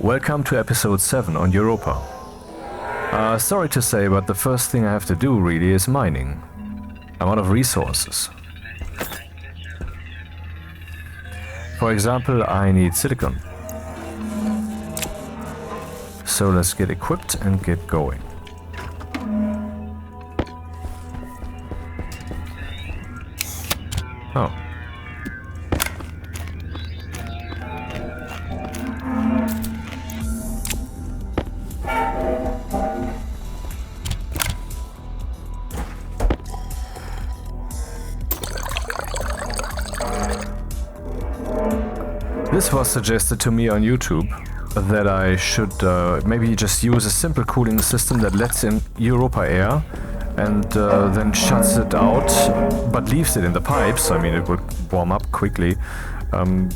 Welcome to episode 7 on Europa. Sorry to say, but the first thing I have to do really is mining. I'm out of resources. For example, I need silicon. So let's get equipped and get going. Oh. This was suggested to me on YouTube that I should maybe just use a simple cooling system that lets in Europa air and then shuts it out but leaves it in the pipes. I mean, it would warm up quickly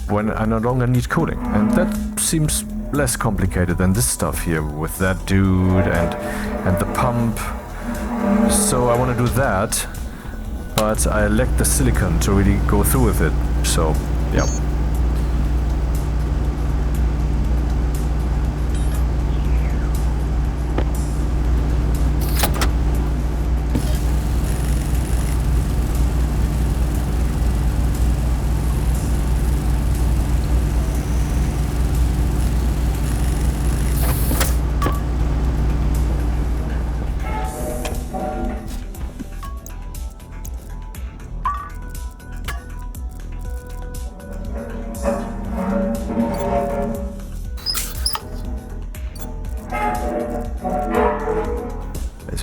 when I no longer need cooling. And that seems less complicated than this stuff here with that dude and the pump. So I want to do that, but I lack the silicon to really go through with it. So, yeah.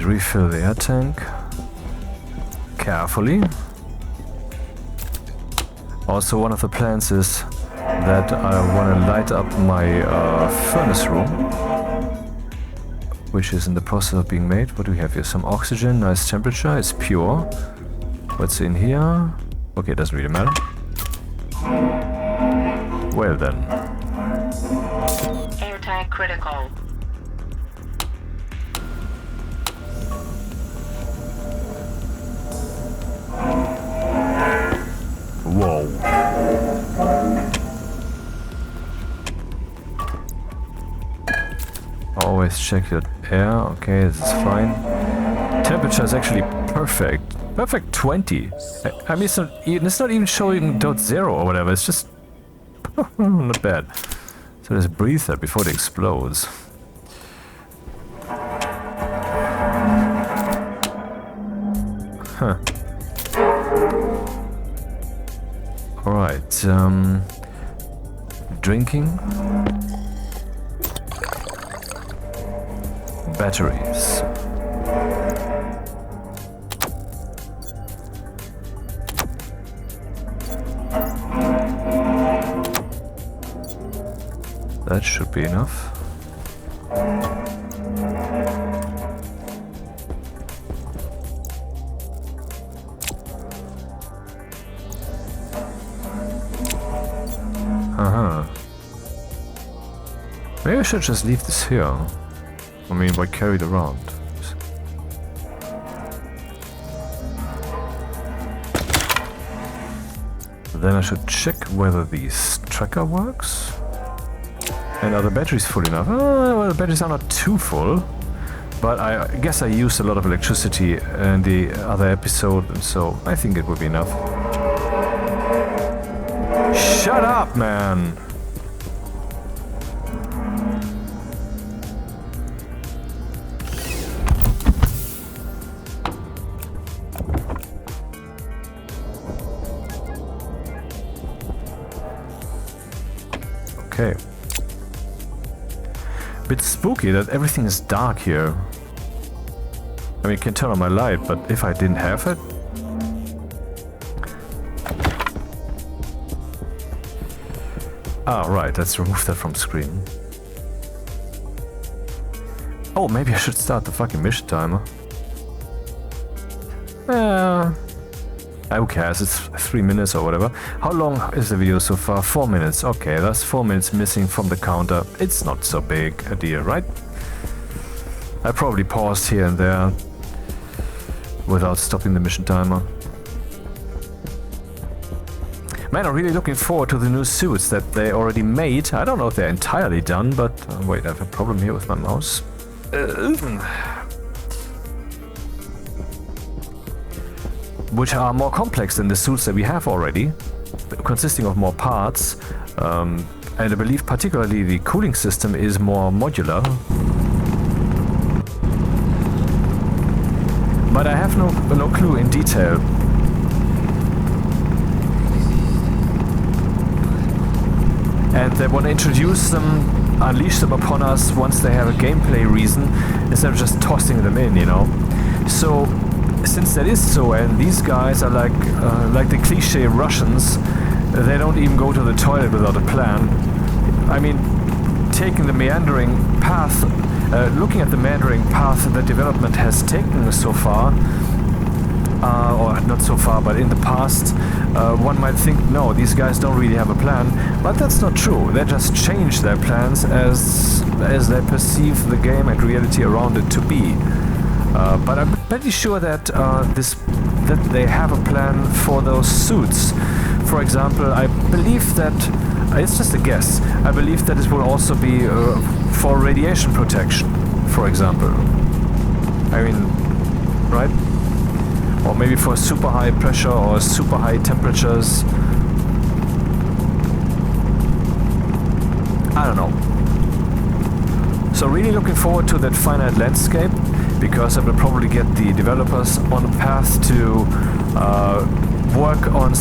Refill the air tank carefully. Also, one of the plans is that I want to light up my furnace room, which is in the process of being made. What do we have here? Some oxygen, nice temperature, it's pure. What's in here? Okay, it doesn't really matter. Well then. Air tank critical. Whoa. Always check your air. Okay, this is fine. Temperature is actually perfect. Perfect 20. I mean, it's not even showing .0 or whatever. It's just not bad. So let's breathe that before it explodes. Huh. Alright, drinking. Batteries. That should be enough. Maybe I should just leave this here. I mean, why carry it around? Then I should check whether this tracker works. And are the batteries full enough? Well, the batteries are not too full. But I guess I used a lot of electricity in the other episode, so I think it would be enough. Shut up, man! Okay. Bit spooky that everything is dark here. I mean, you can turn on my light, but if I didn't have it... Ah, right, let's remove that from screen. Oh, maybe I should start the fucking mission timer. Who cares, it's 3 minutes or whatever. How long is the video so far? 4 minutes. Okay, that's 4 minutes missing from the counter. It's not so big a deal, right? I probably paused here and there without stopping the mission timer. Man, I'm really looking forward to the new suits that they already made. I don't know if they're entirely done, but... wait, I have a problem here with my mouse. Which are more complex than the suits that we have already, consisting of more parts. And I believe particularly the cooling system is more modular. But I have no clue in detail. And they want to introduce them, unleash them upon us once they have a gameplay reason, instead of just tossing them in, you know. So, since that is so, and these guys are like the cliche Russians, they don't even go to the toilet without a plan. I mean, taking the meandering path, looking at the meandering path that development has taken so far, or not so far, but in the past, one might think, no, these guys don't really have a plan, but that's not true. They just change their plans as they perceive the game and reality around it to be. But I'm pretty sure that that they have a plan for those suits. For example, I believe that it's just a guess. I believe that it will also be for radiation protection, for example. I mean, right? Or maybe for super high pressure or super high temperatures. I don't know. So really looking forward to that finite landscape, because I will probably get the developers on a path to work on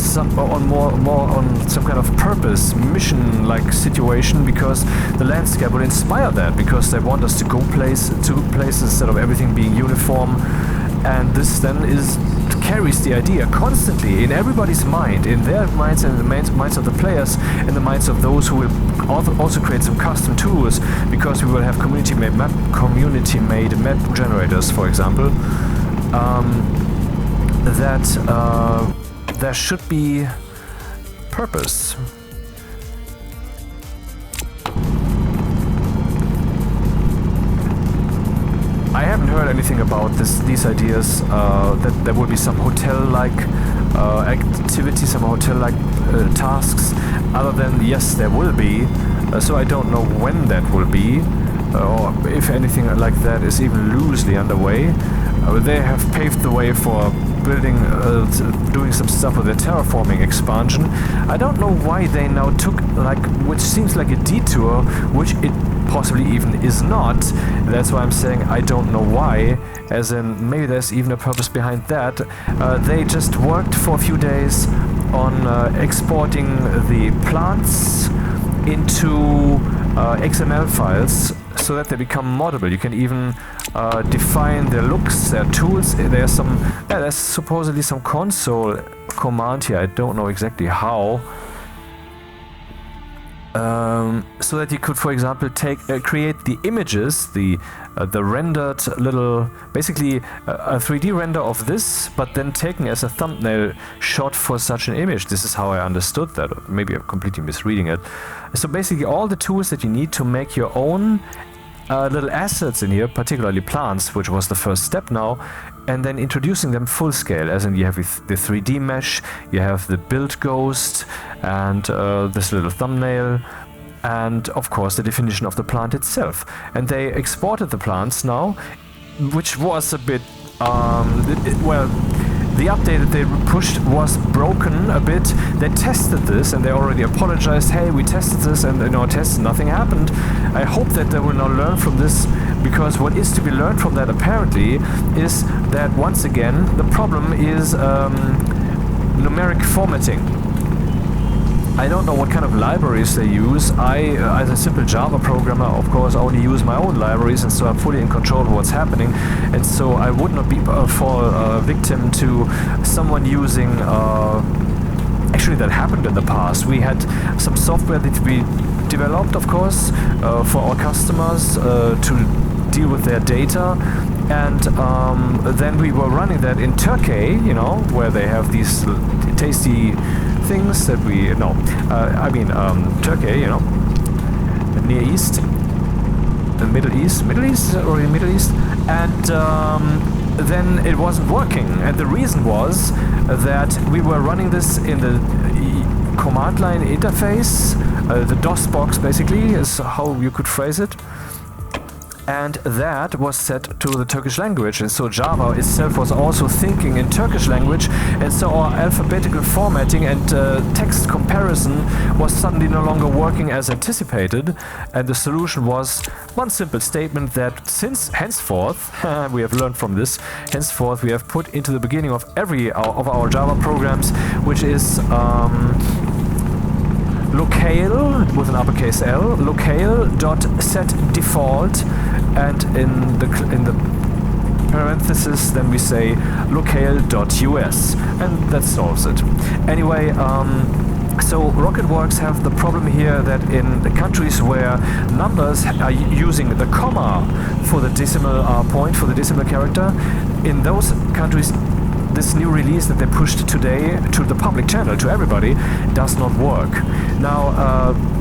more on some kind of purpose, mission-like situation, because the landscape will inspire that, because they want us to go places instead of everything being uniform. And this then carries the idea constantly in everybody's mind, in their minds and in the minds of the players, in the minds of those who will also create some custom tools, because we will have community-made map generators, for example, that there should be purpose. I haven't heard anything about these ideas, that there will be some hotel-like activity, some hotel-like tasks, other than, yes, there will be, so I don't know when that will be, or if anything like that is even loosely underway. They have paved the way for building, doing some stuff with their terraforming expansion. I don't know why they now took, which seems like a detour, which it possibly even is not. That's why I'm saying I don't know why, as in maybe there's even a purpose behind that. They just worked for a few days on exporting the plants into XML files so that they become moddable. You can even define their looks, their tools. There's supposedly some console command here. I don't know exactly how. So that you could, for example, create the images, the rendered little, basically a 3D render of this, but then taken as a thumbnail shot for such an image. This is how I understood that. Or maybe I'm completely misreading it. So basically all the tools that you need to make your own little assets in here, particularly plants, which was the first step now, and then introducing them full scale, as in you have the 3D mesh, you have the build ghost, and this little thumbnail, and of course the definition of the plant itself. And they exported the plants now, which was a bit, well, the update that they pushed was broken a bit. They tested this and they already apologized. Hey, we tested this and nothing happened. I hope that they will now learn from this, because what is to be learned from that apparently is that once again the problem is numeric formatting. I don't know what kind of libraries they use. I, as a simple Java programmer, of course, only use my own libraries, and so I'm fully in control of what's happening. And so I would not fall victim to someone using... Actually, that happened in the past. We had some software that we developed, of course, for our customers to deal with their data. And then we were running that in Turkey, where they have these tasty things that we Turkey, Near East, the Middle East, and then it wasn't working, and the reason was that we were running this in the command line interface, the DOS box basically is how you could phrase it. And that was set to the Turkish language, and so Java itself was also thinking in Turkish language, and so our alphabetical formatting and text comparison was suddenly no longer working as anticipated, and the solution was one simple statement that henceforth, we have learned from this, henceforth we have put into the beginning of every of our Java programs, which is locale with an uppercase L, locale.setDefault, and in the parenthesis then we say locale.us, and that solves it. Anyway, so Rocketworks have the problem here that in the countries where numbers are using the comma for the decimal point, for the decimal character, in those countries this new release that they pushed today to the public channel, to everybody, does not work. Now,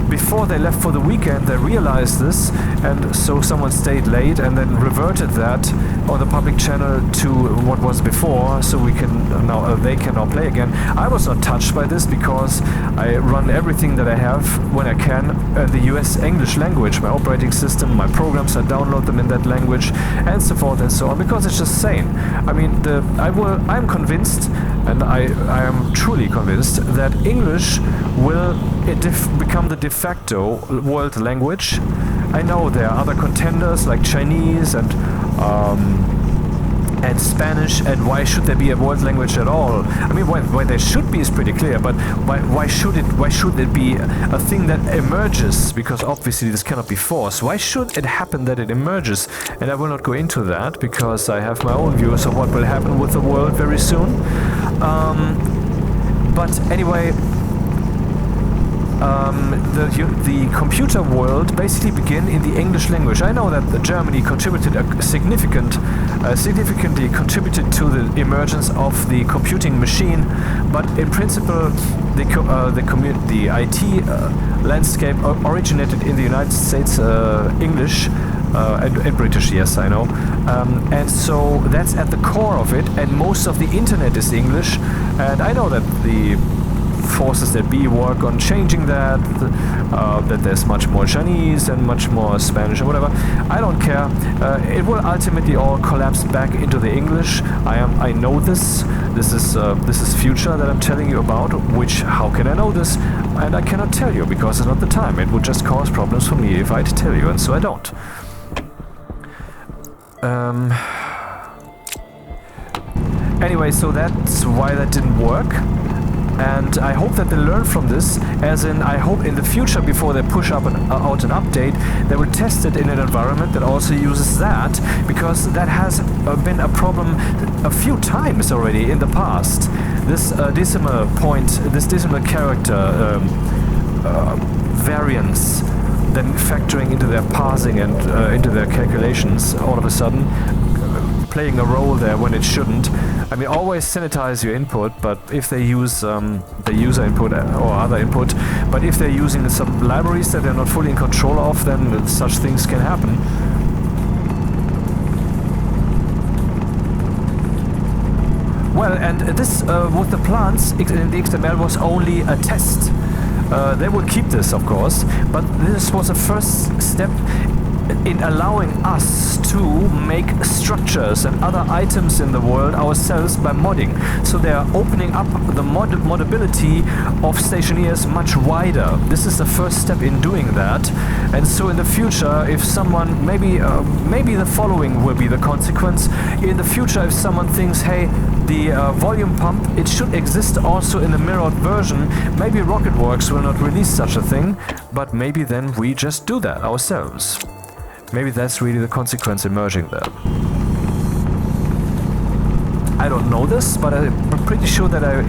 before they left for the weekend, they realized this, and so someone stayed late and then reverted that on the public channel to what was before, so we can now they can now play again. I was not touched by this because I run everything that I have when I can the US English language, my operating system, my programs, I download them in that language, and so forth and so on, because it's just sane. I mean, I'm convinced, and I am truly convinced, that English will become the de facto world language. I know there are other contenders like Chinese and Spanish, and why should there be a world language at all? I mean, why there should be is pretty clear, but why should it be a thing that emerges? Because obviously this cannot be forced. Why should it happen that it emerges? And I will not go into that because I have my own views of what will happen with the world very soon. But anyway, the computer world basically began in the English language. I know that Germany contributed significantly contributed to the emergence of the computing machine, but in principle the IT landscape originated in the United States English and British, yes, I know, and so that's at the core of it, and most of the internet is English, and I know that the forces that be work on changing that, that there's much more Chinese and much more Spanish or whatever. I don't care. It will ultimately all collapse back into the English. I know this. This is future that I'm telling you about. Which, how can I know this? And I cannot tell you because it's not the time. It would just cause problems for me if I'd tell you, and so I don't. Anyway, so that's why that didn't work. And I hope that they learn from this, as in I hope in the future, before they push out an update, they will test it in an environment that also uses that, because that has been a problem a few times already in the past. This decimal point, this decimal character variance, then factoring into their parsing and into their calculations all of a sudden, playing a role there when it shouldn't. I mean, always sanitize your input, but if they use the user input or other input, but if they're using some libraries that they're not fully in control of, then such things can happen. Well, and this with the plants in the XML was only a test. They will keep this, of course, but this was a first step in allowing us to make structures and other items in the world ourselves by modding. So they are opening up the modability of Stationeers much wider. This is the first step in doing that. And so in the future, if someone, maybe the following will be the consequence. In the future, if someone thinks, hey, the volume pump, it should exist also in the mirrored version, maybe Rocketworks will not release such a thing, but maybe then we just do that ourselves. Maybe that's really the consequence emerging there. I don't know this, but I'm pretty sure that I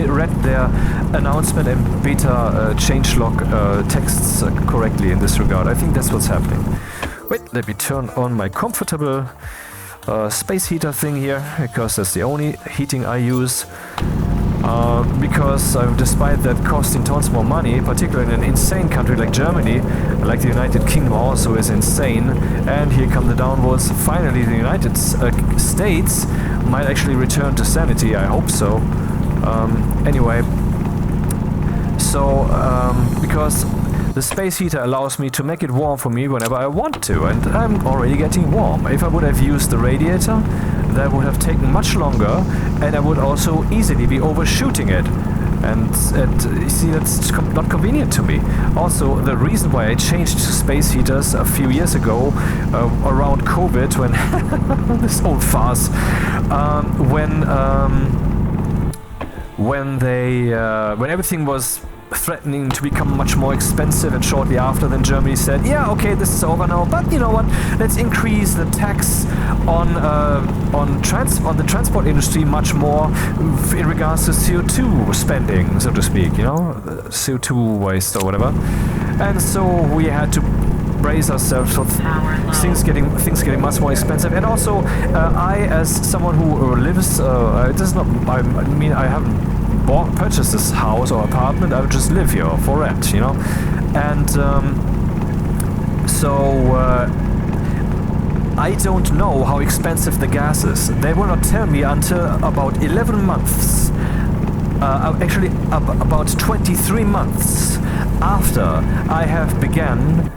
read their announcement and beta changelog texts correctly in this regard. I think that's what's happening. Wait, let me turn on my comfortable space heater thing here, because that's the only heating I use. Because despite that costing tons more money, particularly in an insane country like Germany, like the United Kingdom also is insane, and here come the downwards. Finally, the United States might actually return to sanity, I hope so. Anyway, So, because the space heater allows me to make it warm for me whenever I want to, and I'm already getting warm. If I would have used the radiator, that would have taken much longer, and I would also easily be overshooting it. And you see, that's not convenient to me. Also, the reason why I changed to space heaters a few years ago, around COVID, when this old farce, when everything was threatening to become much more expensive, and shortly after then Germany said, yeah, okay, this is over now, but you know what, let's increase the tax on the transport industry much more in regards to CO2 spending, so to speak, you know, CO2 waste or whatever. And so we had to brace ourselves for things getting much more expensive. And also I, as someone who lives, it is not, I mean, I haven't purchase this house or apartment, I would just live here for rent, you know. And I don't know how expensive the gas is. They will not tell me until about 11 months, actually about 23 months after I have begun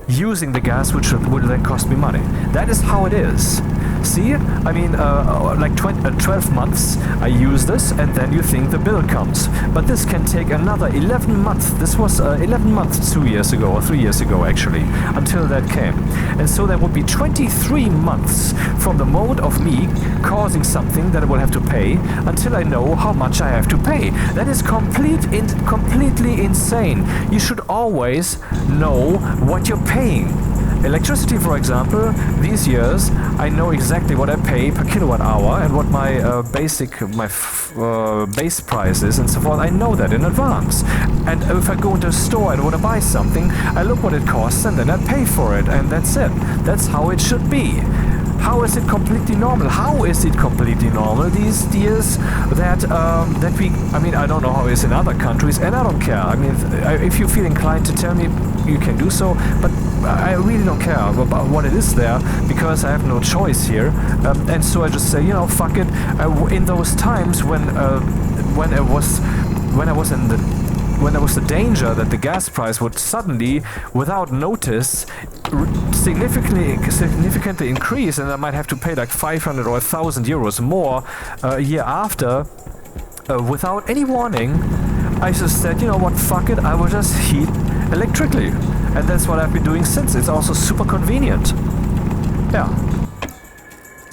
using the gas, which will then cost me money. That is how it is. See, I mean, like 12 months I use this, and then you think the bill comes. But this can take another 11 months. This was 11 months 2 years ago, or 3 years ago actually, until that came. And so there would be 23 months from the moment of me causing something that I will have to pay until I know how much I have to pay. That is completely insane. You should always know what you're paying. Electricity, for example, these years I know exactly what I pay per kilowatt hour and what my base price is and so forth. I know that in advance. And if I go into a store and want to buy something, I look what it costs and then I pay for it, and that's it. That's how it should be. How is it completely normal? How is it completely normal these years that we, I mean, I don't know how it is in other countries, and I don't care. I mean, if you feel inclined to tell me, you can do so, but I really don't care about what it is there, because I have no choice here. And so I just say, you know, fuck it. In those times when there was the danger that the gas price would suddenly, without notice, significantly increase, and I might have to pay like 500 or 1,000 euros more a year after, without any warning, I just said, you know what, fuck it, I will just heat electrically. And that's what I've been doing since. It's also super convenient. Yeah.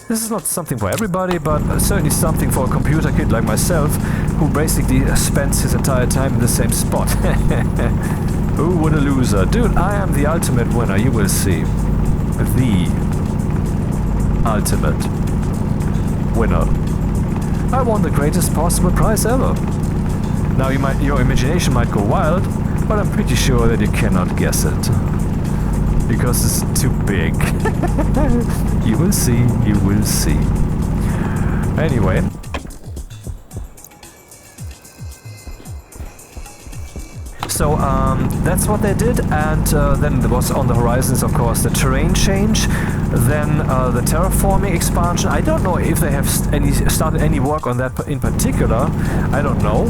This is not something for everybody, but certainly something for a computer kid like myself, who basically spends his entire time in the same spot. Oh, what a loser. Dude, I am the ultimate winner, you will see. The ultimate winner. I won the greatest possible prize ever. Now your imagination might go wild, but I'm pretty sure that you cannot guess it. Because it's too big. You will see, you will see. Anyway. So that's what they did, and then there was on the horizons, of course, the terrain change, then the terraforming expansion. I don't know if they have started any work on that in particular. I don't know.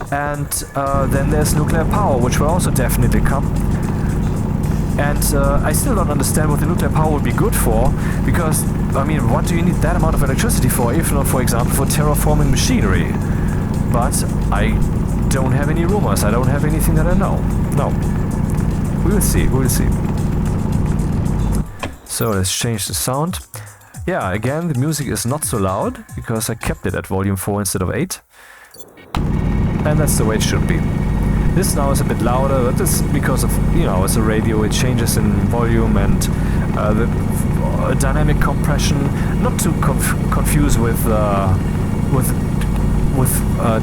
And then there's nuclear power, which will also definitely come. And I still don't understand what the nuclear power would be good for, because, I mean, what do you need that amount of electricity for, if not, for example, for terraforming machinery? But I don't have any rumors, I don't have anything that I know. No. We will see, we will see. So let's change the sound. Yeah, again, the music is not so loud, because I kept it at volume 4 instead of 8. And that's the way it should be. This now is a bit louder, but this is because of, you know, it's a radio, it changes in volume, and the dynamic compression, not to confuse with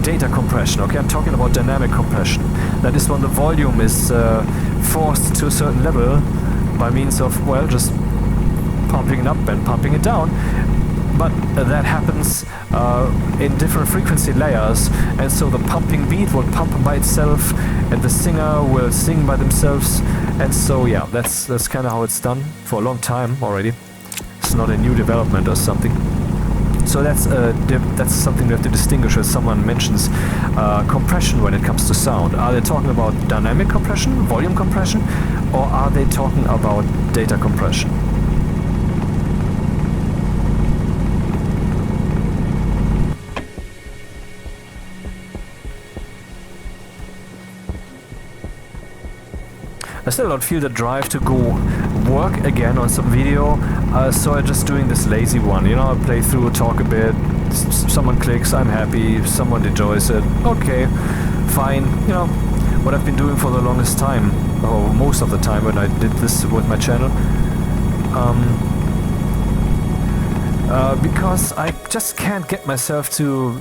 data compression, okay? I'm talking about dynamic compression. That is when the volume is forced to a certain level by means of, well, just pumping it up and pumping it down. But that happens in different frequency layers, and so the pumping beat will pump by itself, and the singer will sing by themselves, and so yeah, that's kind of how it's done for a long time already. It's not a new development or something. So that's something we have to distinguish when someone mentions compression when it comes to sound. Are they talking about dynamic compression, volume compression, or are they talking about data compression? I still don't feel the drive to go work again on some video, so I'm just doing this lazy one. You know, I play through, talk a bit, someone clicks, I'm happy, someone enjoys it, okay, fine. You know, what I've been doing for the longest time, or most of the time when I did this with my channel. Because I just can't get myself to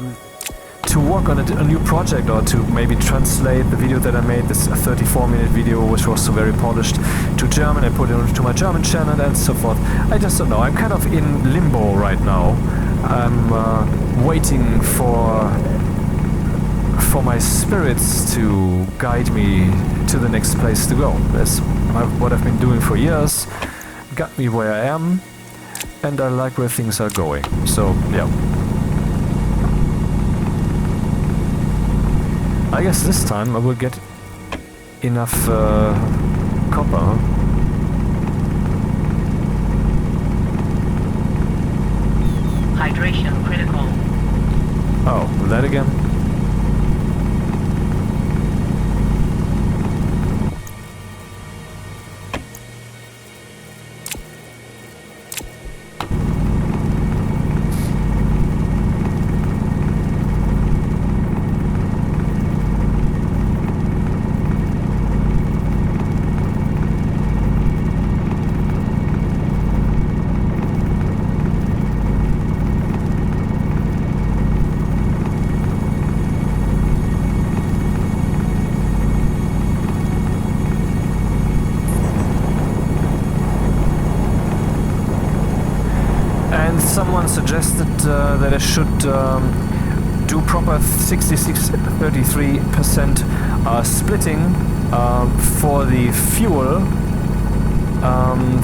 work on a new project, or to maybe translate the video that I made, this 34-minute video, which was so very polished, to German and put it onto my German channel and so forth. I just don't know. I'm kind of in limbo right now. I'm waiting for my spirits to guide me to the next place to go. That's what I've been doing for years. Got me where I am, and I like where things are going. So, yeah. I guess this time I will get enough copper, huh? Hydration critical. Oh, that again? Someone suggested that I should do proper 66-33% splitting for the fuel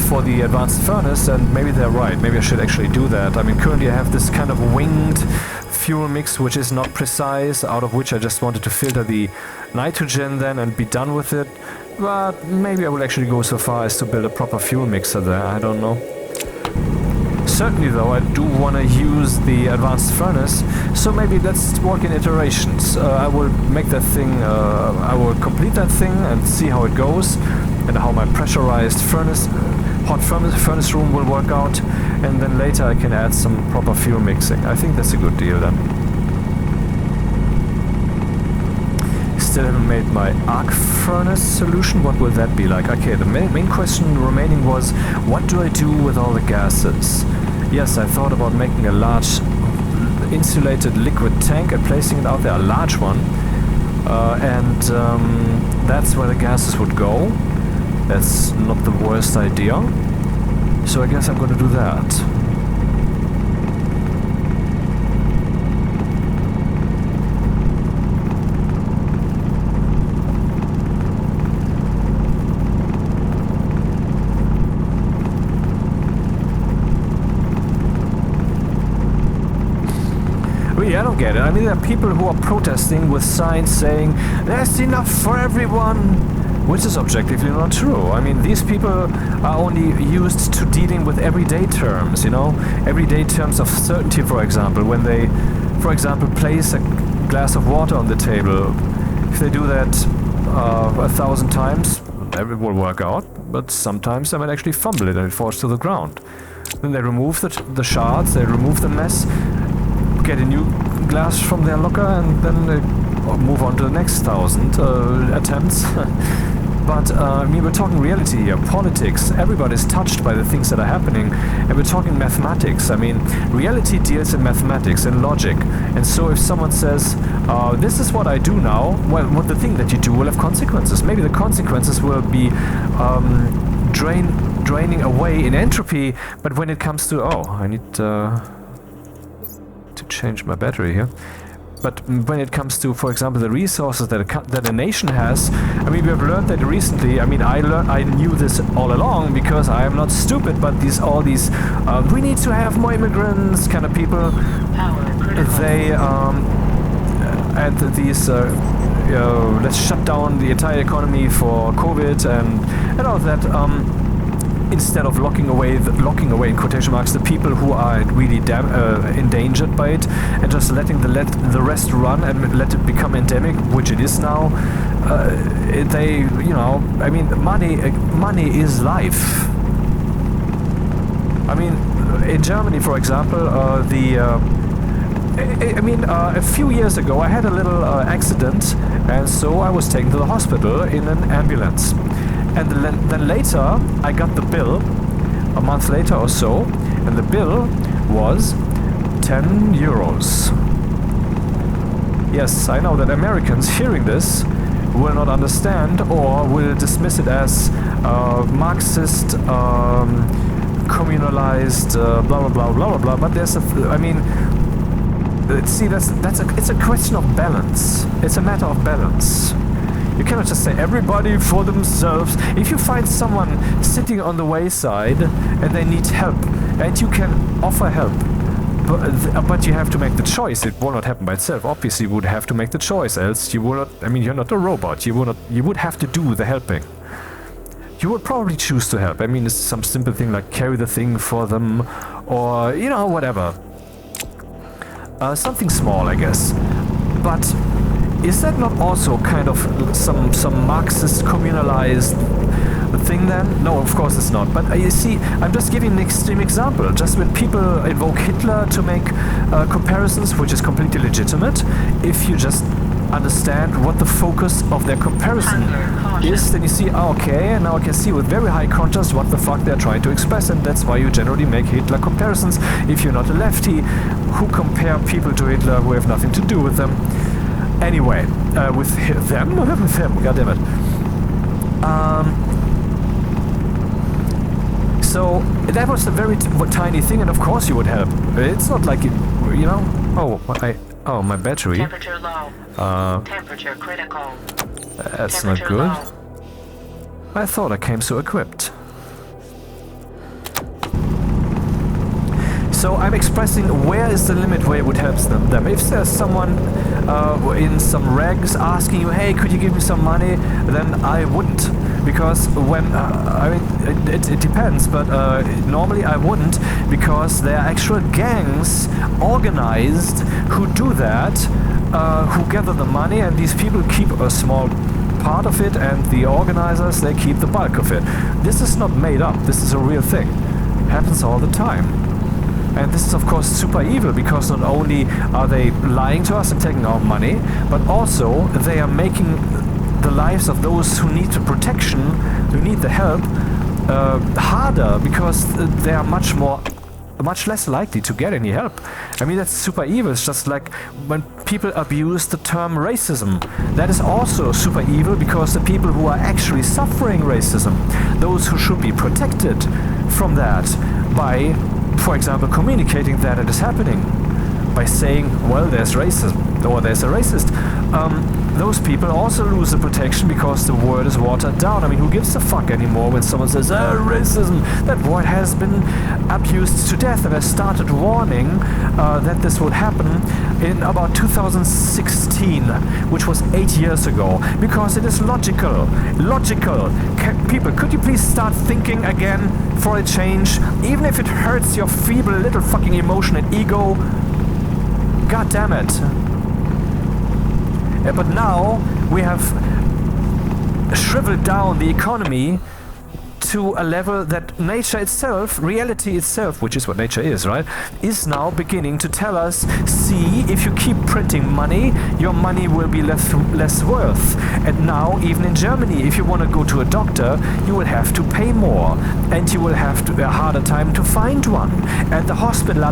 for the advanced furnace, and maybe they're right. Maybe I should actually do that. I mean, currently I have this kind of winged fuel mix which is not precise, out of which I just wanted to filter the nitrogen then and be done with it. But maybe I will actually go so far as to build a proper fuel mixer there. I don't know. Certainly though, I do want to use the advanced furnace, so maybe let's work in iterations. I will make that thing, I will complete that thing and see how it goes, and how my pressurized furnace, hot furnace room will work out, and then later I can add some proper fuel mixing. I think that's a good deal then. Still haven't made my arc furnace solution. What will that be like? Okay, the main question remaining was, what do I do with all the gases? Yes, I thought about making a large insulated liquid tank and placing it out there, a large one. That's where the gases would go. That's not the worst idea. So I guess I'm going to do that. I don't get it. I mean, there are people who are protesting with signs saying there's enough for everyone, which is objectively not true. I mean, these people are only used to dealing with everyday terms, you know, everyday terms of certainty, for example. When they, for example, place a glass of water on the table, if they do that 1,000 times, it will work out, but sometimes they might actually fumble it and it falls to the ground. Then they remove the shards, they remove the mess, get a new glass from their locker, and then they move on to the next 1,000 attempts. But I mean, we're talking reality here, politics. Everybody's touched by the things that are happening, and we're talking mathematics. I mean, reality deals in mathematics and logic. And so if someone says, this is what I do now, well, the thing that you do will have consequences. Maybe the consequences will be draining away in entropy, but when it comes to, I need to change my battery here. But when it comes to, for example, the resources that a nation has, I mean, we have learned that recently. I mean, I knew this all along because I am not stupid. But all these, we need to have more immigrants kind of people. They and these, let's shut down the entire economy for COVID and all of that. Instead of locking away in quotation marks the people who are really endangered by it, and just letting the rest run and let it become endemic, which it is now. They, I mean, money is life. I mean, in Germany, for example, a few years ago I had a little accident, and so I was taken to the hospital in an ambulance. And then later I got the bill, a month later or so, and the bill was 10 euros. Yes, I know that Americans hearing this will not understand or will dismiss it as Marxist, communalized, blah blah blah blah blah. But there's it's a question of balance. It's a matter of balance. You cannot just say everybody for themselves. If you find someone sitting on the wayside and they need help, and you can offer help, but you have to make the choice. It will not happen by itself. Obviously, you would have to make the choice, else you will not. I mean, you're not a robot. You would have to do the helping. You would probably choose to help. I mean, it's some simple thing like carry the thing for them, or whatever. Something small, I guess. But is that not also kind of some Marxist communalized thing then? No, of course it's not. But you see, I'm just giving an extreme example. Just when people invoke Hitler to make comparisons, which is completely legitimate, if you just understand what the focus of their comparison is, then you see, okay, now I can see with very high contrast what the fuck they're trying to express, and that's why you generally make Hitler comparisons if you're not a lefty who compare people to Hitler who have nothing to do with them. Anyway, with them, goddammit. So that was a very tiny thing, and of course you would help. It's not like it, my battery. Temperature low. Temperature critical. That's not good. Low. I thought I came so equipped. So I'm expressing where is the limit where it would help them. If there's someone in some rags asking you, hey, could you give me some money, then I wouldn't. Because when, it depends, but normally I wouldn't, because there are actual gangs organized who do that, who gather the money, and these people keep a small part of it, and the organizers, they keep the bulk of it. This is not made up, this is a real thing. It happens all the time. And this is of course super evil, because not only are they lying to us and taking our money, but also they are making the lives of those who need the protection, who need the help, harder, because they are much less likely to get any help. I mean, that's super evil. It's just like when people abuse the term racism. That is also super evil, because the people who are actually suffering racism, those who should be protected from that by, for example, communicating that it is happening, by saying, well, there's racism, or there's a racist, those people also lose the protection because the word is watered down. I mean, who gives a fuck anymore when someone says, racism? That word has been abused to death, and I started warning that this would happen in about 2016, which was 8 years ago, because it is logical. People, could you please start thinking again for a change, even if it hurts your feeble little fucking emotion and ego? God damn it. But now we have shriveled down the economy to a level that nature itself, reality itself, which is what nature is, right, is now beginning to tell us, see, if you keep printing money, your money will be less worth. And now, even in Germany, if you want to go to a doctor, you will have to pay more, and you will have a harder time to find one. And the hospital,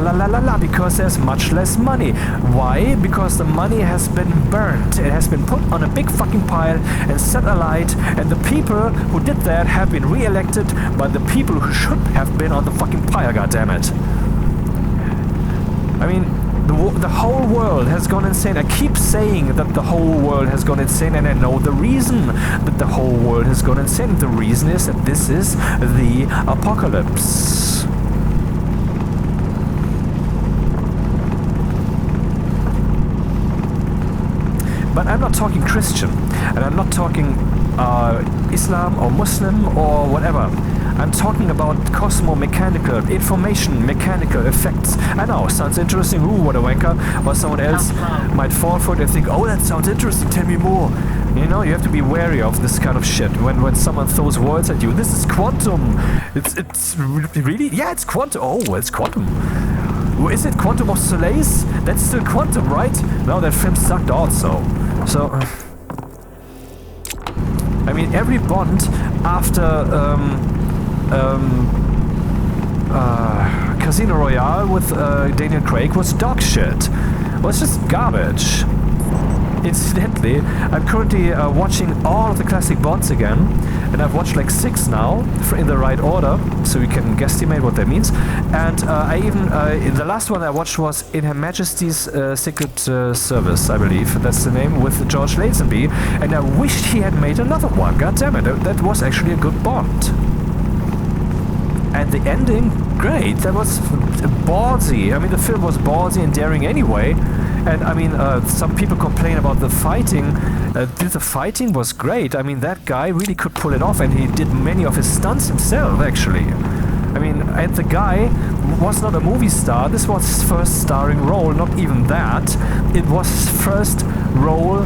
because there's much less money. Why? Because the money has been burnt. It has been put on a big fucking pile and set alight, and the people who did that have been re-elected by the people who should have been on the fucking pile, goddammit. I mean, The whole world has gone insane. I keep saying that the whole world has gone insane, and I know the reason that the whole world has gone insane. The reason is that this is the apocalypse. But I'm not talking Christian, and I'm not talking Islam or Muslim or whatever. I'm talking about cosmo-mechanical, information-mechanical effects. I know, sounds interesting, ooh, what a wanker. Or someone else might fall for it and think, oh, that sounds interesting, tell me more. You know, you have to be wary of this kind of shit. When someone throws words at you, this is quantum. It's really, yeah, it's quantum. Oh, it's quantum. Is it Quantum of Solace? That's still quantum, right? No, that film sucked also. So, I mean, every Bond after Casino Royale with Daniel Craig was dog shit. Well, it's just garbage. Incidentally, I'm currently watching all of the classic Bonds again, and I've watched like 6 now, in the right order, so you can guesstimate what that means. And I even, the last one I watched was In Her Majesty's Secret Service, I believe, that's the name, with George Lazenby, and I wished he had made another one, god damn it, that was actually a good Bond. And the ending, great, that was ballsy. I mean, the film was ballsy and daring anyway. And I mean, some people complain about the fighting. The fighting was great. I mean, that guy really could pull it off, and he did many of his stunts himself, actually. I mean, and the guy was not a movie star. This was his first starring role, not even that. It was his first role,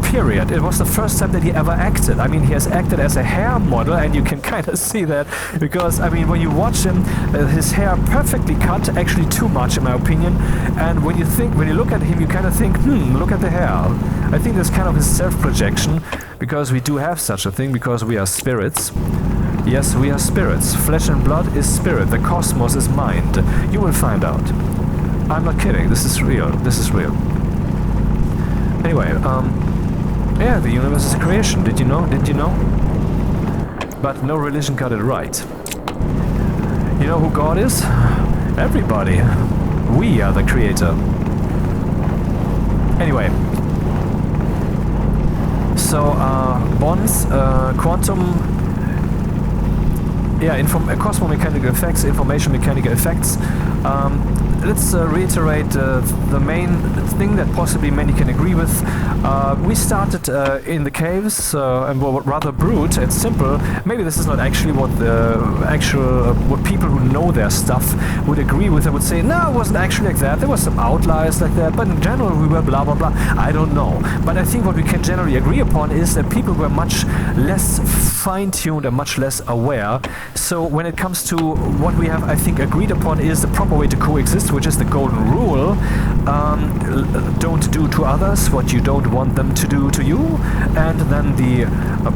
period. It was the first time that he ever acted. I mean, he has acted as a hair model, and you can kind of see that because, I mean, when you watch him, his hair perfectly cut, actually too much in my opinion, and when you look at him, you kind of think, look at the hair. I think that's kind of his self-projection, because we do have such a thing, because we are spirits. Yes, we are spirits. Flesh and blood is spirit. The cosmos is mind. You will find out. I'm not kidding. This is real. This is real. Anyway, yeah, the universe is a creation. Did you know? Did you know? But no religion got it right. You know who God is? Everybody. We are the creator. Anyway. So, bonds, quantum... Yeah, cosmomechanical effects, information mechanical effects. Let's reiterate the main thing that possibly many can agree with. We started in the caves and were rather brute and simple. Maybe this is not actually what the what people who know their stuff would agree with. They would say, no, it wasn't actually like that. There were some outliers like that, but in general we were blah blah blah. I don't know. But I think what we can generally agree upon is that people were much less fine-tuned and much less aware. So when it comes to what we have, I think, agreed upon is the proper way to coexist, which is the golden rule. Don't do to others what you don't want them to do to you. And then the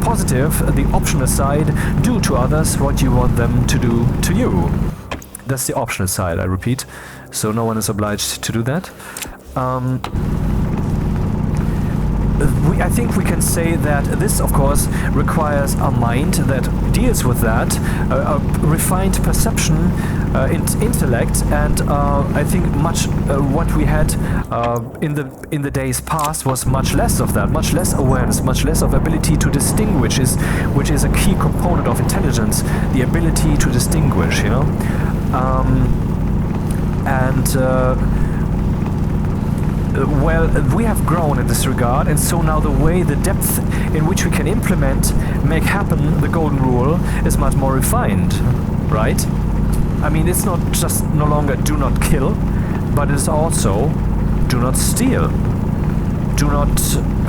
positive, the optional side, do to others what you want them to do to you. That's the optional side, I repeat. So no one is obliged to do that. I think we can say that this, of course, requires a mind that deals with that, a refined perception, intellect, and I think much what we had in the days past was much less of that, much less awareness, much less of ability to distinguish, which is a key component of intelligence, the ability to distinguish, you know, well, we have grown in this regard, and so now the depth in which we can implement, make happen the golden rule is much more refined, right? I mean, it's not just no longer do not kill, but it's also do not steal, do not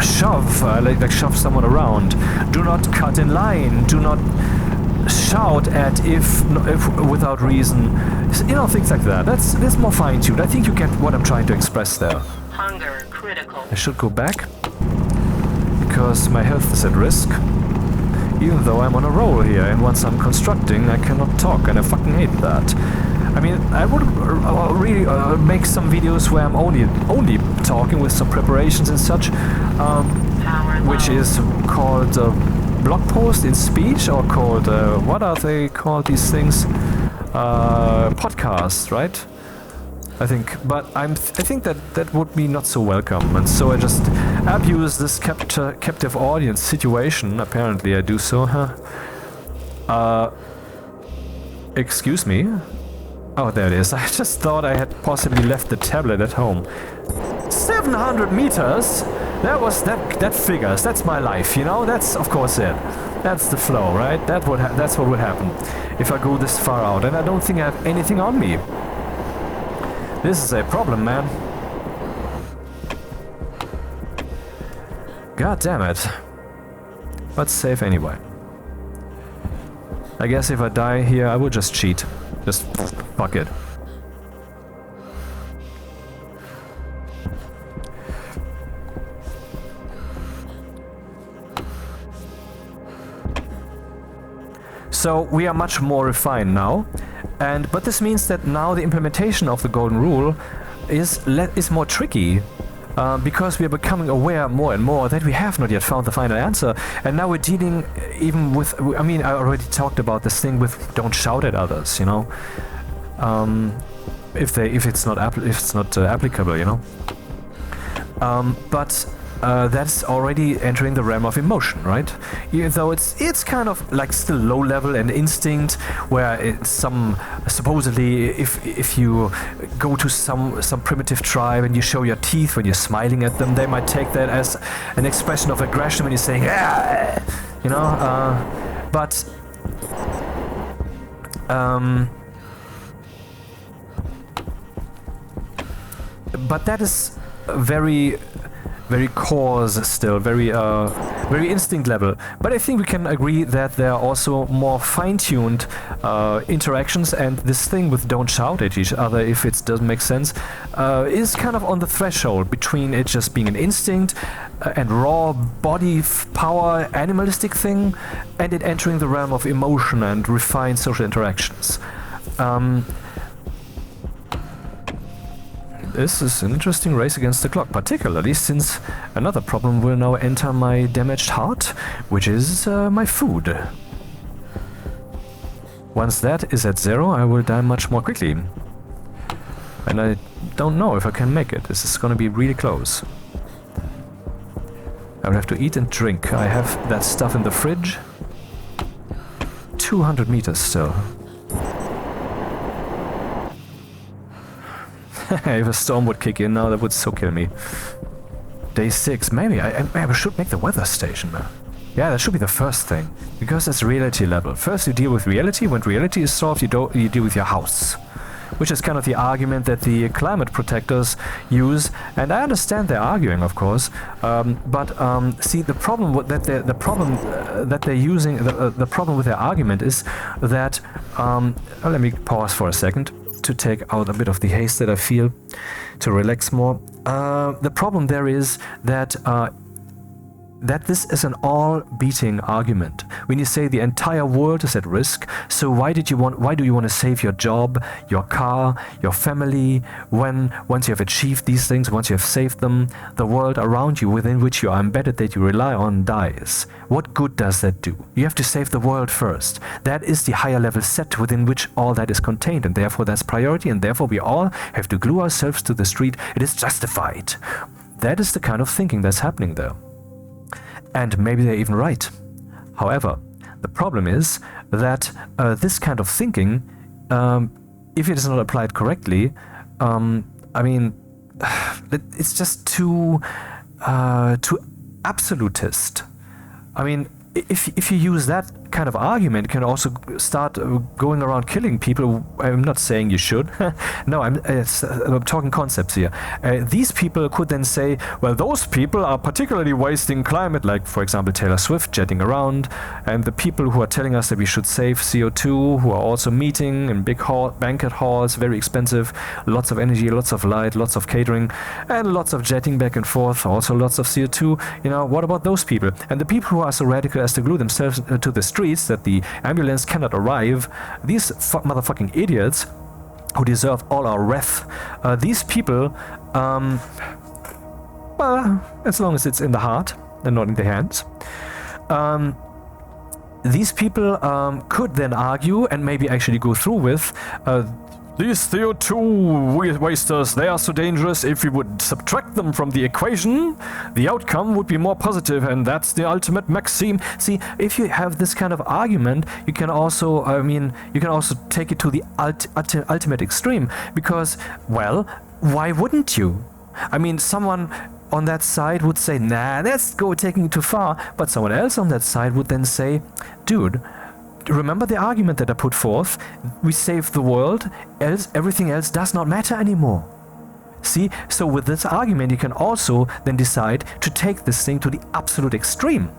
shove, like shove someone around, do not cut in line, do not shout at if without reason, you know, things like that. That's more fine-tuned. I think you get what I'm trying to express there. Hunger critical. I should go back because my health is at risk, even though I'm on a roll here, and once I'm constructing I cannot talk, and I fucking hate that. I mean, I would really make some videos where I'm only talking with some preparations and such, which is called blog post in speech, or called what are they called, these things? Podcasts, right? I think, but I think that would be not so welcome, and so I just abuse this captive audience situation. Apparently, I do so. Excuse me. Oh, there it is. I just thought I had possibly left the tablet at home. 700 meters. That figures. That's my life. You know. That's of course it. That's the flow, right? That's what would happen if I go this far out, and I don't think I have anything on me. This is a problem, man. God damn it. But safe anyway. I guess if I die here, I will just cheat. Just fuck it. So we are much more refined now. But this means that now the implementation of the golden rule is more tricky, because we are becoming aware more and more that we have not yet found the final answer, and now we're dealing even with. I mean, I already talked about this thing with don't shout at others, you know, if it's not applicable, you know. But that's already entering the realm of emotion, right? Even though it's kind of like still low level and instinct, where it's supposedly if you go to some primitive tribe and you show your teeth when you're smiling at them, they might take that as an expression of aggression when you're saying, ah! You know. But that is very coarse still, very instinct level. But I think we can agree that there are also more fine-tuned interactions, and this thing with don't shout at each other if it doesn't make sense is kind of on the threshold between it just being an instinct and raw body power animalistic thing, and it entering the realm of emotion and refined social interactions. This is an interesting race against the clock, particularly since another problem will now enter my damaged heart, which is my food. Once that is at 0, I will die much more quickly. And I don't know if I can make it. This is gonna be really close. I will have to eat and drink. I have that stuff in the fridge. 200 meters still. If a storm would kick in now, that would so kill me. Day 6, maybe I should make the weather station. Yeah, that should be the first thing, because that's reality level. First you deal with reality. When reality is solved, you deal with your house, which is kind of the argument that the climate protectors use, and I understand they're arguing, of course. See, the problem with their argument is that. Let me pause for a second to take out a bit of the haste that I feel, to relax more. The problem there is that this is an all-beating argument. When you say the entire world is at risk, so why do you want to save your job, your car, your family, when once you have achieved these things, once you have saved them, the world around you within which you are embedded, that you rely on, dies? What good does that do? You have to save the world first. That is the higher level set within which all that is contained, and therefore that's priority, and therefore we all have to glue ourselves to the street. It is justified. That is the kind of thinking that's happening there. And maybe they're even right. However, the problem is that this kind of thinking, if it is not applied correctly, I mean, it's just too absolutist. I mean, if you use that kind of argument, you can also start going around killing people. I'm not saying you should. No, I'm talking concepts here. These people could then say, well, those people are particularly wasting climate, like, for example, Taylor Swift jetting around, and the people who are telling us that we should save CO2, who are also meeting in big banquet halls, very expensive, lots of energy, lots of light, lots of catering, and lots of jetting back and forth, also lots of CO2. You know, what about those people? And the people who are so radical as to glue themselves to the streets that the ambulance cannot arrive, these motherfucking idiots who deserve all our wrath, these people, well, as long as it's in the heart and not in the hands, these people could then argue and maybe actually go through with These CO2 wasters, they are so dangerous. If we would subtract them from the equation, the outcome would be more positive, and that's the ultimate maxim. See, if you have this kind of argument, you can also, you can also take it to the ultimate extreme, because, well, why wouldn't you? I mean, someone on that side would say, nah, that's taking it too far, but someone else on that side would then say, dude, remember the argument that I put forth? We save the world, else everything else does not matter anymore. See, so with this argument you can also then decide to take this thing to the absolute extreme.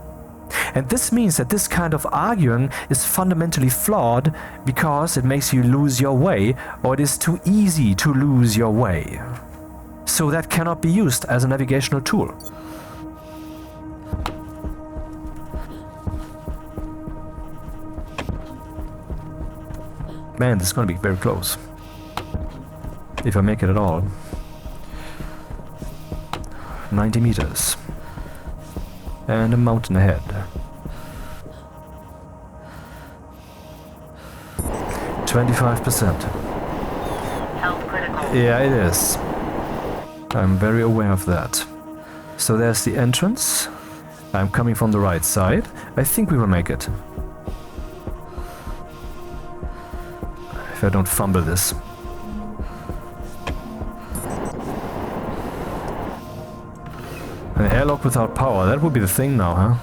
And this means that this kind of arguing is fundamentally flawed because it makes you lose your way, or it is too easy to lose your way. So that cannot be used as a navigational tool. Man, this is going to be very close. If I make it at all. 90 meters. And a mountain ahead. 25%. Health critical. Yeah, it is. I'm very aware of that. So there's the entrance. I'm coming from the right side. I think we will make it. If I don't fumble this. An airlock without power, that would be the thing now, huh?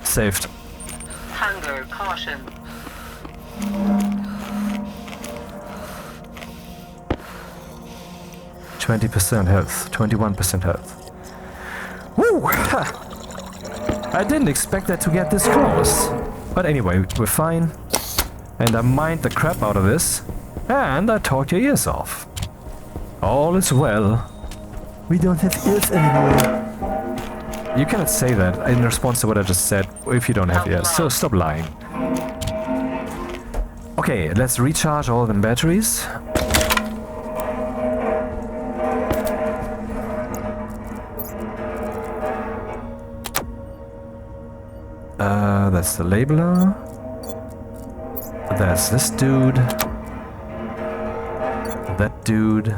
Saved. Hunger caution. %, health, 21% health. Woo! I didn't expect that to get this close. But anyway, we're fine. And I mined the crap out of this. And I talked your ears off. All is well. We don't have ears anymore. You cannot say that in response to what I just said if you don't have ears. So stop lying. Okay, let's recharge all the batteries. That's the labeler. That's this dude. That dude.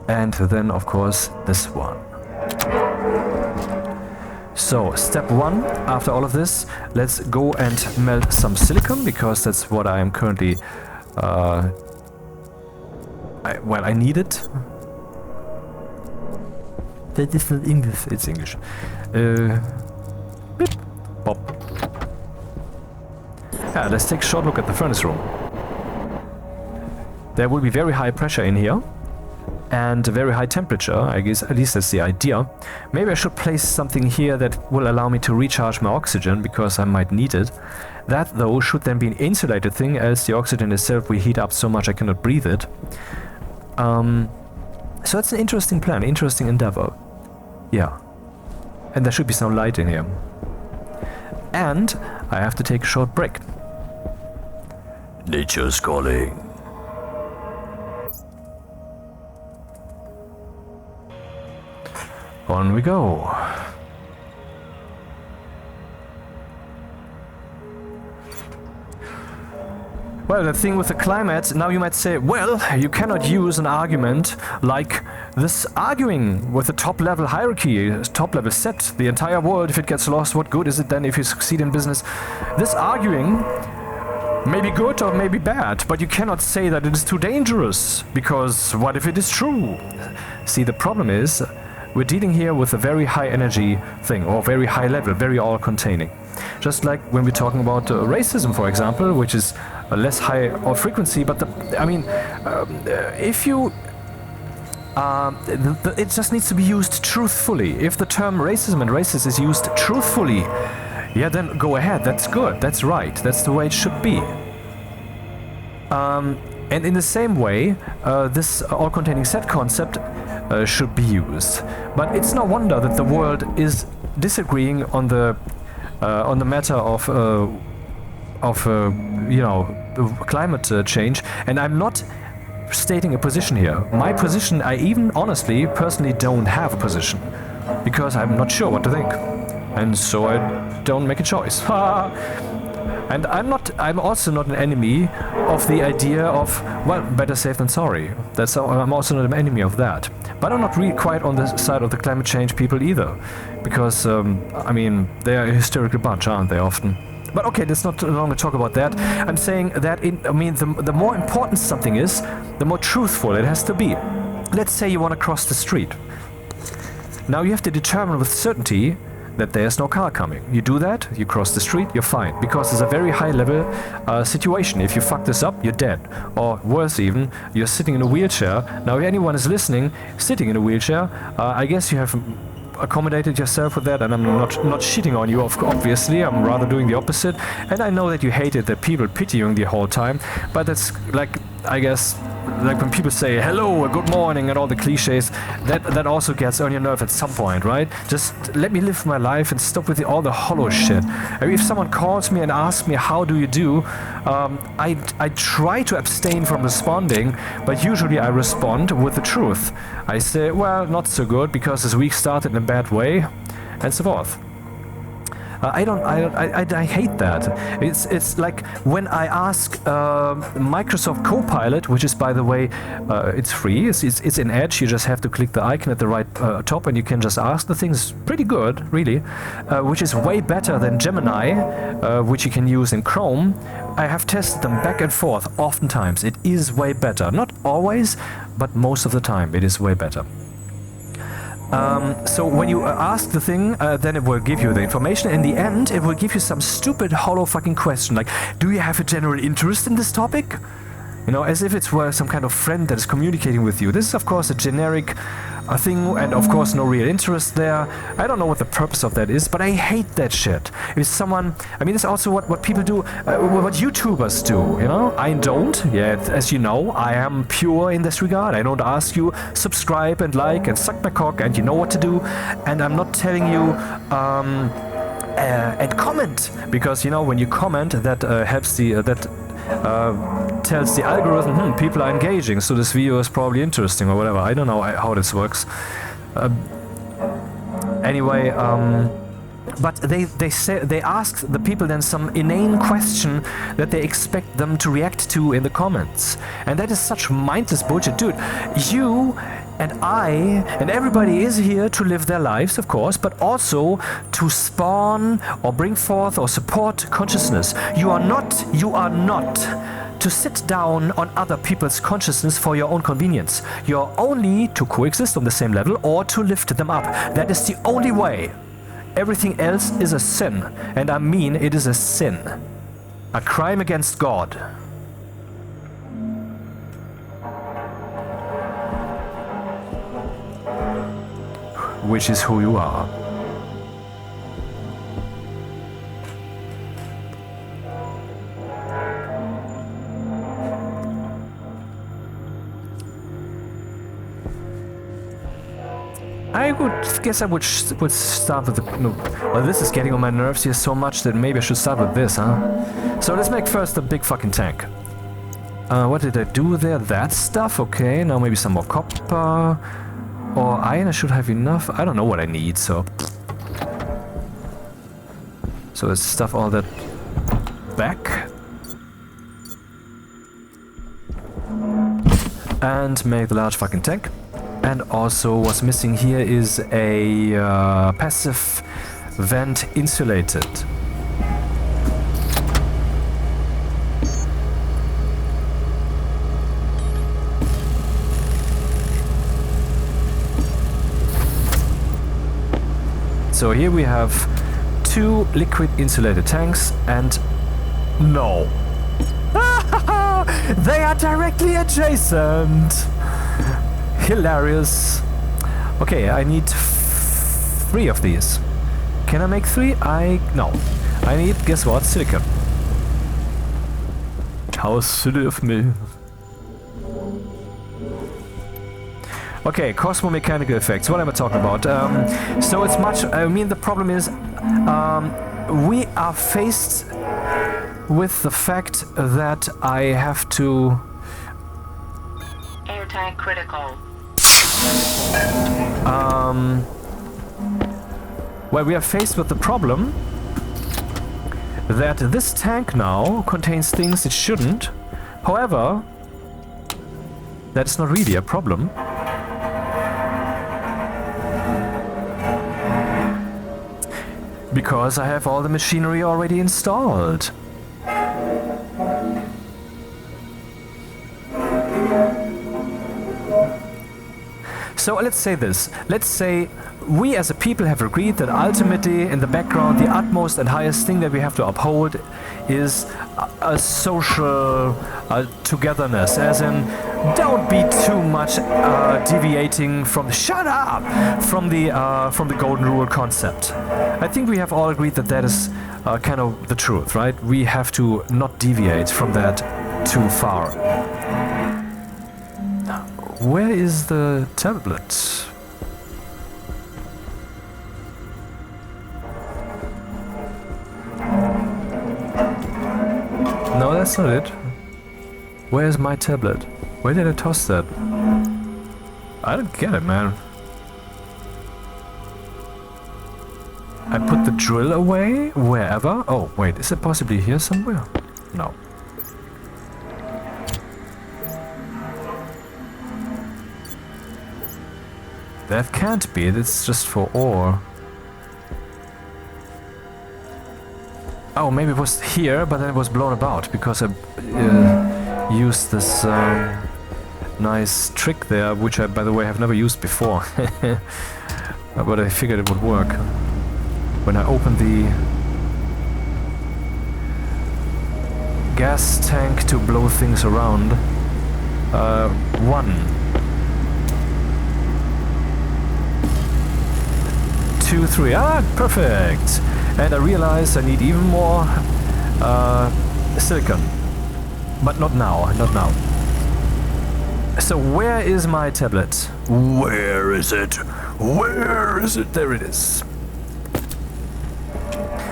And then, of course, this one. So, step one, after all of this, let's go and melt some silicon, because that's what I am currently... I need it. That is not English. It's English. Beep. Pop. Yeah, let's take a short look at the furnace room. There will be very high pressure in here. And a very high temperature, I guess, at least that's the idea. Maybe I should place something here that will allow me to recharge my oxygen, because I might need it. That, though, should then be an insulated thing, else the oxygen itself will heat up so much I cannot breathe it. So it's an interesting plan, interesting endeavor. Yeah. And there should be some light in here. And I have to take a short break. Nature's calling. On we go. Well, the thing with the climate, now you might say, well, you cannot use an argument like this arguing with a top-level hierarchy, a top-level set. The entire world, if it gets lost, what good is it then if you succeed in business? This arguing may be good or may be bad, but you cannot say that it is too dangerous, because what if it is true? See, the problem is, we're dealing here with a very high energy thing, or very high level, very all-containing. Just like when we're talking about racism, for example, which is a less high or frequency, but if you... it just needs to be used truthfully. If the term racism and racist is used truthfully, yeah, then go ahead, that's good, that's right, that's the way it should be. And in the same way, this all-containing set concept should be used. But it's no wonder that the world is disagreeing on the matter of climate change, and I'm not stating a position here. My position, I even honestly, personally don't have a position. Because I'm not sure what to think. And so I don't make a choice. And I'm also not an enemy of the idea of, well, better safe than sorry. I'm also not an enemy of that. But I'm not really quite on the side of the climate change people either. Because, I mean, they are a hysterical bunch, aren't they, often? But okay, let's not longer talk about that. I'm saying that, the more important something is, the more truthful it has to be. Let's say you want to cross the street. Now you have to determine with certainty that there's no car coming. You do that, you cross the street, you're fine. Because it's a very high level situation. If you fuck this up, you're dead. Or worse even, you're sitting in a wheelchair. Now if anyone is listening, sitting in a wheelchair, I guess you have accommodated yourself with that, and I'm not shitting on you, obviously. I'm rather doing the opposite. And I know that you hate it, that people pity you the whole time, but that's like, I guess, like when people say hello, good morning, and all the cliches, that also gets on your nerve at some point, right? Just let me live my life and stop with all the hollow shit. I mean, if someone calls me and asks me how do you do, I try to abstain from responding, but usually I respond with the truth. I say, well, not so good because this week started in a bad way, and so forth. I hate that. It's like when I ask Microsoft Copilot, which is, by the way, it's free. It's in Edge. You just have to click the icon at the right top, and you can just ask the things. Pretty good, really. Which is way better than Gemini, which you can use in Chrome. I have tested them back and forth. Oftentimes, it is way better. Not always, but most of the time, it is way better. So when you ask the thing, then it will give you the information. In the end, it will give you some stupid, hollow fucking question like, do you have a general interest in this topic? You know, as if it's some kind of friend that is communicating with you. This is, of course, a generic thing, and of course no real interest there. I don't know what the purpose of that is, but I hate that shit. If someone, I mean, it's also what people do, what YouTubers do, you know? I don't, as you know, I am pure in this regard. I don't ask you, subscribe and like and suck my cock, and you know what to do. And I'm not telling you, and comment, because, you know, when you comment, that helps the, tells the algorithm, people are engaging, so this video is probably interesting or whatever. I don't know how this works. Anyway, but they ask the people then some inane question that they expect them to react to in the comments, and that is such mindless bullshit, dude. You and I and everybody is here to live their lives, of course, but also to spawn or bring forth or support consciousness. You are not to sit down on other people's consciousness for your own convenience. You're only to coexist on the same level or to lift them up. That is the only way. Everything else is a sin, and I mean it is a sin. A crime against God. Which is who you are. I guess I would start with the... No, well, this is getting on my nerves here so much that maybe I should start with this, huh? So let's make first a big fucking tank. What did I do there? That stuff, okay. Now maybe some more copper. Or iron, I should have enough. I don't know what I need, so... So let's stuff all that back. And make the large fucking tank. And also what's missing here is a passive vent insulated. So here we have 2 liquid insulated tanks and no. They are directly adjacent. Hilarious. Okay, I need 3 of these. Can I make 3? No. I need, guess what? Silicon. How silly of me. Okay, cosmomechanical effects. What am I talking about? So it's much... I mean, the problem is... we are faced with the fact that I have to... Tank critical. Well, we are faced with the problem that this tank now contains things it shouldn't. However, that's not really a problem. Because I have all the machinery already installed. So let's say this. Let's say we as a people have agreed that ultimately in the background the utmost and highest thing that we have to uphold is a social togetherness, as in don't be too much deviating from the golden rule concept. I think we have all agreed that that is kind of the truth, right? We have to not deviate from that too far. Where is the tablet? No, that's not it. Where's my tablet? Where did I toss that? I don't get it, man. I put the drill away? Wherever? Oh, wait, is it possibly here somewhere? No. That can't be, it's just for ore. Oh, maybe it was here, but then it was blown about because I used this nice trick there, which I, by the way, have never used before. But I figured it would work. When I open the gas tank to blow things around, 1, 2, 3, perfect! And I realize I need even more silicon. But not now, not now. So where is my tablet? Where is it? Where is it? There it is.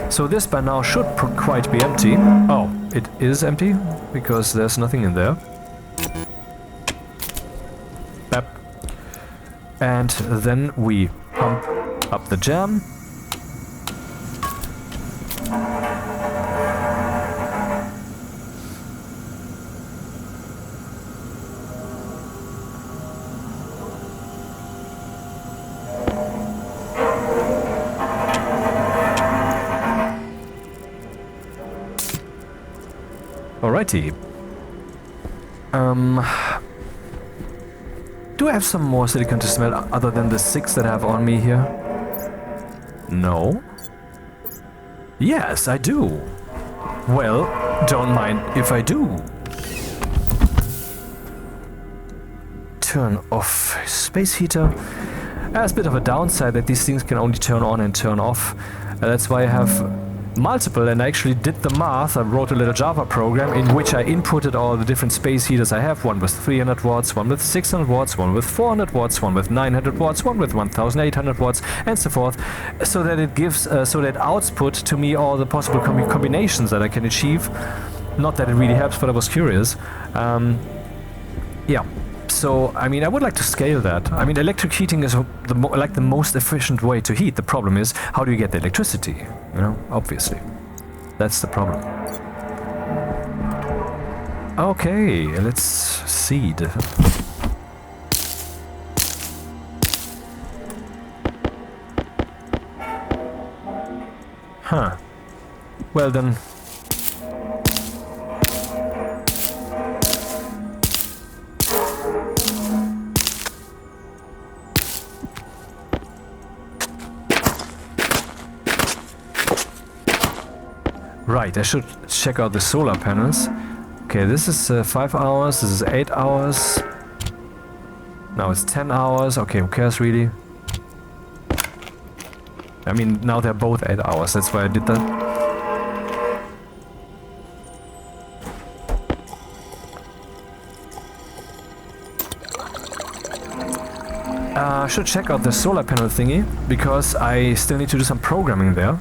So this by now should quite be empty. Oh, it is empty because there's nothing in there. Yep. And then we pump up the jam. Alrighty. Do I have some more silicon to smelt other than the 6 that I have on me here? No. Yes, I do. Well, don't mind if I do. Turn off space heater. There's a bit of a downside that these things can only turn on and turn off. That's why I have multiple, and I actually did the math. I wrote a little Java program in which I inputted all the different space heaters I have. One with 300 watts, one with 600 watts, one with 400 watts, one with 900 watts, one with 1800 watts, and so forth, so that it gives, so that output to me all the possible combinations that I can achieve. Not that it really helps, but I was curious. Yeah. So, I mean, I would like to scale that. I mean, electric heating is the most efficient way to heat. The problem is, how do you get the electricity? You know, obviously. That's the problem. Okay, let's seed. Huh. Well then. Right, I should check out the solar panels. Okay, this is 5 hours, this is 8 hours. Now it's 10 hours. Okay, who cares really? I mean, now they're both 8 hours, that's why I did that. I should check out the solar panel thingy, because I still need to do some programming there.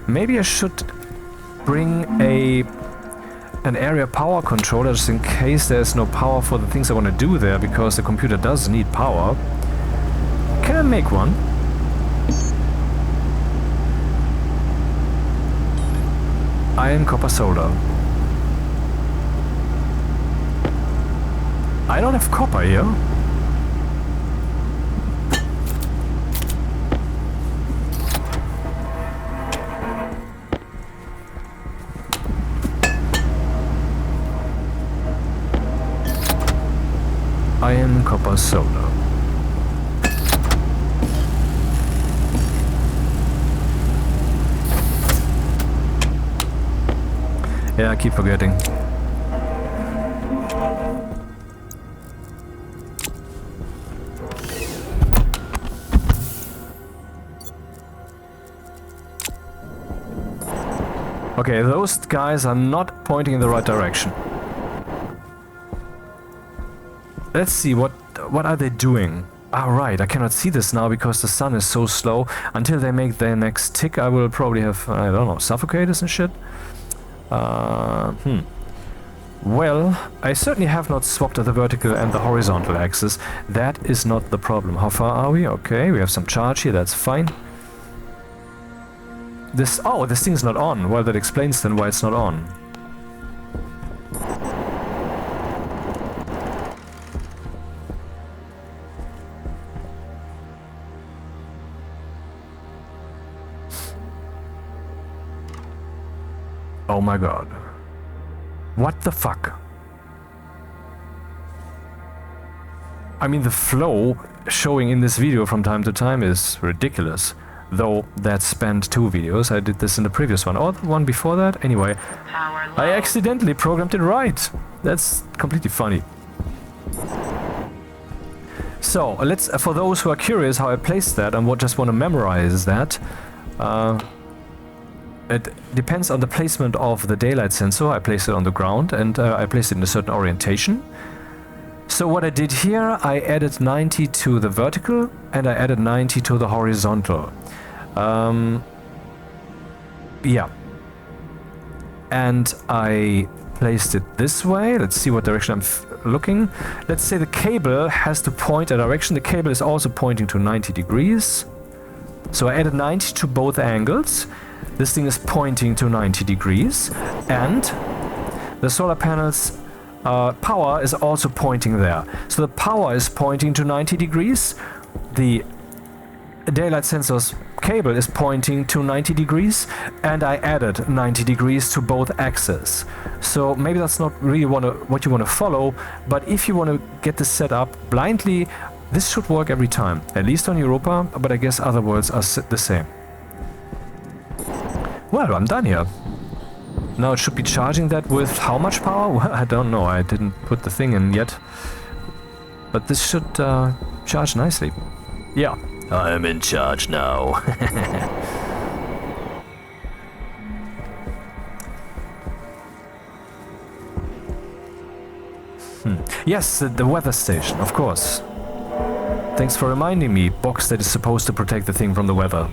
Maybe I should bring a an area power controller just in case there's no power for the things I want to do there, because the computer does need power. Can I make one? Iron, copper, solder. I don't have copper here. Iron, copper, solder. Yeah, I keep forgetting. Okay, those guys are not pointing in the right direction. Let's see, what are they doing? Ah, right, I cannot see this now because the sun is so slow. Until they make their next tick, I will probably have, I don't know, suffocators and shit. Well, I certainly have not swapped the vertical and the horizontal axis. That is not the problem. How far are we? Okay, we have some charge here, that's fine. This thing's not on. Well, that explains then why it's not on. Oh my god. What the fuck? I mean, the flow showing in this video from time to time is ridiculous. Though that spanned 2 videos. I did this in the previous one, or the one before that. Anyway, I accidentally programmed it right. That's completely funny. So, let's, for those who are curious how I placed that and just want to memorize that, it depends on the placement of the daylight sensor. I placed it on the ground and I placed it in a certain orientation. So what I did here, I added 90 to the vertical and I added 90 to the horizontal. Yeah. And I placed it this way. Let's see what direction I'm looking. Let's say the cable has to point a direction. The cable is also pointing to 90 degrees. So I added 90 to both angles. This thing is pointing to 90 degrees. And the solar panel's power is also pointing there. So the power is pointing to 90 degrees. The daylight sensor's cable is pointing to 90 degrees, and I added 90 degrees to both axes. So maybe that's not really what you want to follow, but if you want to get this set up blindly, this should work every time, at least on Europa, but I guess other worlds are the same. Well, I'm done here. Now it should be charging that with how much power? Well, I don't know, I didn't put the thing in yet. But this should charge nicely. Yeah. I am in charge now. Yes, the weather station, of course. Thanks for reminding me. Box that is supposed to protect the thing from the weather.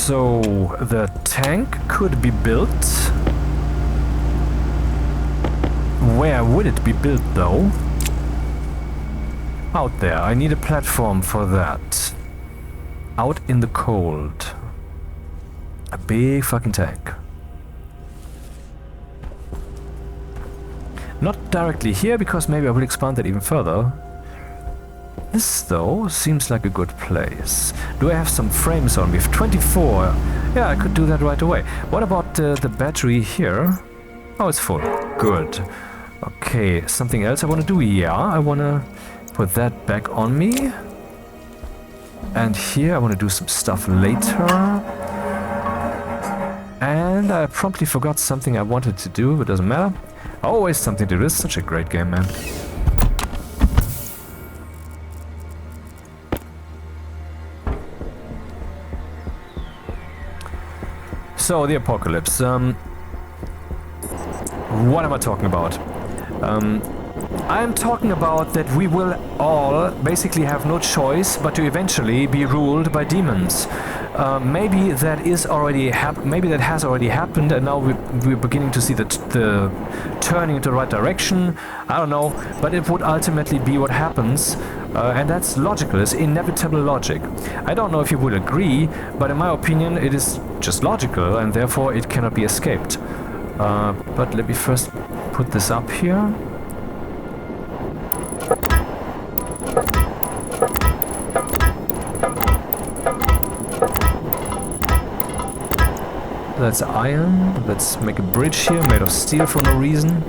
So the tank could be built. Where would it be built though? Out there. I need a platform for that. Out in the cold. A big fucking tank. Not directly here, because maybe I will expand that even further. This, though, seems like a good place. Do I have some frames on me? 24. Yeah, I could do that right away. What about the battery here? Oh, it's full. Good. Okay, something else I want to do? Yeah, I want to put that back on me. And here I want to do some stuff later. And I promptly forgot something I wanted to do, but it doesn't matter. Always something to do. It's such a great game, man. So, the apocalypse. What am I talking about? I'm talking about that we will all basically have no choice but to eventually be ruled by demons. Maybe that is already maybe that has already happened, and now we're beginning to see the turning into the right direction. I don't know, but it would ultimately be what happens, and that's logical. It's inevitable logic. I don't know if you would agree, but in my opinion, it is just logical, and therefore it cannot be escaped. But let me first put this up here. That's iron. Let's make a bridge here made of steel for no reason.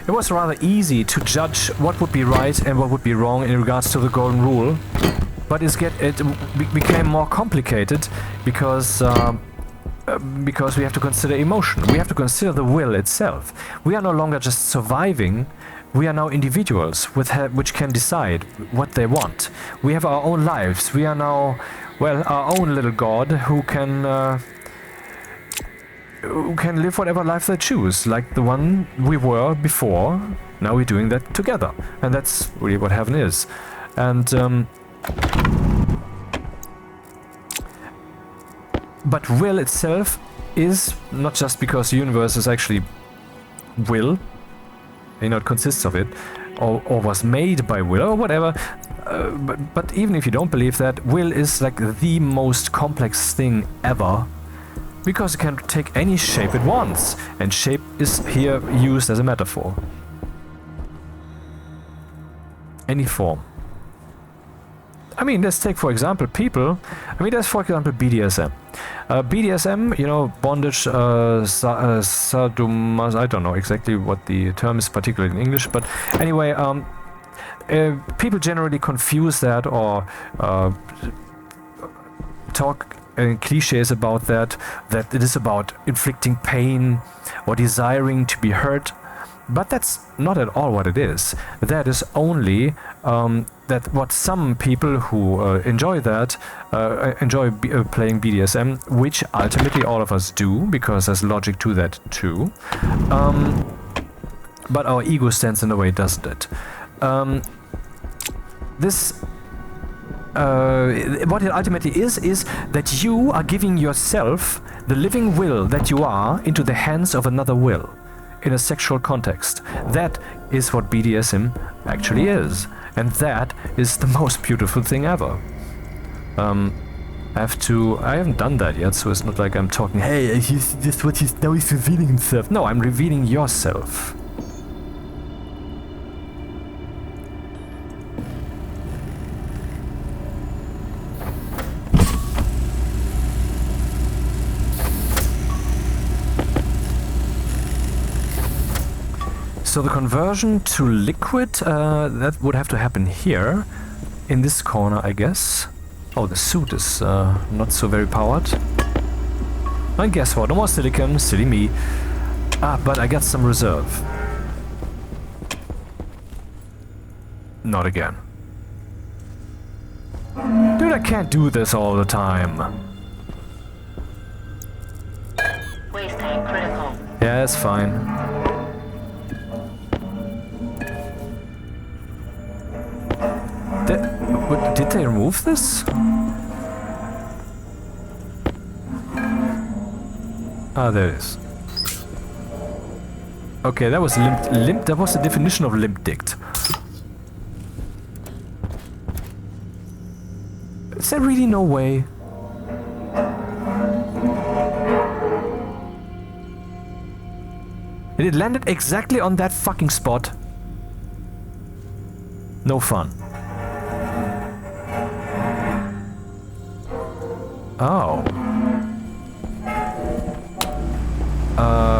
It was rather easy to judge what would be right and what would be wrong in regards to the golden rule, but it became more complicated because we have to consider emotion. We have to consider the will itself. We are no longer just surviving. We are now individuals which can decide what they want. We have our own lives. We are now, well, our own little god who can live whatever life they choose, like the one we were before. Now we're doing that together, and that's really what heaven is. And but will itself is not just because the universe is actually will, you know, it consists of it, or was made by will, or whatever. But even if you don't believe that, will is like the most complex thing ever, because it can take any shape it wants, and shape is here used as a metaphor. Any form. I mean, let's take for example people. I mean, there's for example BDSM. BDSM, you know, bondage, sadomas. I don't know exactly what the term is, particularly in English, but anyway, people generally confuse that or talk cliches about that it is about inflicting pain or desiring to be hurt. But that's not at all what it is. That is only that what some people who enjoy that enjoy playing BDSM, which ultimately all of us do, because there's logic to that too. But our ego stands in the way, doesn't it? What it ultimately is that you are giving yourself, the living will that you are, into the hands of another will. In a sexual context. That is what BDSM actually is. And that is the most beautiful thing ever. I haven't done that yet, so it's not like I'm talking, hey, this what now he's revealing himself. No, I'm revealing yourself. So the conversion to liquid, that would have to happen here, in this corner, I guess. Oh, the suit is not so very powered. And guess what? No more silicon, silly me. But I got some reserve. Not again. Dude, I can't do this all the time. Waste tank critical. Yeah, it's fine. Did they remove this? Ah, there it is. Okay, that was limp. That was the definition of limp-dicked. Is there really no way? And it landed exactly on that fucking spot. No fun. Oh.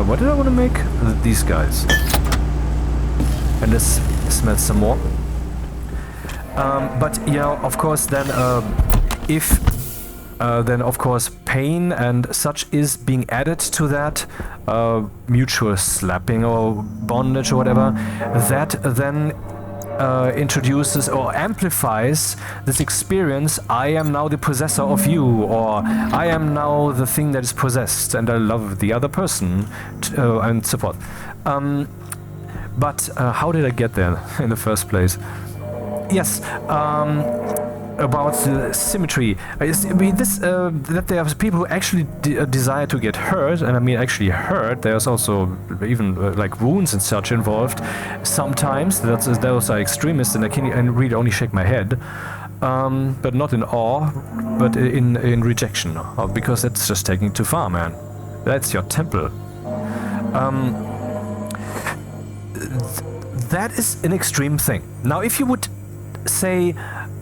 What did I want to make? These guys. And let's smelt some more. But, you know, of course, then, if then of course pain and such is being added to that, mutual slapping or bondage or whatever, that then introduces or amplifies this experience. I am now the possessor of you, or I am now the thing that is possessed and I love the other person, and so forth. But how did I get there in the first place? Yes, about the symmetry. That there are people who actually desire to get hurt, and I mean actually hurt. There's also even like wounds and such involved. Sometimes those are extremists, and I can really only shake my head, but not in awe, but in rejection, because that's just taking it too far, man. That's your temple. That is an extreme thing. Now, if you would say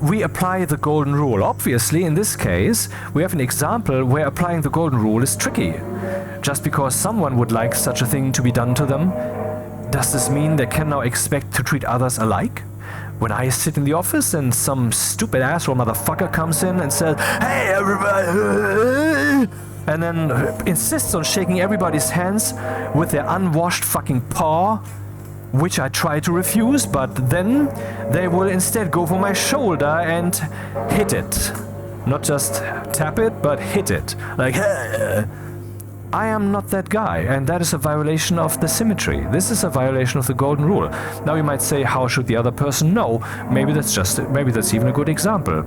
we apply the golden rule, obviously in this case we have an example where applying the golden rule is tricky. Just because someone would like such a thing to be done to them, does this mean they can now expect to treat others alike? When I sit in the office and some stupid asshole motherfucker comes in and says, "Hey everybody," and then insists on shaking everybody's hands with their unwashed fucking paw, which I try to refuse, but then they will instead go for my shoulder and hit it. Not just tap it, but hit it. Like, I am not that guy, and that is a violation of the symmetry. This is a violation of the golden rule. Now you might say, how should the other person know? Maybe that's even a good example.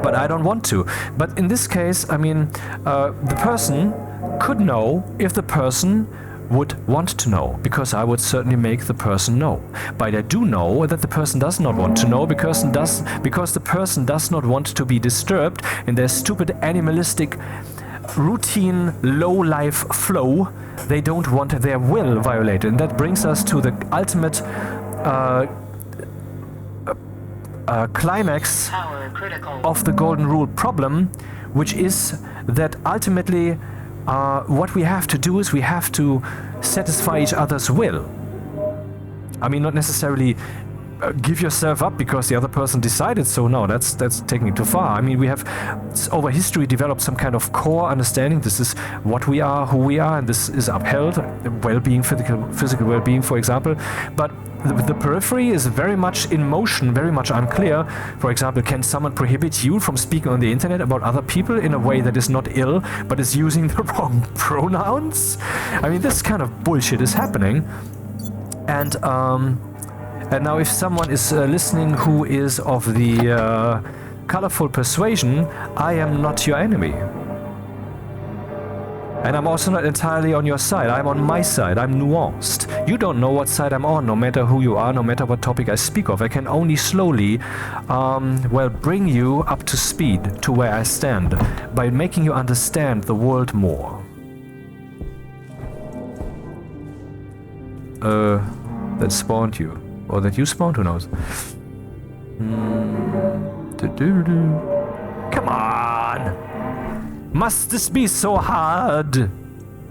But I don't want to. But in this case, I mean, the person could know if the person would want to know, because I would certainly make the person know. But I do know that the person does not want to know, because the person does not want to be disturbed in their stupid animalistic routine low-life flow. They don't want their will violated, and that brings us to the ultimate climax of the golden rule problem, which is that ultimately what we have to do is we have to satisfy each other's will. I mean, not necessarily give yourself up because the other person decided so. No, that's taking it too far. I mean, we have over history developed some kind of core understanding. This is what we are, who we are, and this is upheld. Well-being, physical well-being, for example. But the periphery is very much in motion, very much unclear. For example, can someone prohibit you from speaking on the internet about other people in a way that is not ill, but is using the wrong pronouns? I mean, this kind of bullshit is happening. And now if someone is listening who is of the colorful persuasion, I am not your enemy. And I'm also not entirely on your side. I'm on my side. I'm nuanced. You don't know what side I'm on, no matter who you are, no matter what topic I speak of. I can only slowly, bring you up to speed to where I stand by making you understand the world more. That spawned you. Or that you spawned, who knows? Come on! Must this be so hard?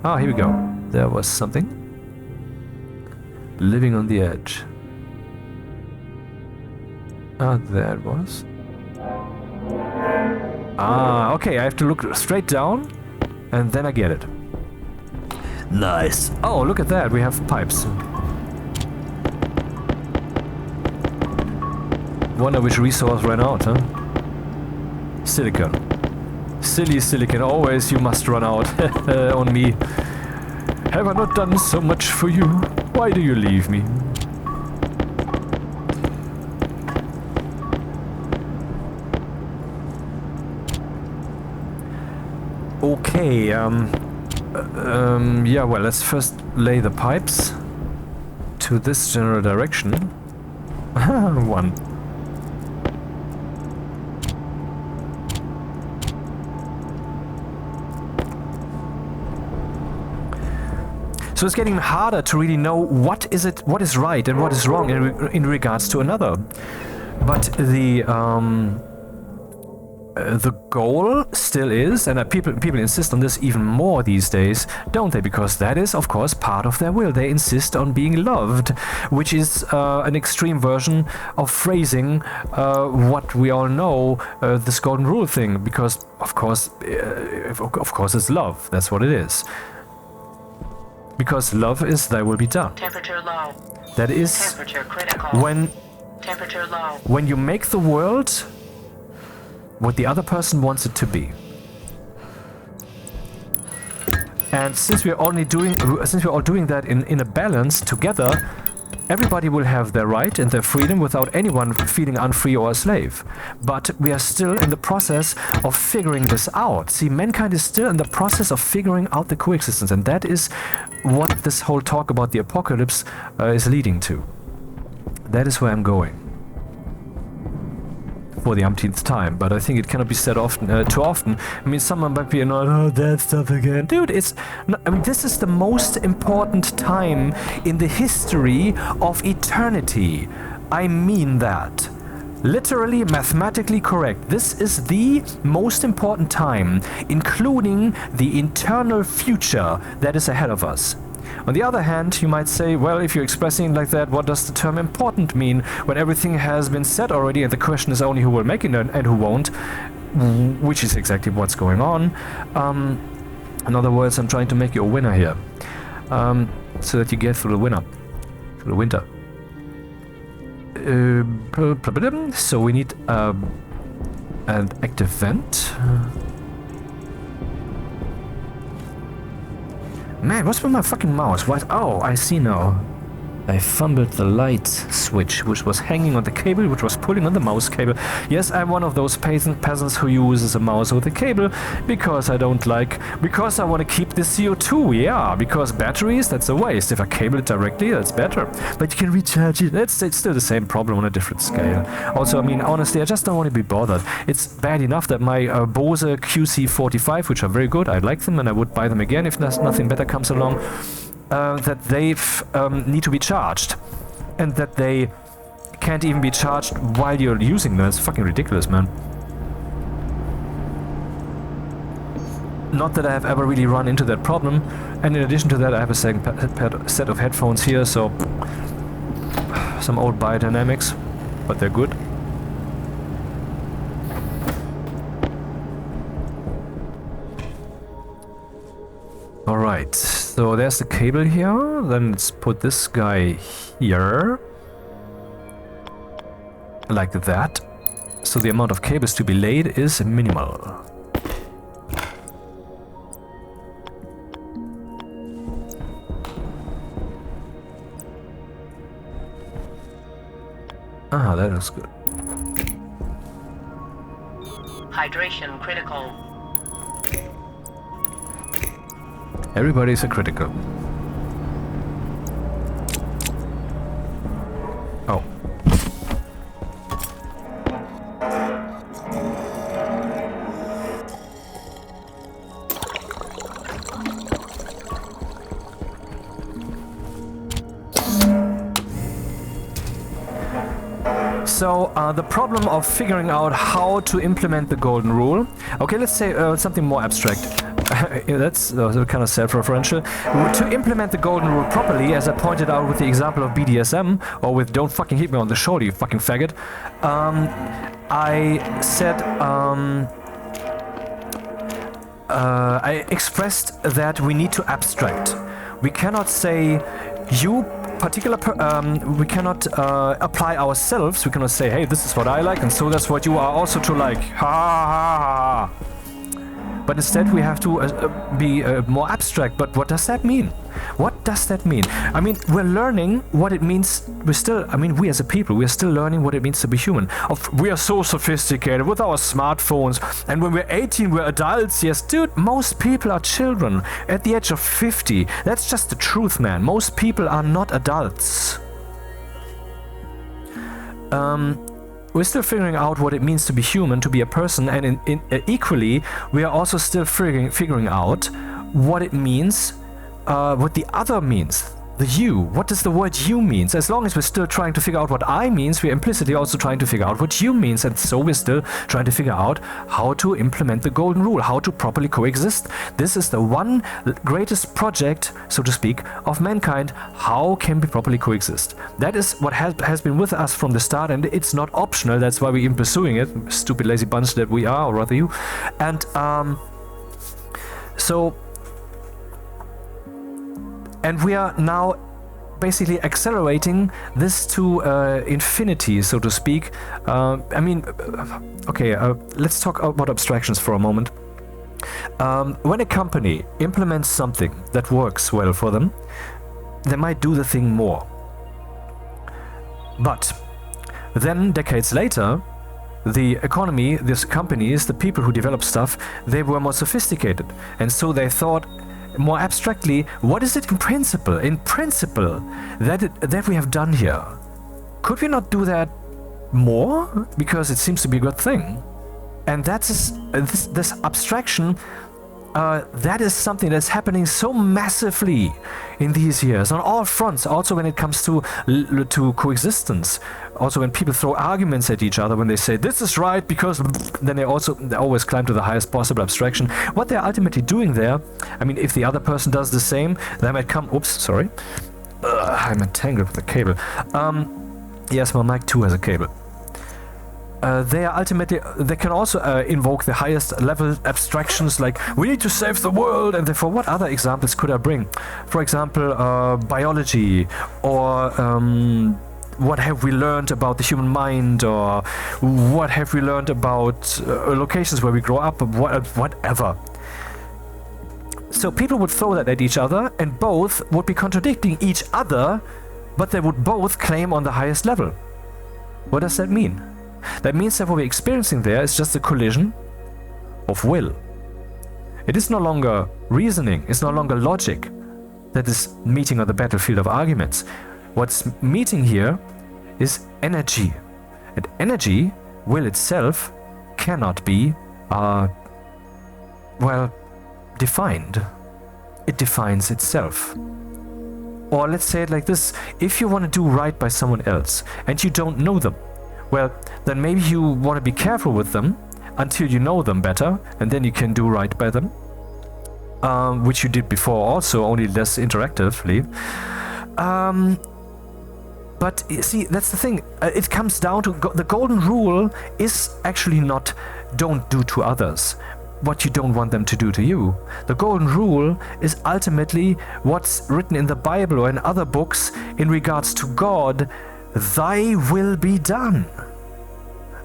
Oh, here we go. There was something. Living on the edge. Ah, there it was. Ah, okay, I have to look straight down, and then I get it. Nice. Oh, look at that, we have pipes. Wonder which resource ran out, huh? Silicon. Silly silicon, always you must run out. On me. Have I not done so much for you? Why do you leave me? Okay, yeah, well, let's first lay the pipes to this general direction. One. So it's getting harder to really know what is right and what is wrong in regards to another. But the the goal still is, and people insist on this even more these days, don't they? Because that is, of course, part of their will. They insist on being loved, which is an extreme version of phrasing what we all know, this golden rule thing. Because, of course, it's love. That's what it is. Because love is thy will be done. Temperature low. That is Temperature critical. Temperature low. when you make the world what the other person wants it to be. And since we're all doing that in a balance together, everybody will have their right and their freedom without anyone feeling unfree or a slave. But we are still in the process of figuring this out. See, mankind is still in the process of figuring out the coexistence, and that is what this whole talk about the apocalypse is leading to. That is where I'm going. For the umpteenth time, but I think it cannot be said too often. I mean, someone might be annoyed, oh, that stuff again. Dude, I mean, this is the most important time in the history of eternity. I mean that. Literally, mathematically correct. This is the most important time, including the eternal future that is ahead of us. On the other hand, you might say, well, if you're expressing it like that, what does the term important mean when everything has been said already and the question is only who will make it and who won't, which is exactly what's going on. In other words, I'm trying to make you a winner here, so that you get through the winter. So we need an active vent. Man, what's with my fucking mouse? What? Oh, I see now. I fumbled the light switch, which was hanging on the cable, which was pulling on the mouse cable. Yes, I'm one of those peasants who uses a mouse with a cable because I want to keep the CO2, yeah, because batteries, that's a waste. If I cable it directly, that's better. But you can recharge it. It's still the same problem on a different scale. Also, I mean, honestly, I just don't want to be bothered. It's bad enough that my Bose QC45, which are very good, I like them and I would buy them again if nothing better comes along, that they need to be charged, and that they can't even be charged while you're using them. It's fucking ridiculous, man. Not that I have ever really run into that problem, and in addition to that I have a second set of headphones here, so some old biodynamics, but they're good. Alright, so there's the cable here, then let's put this guy here, like that, so the amount of cables to be laid is minimal. Ah, that is good. Hydration critical. Everybody's a critical. Oh. So, the problem of figuring out how to implement the golden rule. Okay, let's say something more abstract. That's kind of self-referential. To implement the golden rule properly, as I pointed out with the example of BDSM, or with don't fucking hit me on the shoulder, you fucking faggot, I said, I expressed that we need to abstract. We cannot say, you particular, we cannot apply ourselves, we cannot say, hey, this is what I like, and so that's what you are also to like. Ha ha ha ha. But instead we have to be more abstract. But what does that mean? What does that mean? I mean, we're learning what it means. We as a people, we're still learning what it means to be human. We are so sophisticated with our smartphones. And when we're 18, we're adults. Yes, dude, most people are children at the age of 50. That's just the truth, man. Most people are not adults. We're still figuring out what it means to be human, to be a person, and equally, we are also still figuring out what it means, what the other means. The you. What does the word you means? As long as we're still trying to figure out what I means, we're implicitly also trying to figure out what you means. And so we're still trying to figure out how to implement the golden rule, how to properly coexist. This is the one greatest project, so to speak, of mankind. How can we properly coexist? That is what has been with us from the start, and it's not optional. That's why we're even pursuing it. Stupid lazy bunch that we are, or rather you. And And we are now basically accelerating this to infinity, so to speak. Let's talk about abstractions for a moment. When a company implements something that works well for them, they might do the thing more. But then, decades later, the economy, these companies, the people who develop stuff, they were more sophisticated. And so they thought more abstractly, what is it in principle that we have done here? Could we not do that more? Because it seems to be a good thing. And that's this abstraction, that is something that's happening so massively in these years on all fronts. Also when it comes to coexistence, also when people throw arguments at each other, when they say this is right because then they always climb to the highest possible abstraction. What they're ultimately doing there, I mean, if the other person does the same, they might come. Oops, sorry, I'm entangled with the cable. Yes, my mic too has a cable. They can also invoke the highest level abstractions, like we need to save the world, and therefore what other examples could I bring? For example, biology, or what have we learned about the human mind, or what have we learned about locations where we grow up, whatever. So people would throw that at each other, and both would be contradicting each other, but they would both claim on the highest level. What does that mean? That means that what we're experiencing there is just a collision of will. It is no longer reasoning, it's no longer logic that is meeting on the battlefield of arguments. What's meeting here is energy. And energy, will itself, cannot be, defined. It defines itself. Or let's say it like this: if you want to do right by someone else and you don't know them, well, then maybe you want to be careful with them until you know them better, and then you can do right by them, which you did before also, only less interactively. But you see, that's the thing. It comes down to the golden rule is actually not don't do to others what you don't want them to do to you. The golden rule is ultimately what's written in the Bible or in other books in regards to God. Thy will be done.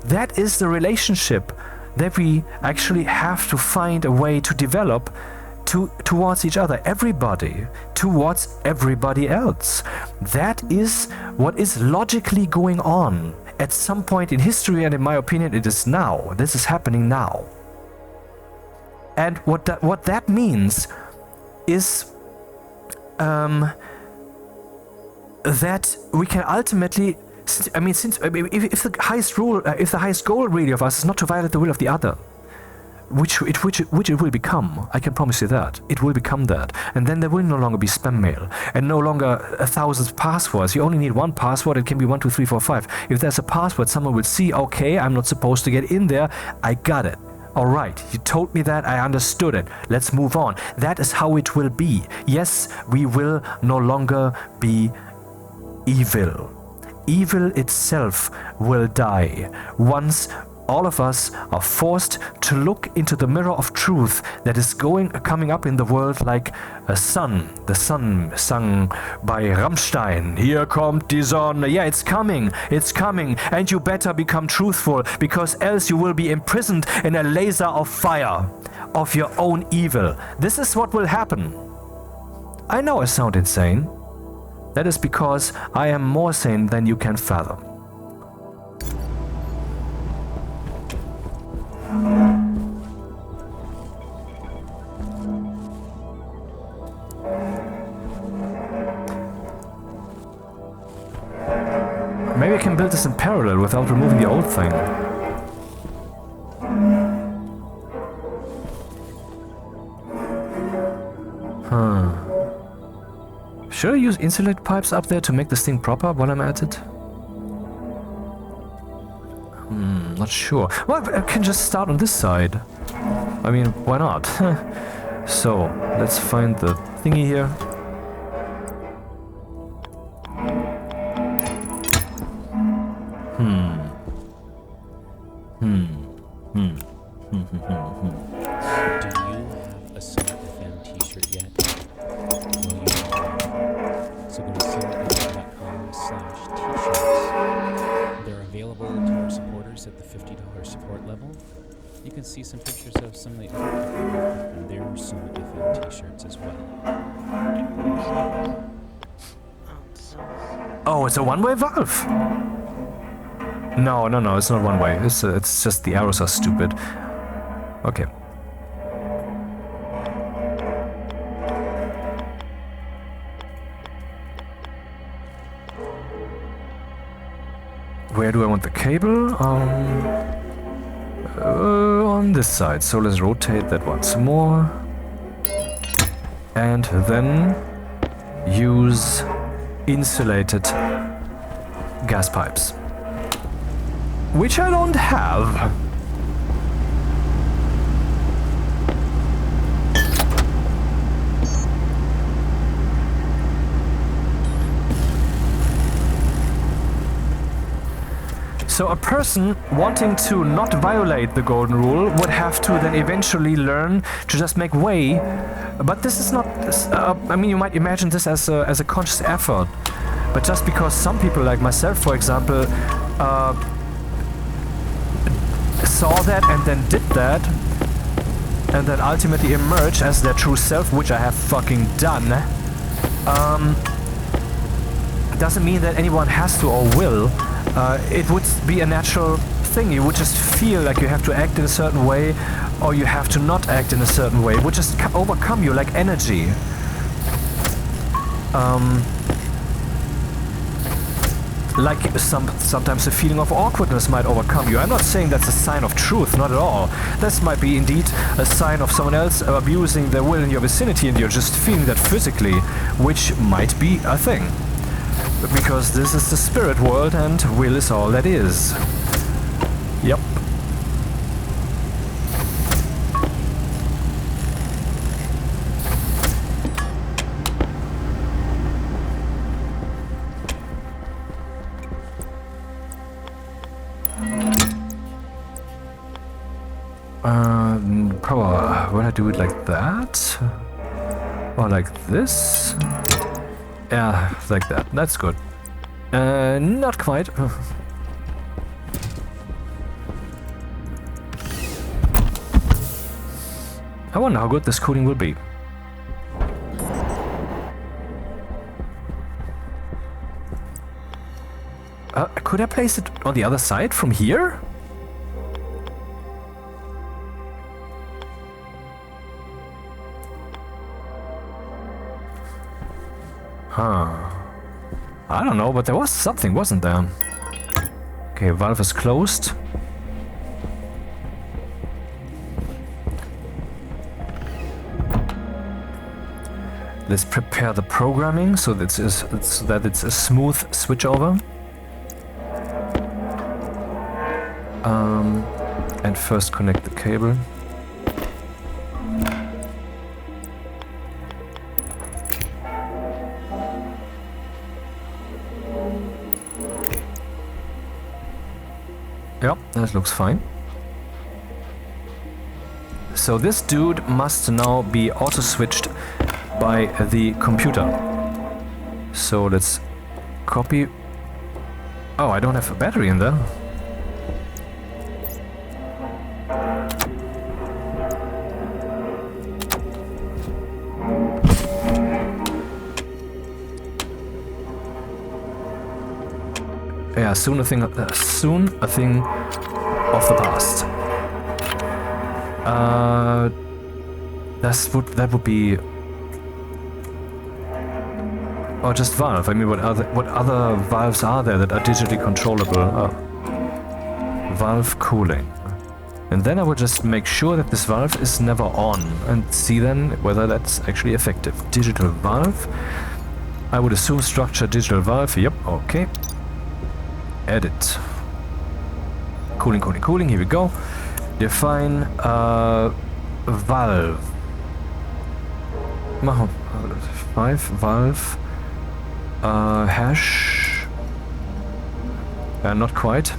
That is the relationship that we actually have to find a way to develop towards each other, everybody towards everybody else. That is what is logically going on at some point in history, and in my opinion it is now. This is happening now. And what that means is that we can ultimately, if the highest rule, if the highest goal really of us is not to violate the will of the other, which it will become, I can promise you that. It will become that. And then there will no longer be spam mail, and no longer 1,000 passwords. You only need one password. It can be 1, 2, 3, 4, 5. If there's a password, someone will see, okay, I'm not supposed to get in there. I got it. All right, you told me that, I understood it. Let's move on. That is how it will be. Yes, we will no longer be evil. Evil itself will die once all of us are forced to look into the mirror of truth that is coming up in the world like a sun. The sun sung by Rammstein. Here kommt die Sonne. Yeah, it's coming, and you better become truthful, because else you will be imprisoned in a laser of fire of your own evil. This is what will happen. I know I sound insane. That is because I am more sane than you can fathom. Maybe I can build this in parallel without removing the old thing. Should I use insulated pipes up there to make this thing proper while I'm at it? Not sure. Well, I can just start on this side. I mean, why not? So, let's find the thingy here. Do you have a Summit FM t-shirt yet? Well, you know. So go to summitfm.com/t-shirts. They're available to our supporters at the $50 support level. You can see some pictures of some of the other people we work with and their Summit FM t-shirts as well. Oh, it's a one-way valve! No, it's not one way. It's just the arrows are stupid. Okay. Where do I want the cable? On this side. So let's rotate that once more. And then use insulated gas pipes. Which I don't have. So a person wanting to not violate the golden rule would have to then eventually learn to just make way. But this is not, I mean, you might imagine this as a conscious effort. But just because some people like myself, for example, saw that and then did that, and then ultimately emerged as their true self, which I have fucking done, doesn't mean that anyone has to or will. It would be a natural thing. You would just feel like you have to act in a certain way, or you have to not act in a certain way. It would just overcome you like energy. Like sometimes the feeling of awkwardness might overcome you. I'm not saying that's a sign of truth, not at all. This might be indeed a sign of someone else abusing their will in your vicinity and you're just feeling that physically, which might be a thing. Because this is the spirit world and will is all that is. Yep. Power. Will I do it like that? Or like this? Yeah, like that. That's good. Not quite. I wonder how good this cooling will be. Could I place it on the other side from here? I don't know, but there was something, wasn't there? Okay, valve is closed. Let's prepare the programming so that it's a smooth switchover. And first connect the cable. Yep, that looks fine. So this dude must now be auto-switched by the computer. So let's copy... Oh, I don't have a battery in there. Yeah, soon a thing of the past. That would be, or just valve. I mean, what other valves are there that are digitally controllable? Valve cooling, and then I would just make sure that this valve is never on and see then whether that's actually effective. Digital valve. I would assume structure digital valve. Yep, okay. Edit. Cooling, cooling, cooling. Here we go. Define valve. 5 valve. Hash. Not quite.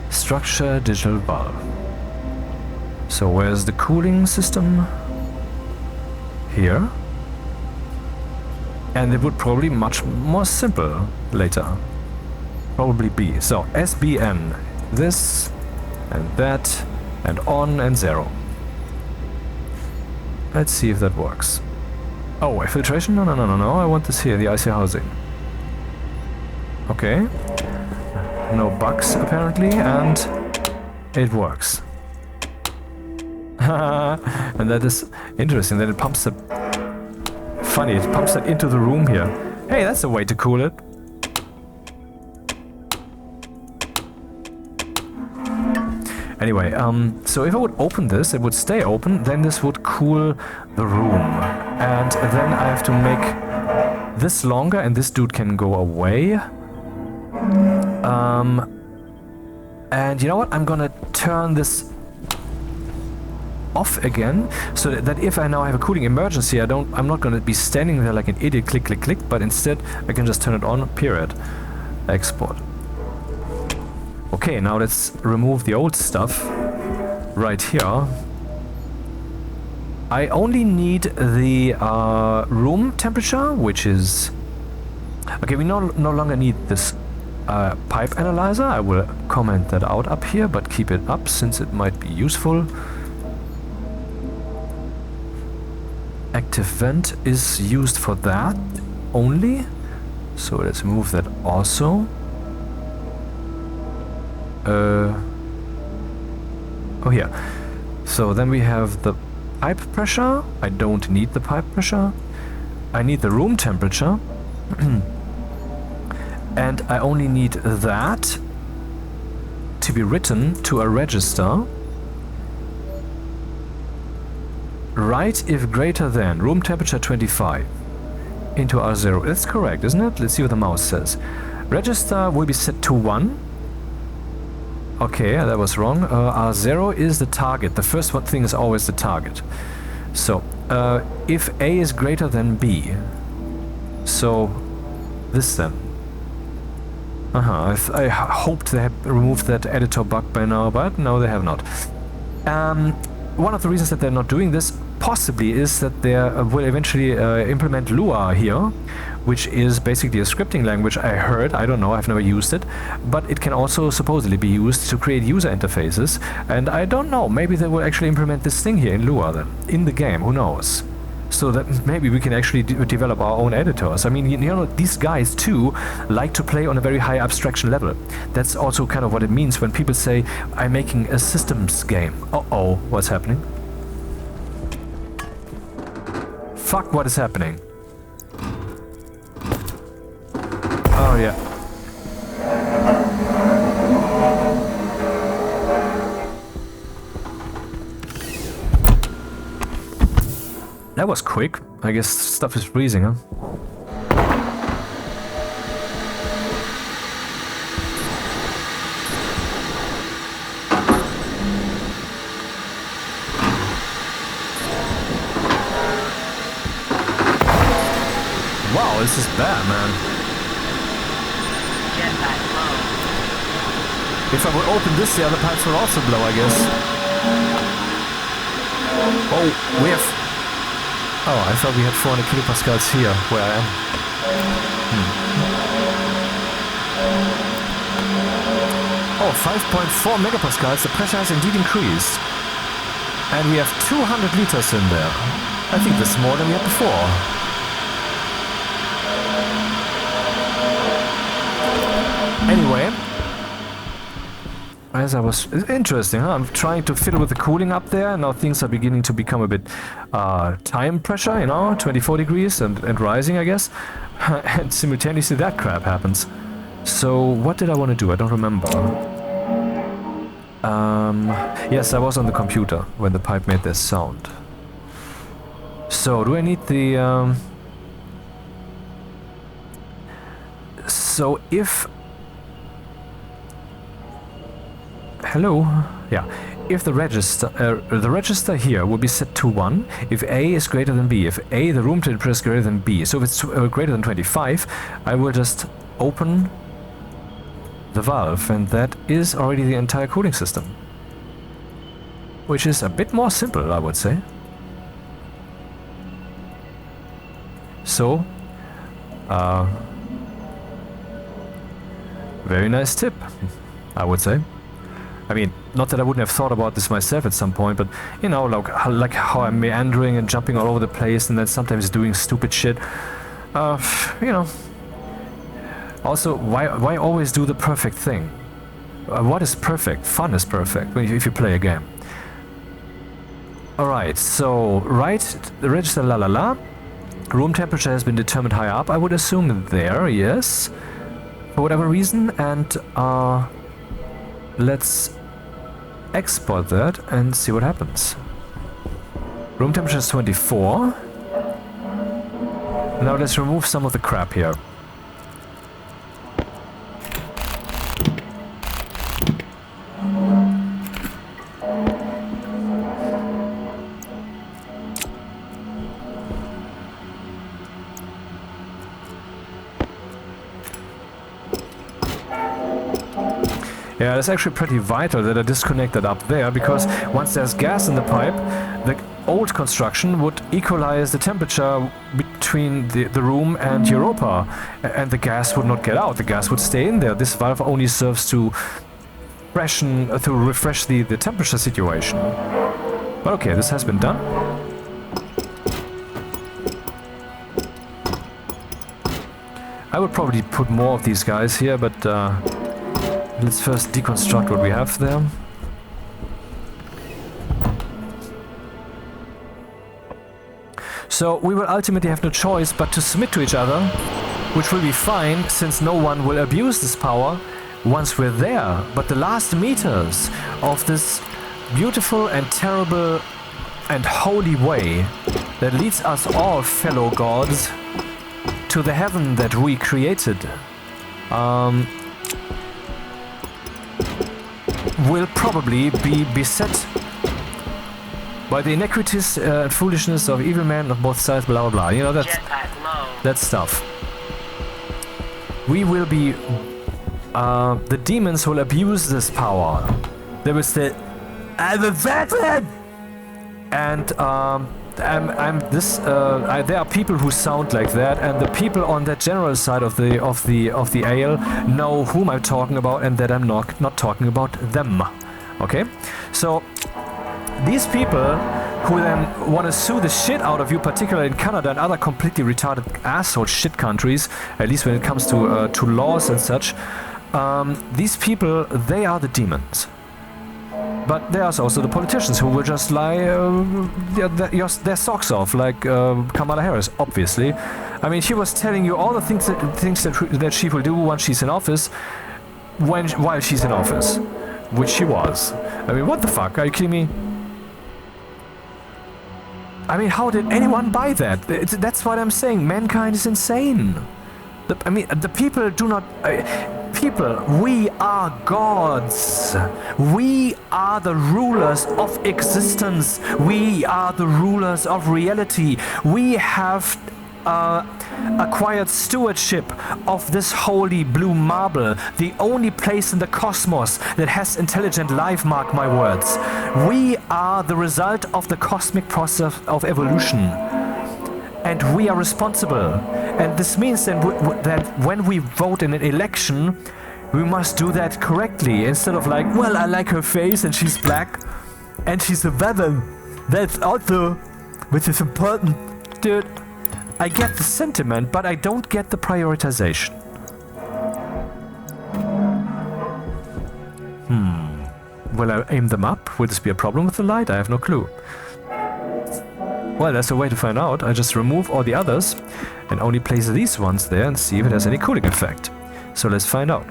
Structure digital valve. So where's the cooling system? Here. And it would probably much more simple later. Probably be. So SBN. This and that and on and 0. Let's see if that works. Oh, filtration? No, no, no, no, no. I want this here, the IC housing. Okay. No bugs apparently, and it works. And that is interesting. Then it pumps the... Funny, it pumps that into the room here. Hey, that's a way to cool it. Anyway, so if I would open this, it would stay open, then this would cool the room. And then I have to make this longer, and this dude can go away. And you know what? I'm gonna turn this off again, so that if I now have a cooling emergency, I'm not gonna be standing there like an idiot, click, click, click, but instead I can just turn it on, period. Export. Okay, now let's remove the old stuff right here. I only need the room temperature, which is... Okay, we no longer need this pipe analyzer. I will comment that out up here, but keep it up since it might be useful. Active vent is used for that only. So let's move that also. Oh, here. So then we have the pipe pressure. I don't need the pipe pressure. I need the room temperature. And I only need that to be written to a register. Write if greater than room temperature 25 into R0. That's correct, isn't it? Let's see what the mouse says. Register will be set to 1. Okay, that was wrong. R0 is the target. The first one thing is always the target. So, if A is greater than B, so this then. I hoped they had removed that editor bug by now, but no, they have not. One of the reasons that they're not doing this possibly is that they will eventually implement Lua here, which is basically a scripting language. I heard, I don't know, I've never used it, but it can also supposedly be used to create user interfaces, and I don't know, maybe they will actually implement this thing here in Lua then, in the game, who knows. So that maybe we can actually develop our own editors. I mean, you know, these guys too like to play on a very high abstraction level. That's also kind of what it means when people say, I'm making a systems game. Uh-oh, what's happening? Fuck, what is happening? Oh, yeah. That was quick. I guess stuff is freezing, huh? Wow, this is bad, man. Jetpack low. If I would open this, the other pipes will also blow, I guess. Oh, we have... Oh, I thought we had 400 kilopascals here, where I am. Oh, 5.4 megapascals, the pressure has indeed increased. And we have 200 liters in there. I think this is more than we had before. Anyway, as I was... Interesting, huh? I'm trying to fiddle with the cooling up there. Now things are beginning to become a bit time pressure, you know, 24 degrees and rising, I guess. And simultaneously that crap happens. So what did I want to do? I don't remember. Yes, I was on the computer when the pipe made this sound. So do I need the... So if... Hello? Yeah. If the register here will be set to 1 if A is greater than B. If A, the room temperature, is greater than B. So if it's greater than 25, I will just open the valve, and that is already the entire cooling system. Which is a bit more simple, I would say. So, very nice tip, I would say. I mean, not that I wouldn't have thought about this myself at some point, but, you know, like how I'm meandering and jumping all over the place and then sometimes doing stupid shit. You know. Also, why always do the perfect thing? What is perfect? Fun is perfect if you play a game. Alright, so, the register la la la. Room temperature has been determined higher up, I would assume there, yes. For whatever reason, and let's export that and see what happens. Room temperature is 24. Now let's remove some of the crap here. Yeah, it's actually pretty vital that I disconnect that up there, because once there's gas in the pipe, the old construction would equalize the temperature between the room and EUROPA, and the gas would not get out. The gas would stay in there. This valve only serves to refresh the temperature situation. But okay, this has been done. I would probably put more of these guys here, but let's first deconstruct what we have there. So we will ultimately have no choice but to submit to each other, which will be fine since no one will abuse this power once we're there. But the last meters of this beautiful and terrible and holy way that leads us all, fellow gods, to the heaven that we created, will probably be beset by the iniquities and foolishness of evil men of both sides, blah blah blah. You know, that stuff. We will be... the demons will abuse this power. They will say, I'm a veteran! And there are people who sound like that, and the people on that general side of the aisle know whom I'm talking about, and that I'm not talking about them. Okay, so these people who then want to sue the shit out of you, particularly in Canada and other completely retarded asshole shit countries, at least when it comes to laws and such, these people, they are the demons. But there's also the politicians who will just lie their socks off, like Kamala Harris, obviously. I mean, she was telling you all the things that she will do once she's in office, while she's in office, which she was. I mean, what the fuck? Are you kidding me? I mean, how did anyone buy that? That's what I'm saying. Mankind is insane. The people do not... people, we are gods. We are the rulers of existence. We are the rulers of reality. We have acquired stewardship of this holy blue marble, the only place in the cosmos that has intelligent life, mark my words. We are the result of the cosmic process of evolution. And we are responsible. And this means that when we vote in an election, we must do that correctly. Instead of like, well, I like her face and she's black and she's a veteran. That's also, which is important. Dude, I get the sentiment, but I don't get the prioritization. Will I aim them up? Will this be a problem with the light? I have no clue. Well, there's a way to find out. I just remove all the others and only place these ones there and see if it has any cooling effect. So let's find out.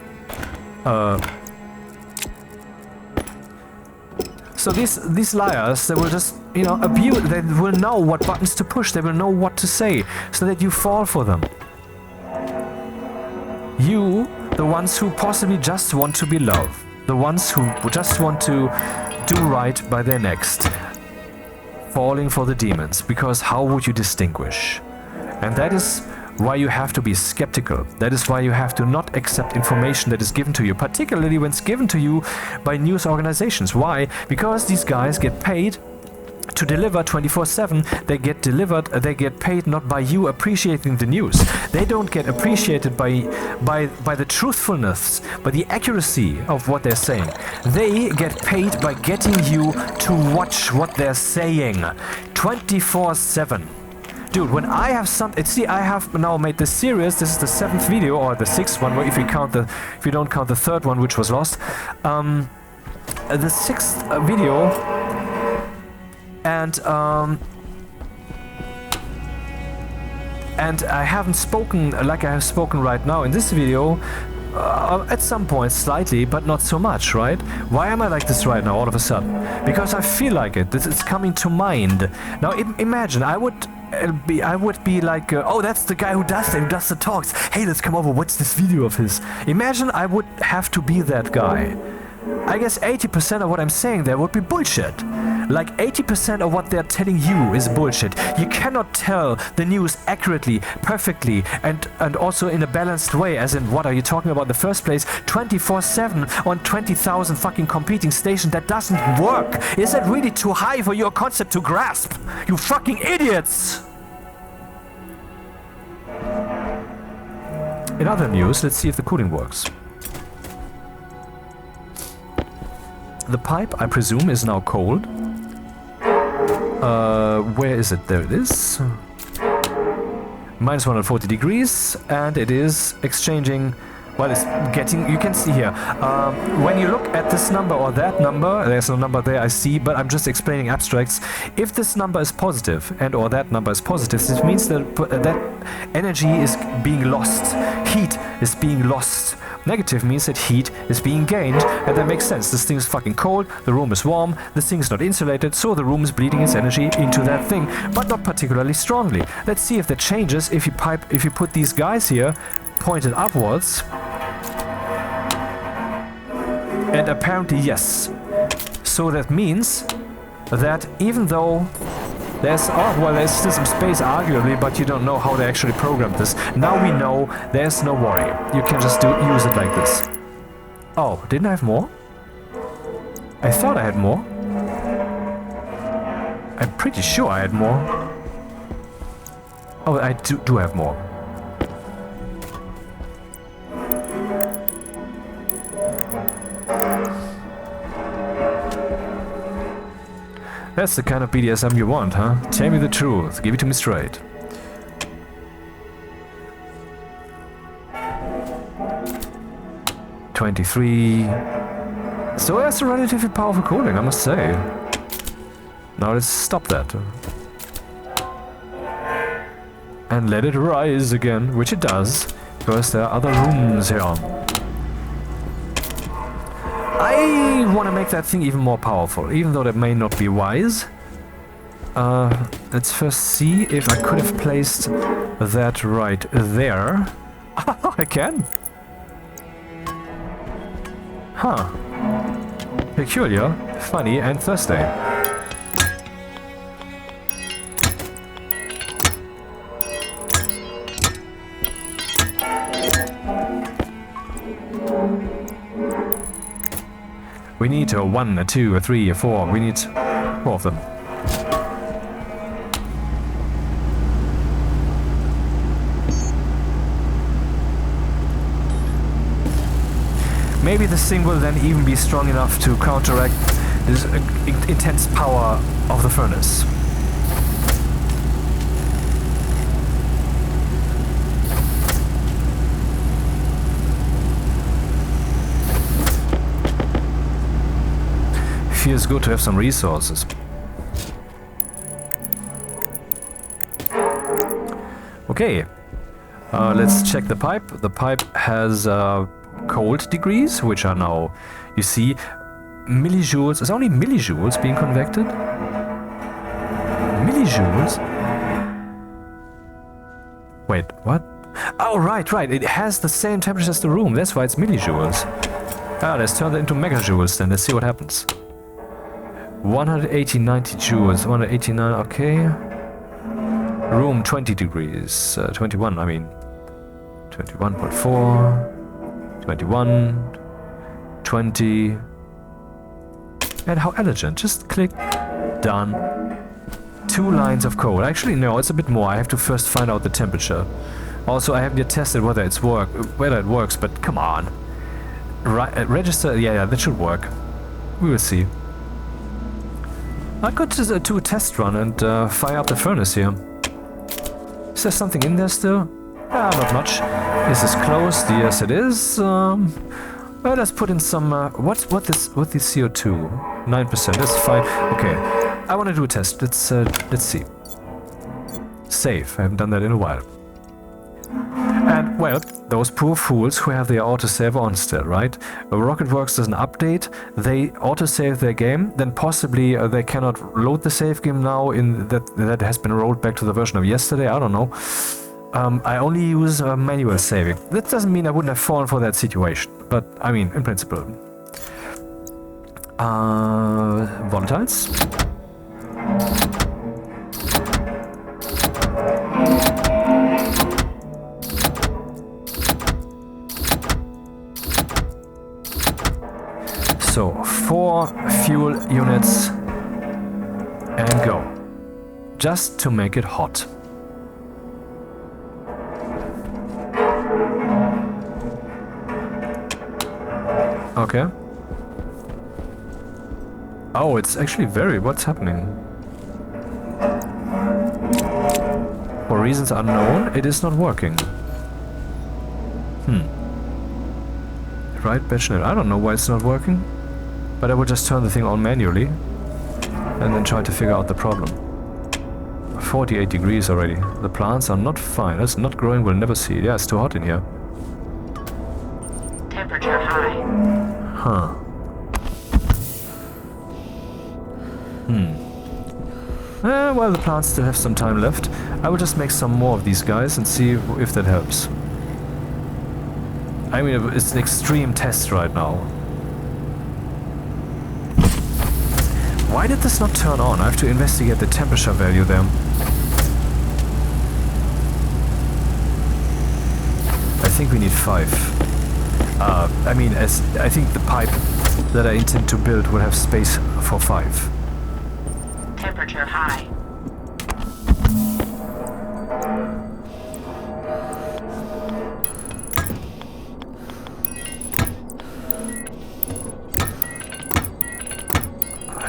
So these liars, they will just, you know, abuse. They will know what buttons to push. They will know what to say, so that you fall for them. You, the ones who possibly just want to be loved, the ones who just want to do right by their next, falling for the demons. Because how would you distinguish? And that is why you have to be skeptical. That is why you have to not accept information that is given to you, particularly when it's given to you by news organizations. Why? Because these guys get paid to deliver 24/7. They get paid not by you appreciating the news. They don't get appreciated by the truthfulness, by the accuracy of what they're saying. They get paid by getting you to watch what they're saying 24/7. Dude, when I have something, see, I have now made this series. This is the 7th video, or the 6th one, if you don't count the 3rd one, which was lost. The 6th video, and I haven't spoken like I have spoken right now in this video. At some point, slightly, but not so much, right? Why am I like this right now, all of a sudden? Because I feel like it. It's coming to mind. Now, imagine I would be like, oh, that's the guy who does the talks. Hey, let's come over, watch this video of his. Imagine I would have to be that guy. I guess 80% of what I'm saying there would be bullshit. Like 80% of what they're telling you is bullshit. You cannot tell the news accurately, perfectly, and also in a balanced way, as in, what are you talking about in the first place? 24/7 on 20,000 fucking competing stations. That doesn't work. Is that really too high for your concept to grasp? You fucking idiots! In other news, let's see if the cooling works. The pipe, I presume, is now cold. Where is it? There it is. Minus 140 degrees, and it is exchanging. Well, it's getting, you can see here, when you look at this number or that number, there's no number there I see, but I'm just explaining abstracts. If this number is positive and or that number is positive, this means that that energy is being lost, heat is being lost. Negative means that heat is being gained, and that makes sense. This thing is fucking cold, the room is warm, this thing is not insulated, so the room is bleeding its energy into that thing, but not particularly strongly. Let's see if that changes if you put these guys here pointed upwards. And apparently yes. So that means that even though there's still some space arguably, but you don't know how they actually programmed this. Now we know there's no worry. You can just use it like this. Oh, didn't I have more? I thought I had more. I'm pretty sure I had more. Oh, I do have more. That's the kind of BDSM you want, huh? Tell me the truth. Give it to me straight. $23. So that's a relatively powerful cooling, I must say. Now let's stop that. And let it rise again, which it does, because there are other rooms here. I want to make that thing even more powerful, even though that may not be wise. Let's first see if I could have placed that right there. I can. Huh. Peculiar, funny, and thirsty. We need a 1, a 2, a 3, a 4. We need 4 of them. Maybe this thing will then even be strong enough to counteract this intense power of the furnace. Feels good to have some resources. Okay. Let's check the pipe. The pipe has cold degrees, which are now, you see, millijoules. It's only millijoules being convected. Millijoules? Wait, what? Oh, right. It has the same temperature as the room. That's why it's millijoules. Let's turn that into megajoules then. Let's see what happens. 180, 90 joules. 189, okay. Room 20 degrees. 21, I mean. 21.4. 21. 20. And how elegant. Just click. Done. 2 lines of code. Actually, no, it's a bit more. I have to first find out the temperature. Also, I haven't yet tested whether it works, but come on. Register, yeah, that should work. We will see. I could do a test run and fire up the furnace here. Is there something in there still? Not much. Is this closed? Yes, it is. Well, let's put in some. What is CO2? 9%. That's fine. Okay. I want to do a test. Let's see. Save. I haven't done that in a while. And, well, those poor fools who have their autosave on still, right? Rocketworks does an update, they autosave their game, then possibly they cannot load the save game now in that has been rolled back to the version of yesterday, I don't know. I only use manual saving. That doesn't mean I wouldn't have fallen for that situation, but, I mean, in principle. Volatiles. So, 4 fuel units and go. Just to make it hot. Okay. Oh, it's actually what's happening? For reasons unknown, it is not working. Right, BatchNet. I don't know why it's not working. But I will just turn the thing on manually and then try to figure out the problem. 48 degrees already. The plants are not fine. It's not growing, we'll never see. Yeah, it's too hot in here. Temperature high. Huh. Well, the plants still have some time left. I will just make some more of these guys and see if that helps. I mean, it's an extreme test right now. Why did this not turn on? I have to investigate the temperature value there. I think we need 5. I mean, I think the pipe that I intend to build will have space for 5. Temperature high.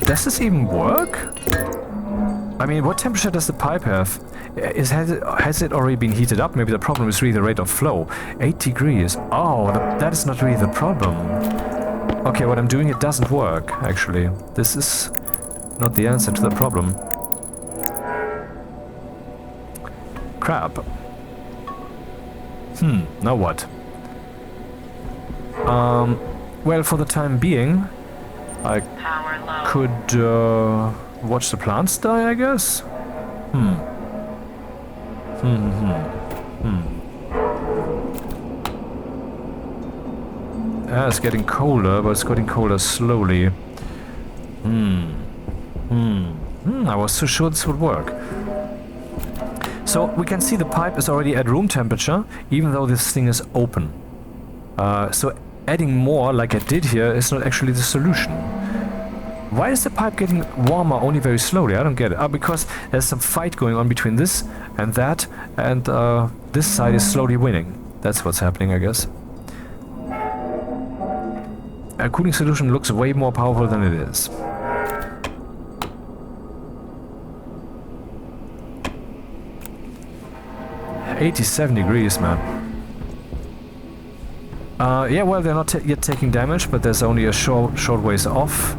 Does this even work? I mean, what temperature does the pipe have? Has it already been heated up? Maybe the problem is really the rate of flow. 8 degrees. Oh, that is not really the problem. Okay, what I'm doing, it doesn't work, actually. This is not the answer to the problem. Crap. Now what? Well, for the time being, I could watch the plants die, I guess? Yeah, it's getting colder, but it's getting colder slowly. I was so sure this would work. So we can see the pipe is already at room temperature, even though this thing is open. So adding more, like I did here, is not actually the solution. Why is the pipe getting warmer only very slowly? I don't get it. Because there's some fight going on between this and that, and this side is slowly winning. That's what's happening, I guess. A cooling solution looks way more powerful than it is. $87 degrees, man. Yeah, well, they're not yet taking damage, but there's only a short ways off.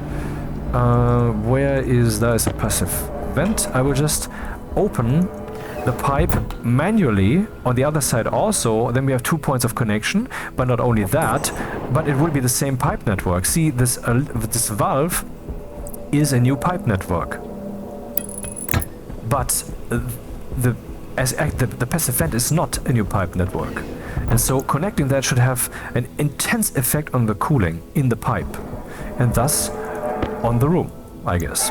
Where is... There is a passive vent. I will just open the pipe manually on the other side also, then we have 2 points of connection. But not only that, but it will be the same pipe network. See, this valve is a new pipe network. But the passive vent is not a new pipe network. And so connecting that should have an intense effect on the cooling in the pipe. And thus on the room, I guess.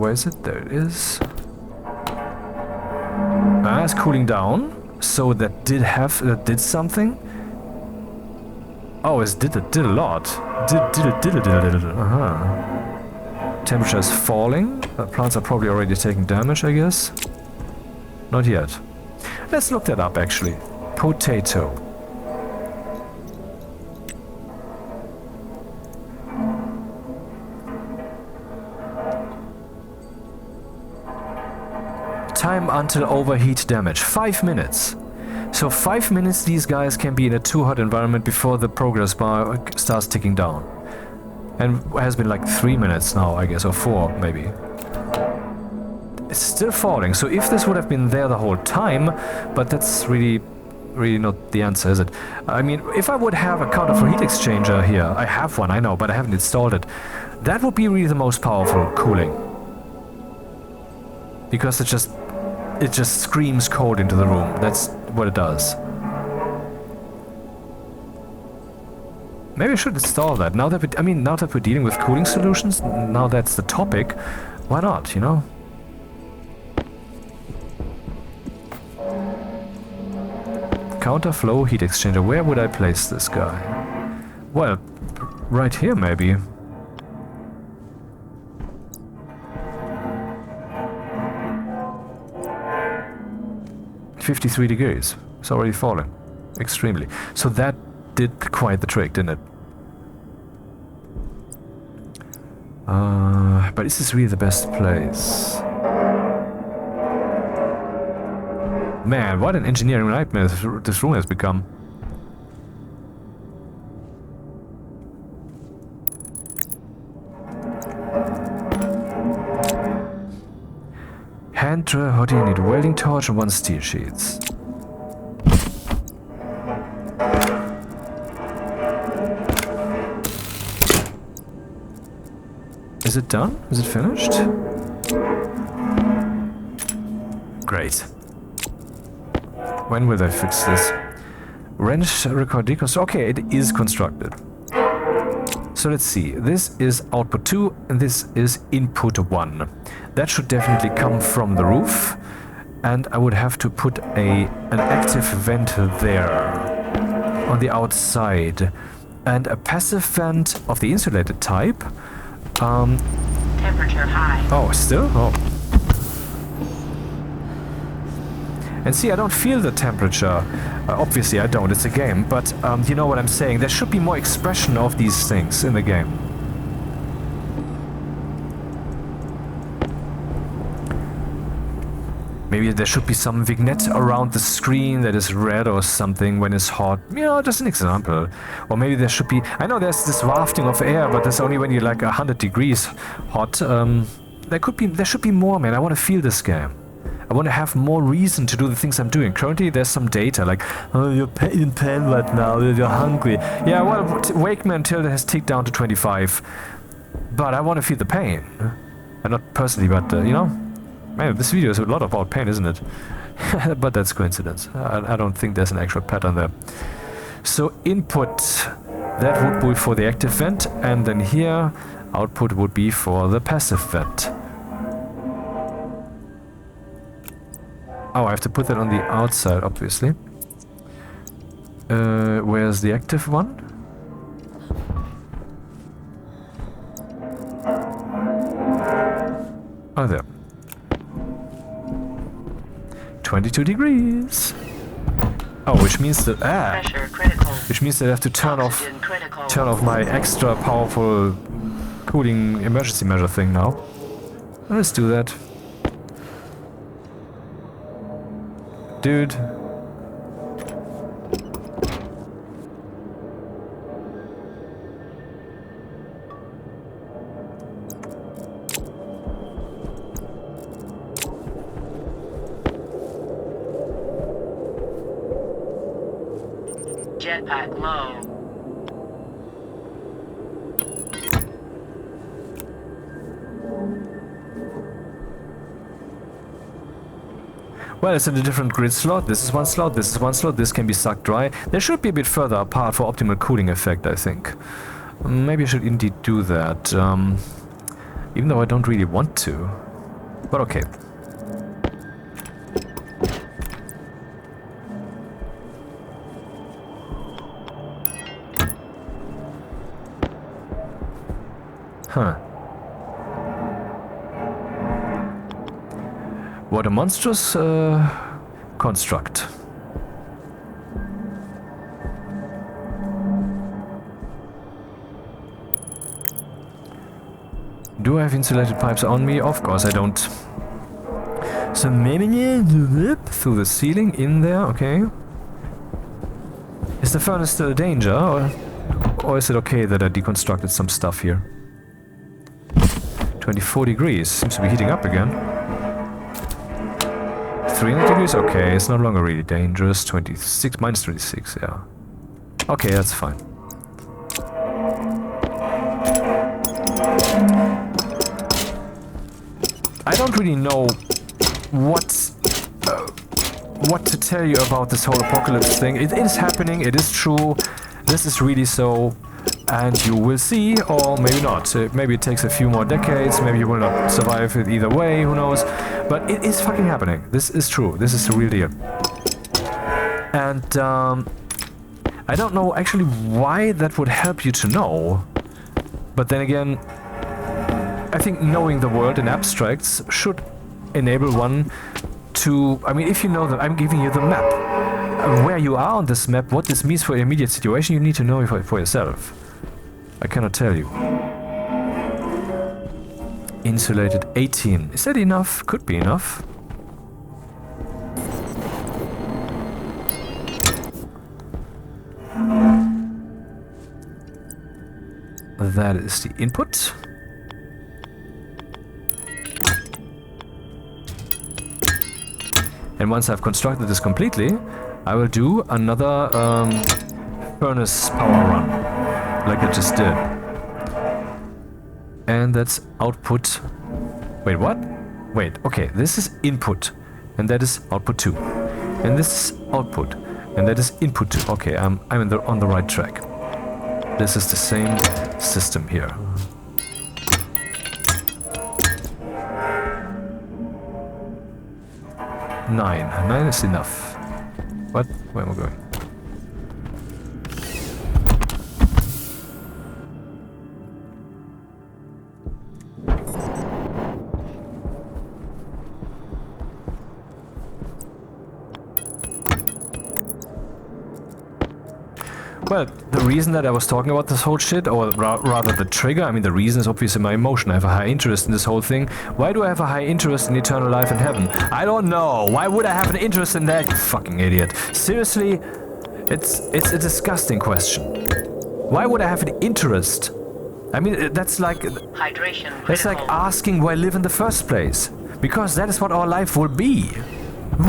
Where is it? There it is. It's cooling down. So that did something. Oh, it did a lot. Did. Temperature is falling. The plants are probably already taking damage, I guess. Not yet. Let's look that up, actually. Potato. Time until overheat damage. 5 minutes. So 5 minutes these guys can be in a too hot environment before the progress bar starts ticking down. And it has been like 3 minutes now, I guess, or 4 maybe. It's still falling, so if this would have been there the whole time, but that's really not the answer, is it? I mean, if I would have a Counterflow Heat Exchanger here, I have one, I know, but I haven't installed it. That would be really the most powerful cooling. Because it just screams cold into the room. That's what it does. Maybe I should install that. Now that we're dealing with cooling solutions, now that's the topic, why not, you know? Counterflow Heat Exchanger. Where would I place this guy? Well, right here maybe. $53. It's already falling. Extremely. So that did quite the trick, didn't it? But is this really the best place? Man, what an engineering nightmare this room has become. Hand drill, what do you need? A welding torch and 1 steel sheets. Is it done? Is it finished? Great. When will they fix this? Wrench record deconstruct. Okay, it is constructed. So let's see. This is output 2 and this is input 1. That should definitely come from the roof. And I would have to put an active vent there on the outside. And a passive vent of the insulated type. Temperature high. Oh, still? Oh. And see, I don't feel the temperature. Obviously I don't, it's a game, but you know what I'm saying. There should be more expression of these things in the game. Maybe there should be some vignette around the screen that is red or something when it's hot. You know, just an example. Or maybe there should be... I know there's this wafting of air, but that's only when you're like 100 degrees hot. There should be more, man. I want to feel this game. I want to have more reason to do the things I'm doing. Currently, there's some data like, oh, you're in pain right now, you're hungry. Yeah, well, wake me until it has ticked down to 25. But I want to feel the pain. And not personally, but, you know? Man, this video is a lot about pain, isn't it? But that's coincidence. I don't think there's an actual pattern there. So input, that would be for the active vent. And then here, output would be for the passive vent. Oh, I have to put that on the outside, obviously. Where's the active one? Oh, there. 22 degrees. Oh, which means that Pressure critical. which means that I have to turn Oxygen critical. off my extra powerful cooling emergency measure thing now. Let's do that. Dude. Jetpack low. Well, it's in a different grid slot. This is one slot, this is one slot, this can be sucked dry. They should be a bit further apart for optimal cooling effect, I think. Maybe I should indeed do that, even though I don't really want to. But okay. Huh. What a monstrous construct. Do I have insulated pipes on me? Of course I don't. So maybe through the ceiling in there, okay. Is the furnace still a danger, or is it okay that I deconstructed some stuff here? 24 degrees, seems to be heating up again. 300 degrees, okay, it's no longer really dangerous. 26, minus 26, yeah. Okay, that's fine. I don't really know what to tell you about this whole apocalypse thing. It is happening, it is true, this is really so, and you will see, or maybe not. Maybe it takes a few more decades, maybe you will not survive it either way, who knows. But it is fucking happening. This is true, this is the real deal. And I don't know actually why that would help you to know. But then again, I think knowing the world in abstracts should enable one to... I mean, if you know that I'm giving you the map, where you are on this map, what this means for your immediate situation, you need to know for yourself. I cannot tell you. Insulated 18. Is that enough? Could be enough. That is the input. And once I've constructed this completely, I will do another furnace power run, like I just did. And that's output... Wait, what? Wait, okay, this is input, and that is output 2. And this is output, and that is input 2. Okay, I'm on the right track. This is the same system here. Nine is enough. What? Where am I going? Well, the reason that I was talking about this whole shit, or rather the trigger, I mean the reason is obviously my emotion. I have a high interest in this whole thing. Why do I have a high interest in eternal life in heaven? I don't know. Why would I have an interest in that, you fucking idiot? Seriously, it's a disgusting question. Why would I have an interest? I mean, that's like... Hydration That's like critical. asking why live in the first place. Because that is what our life will be.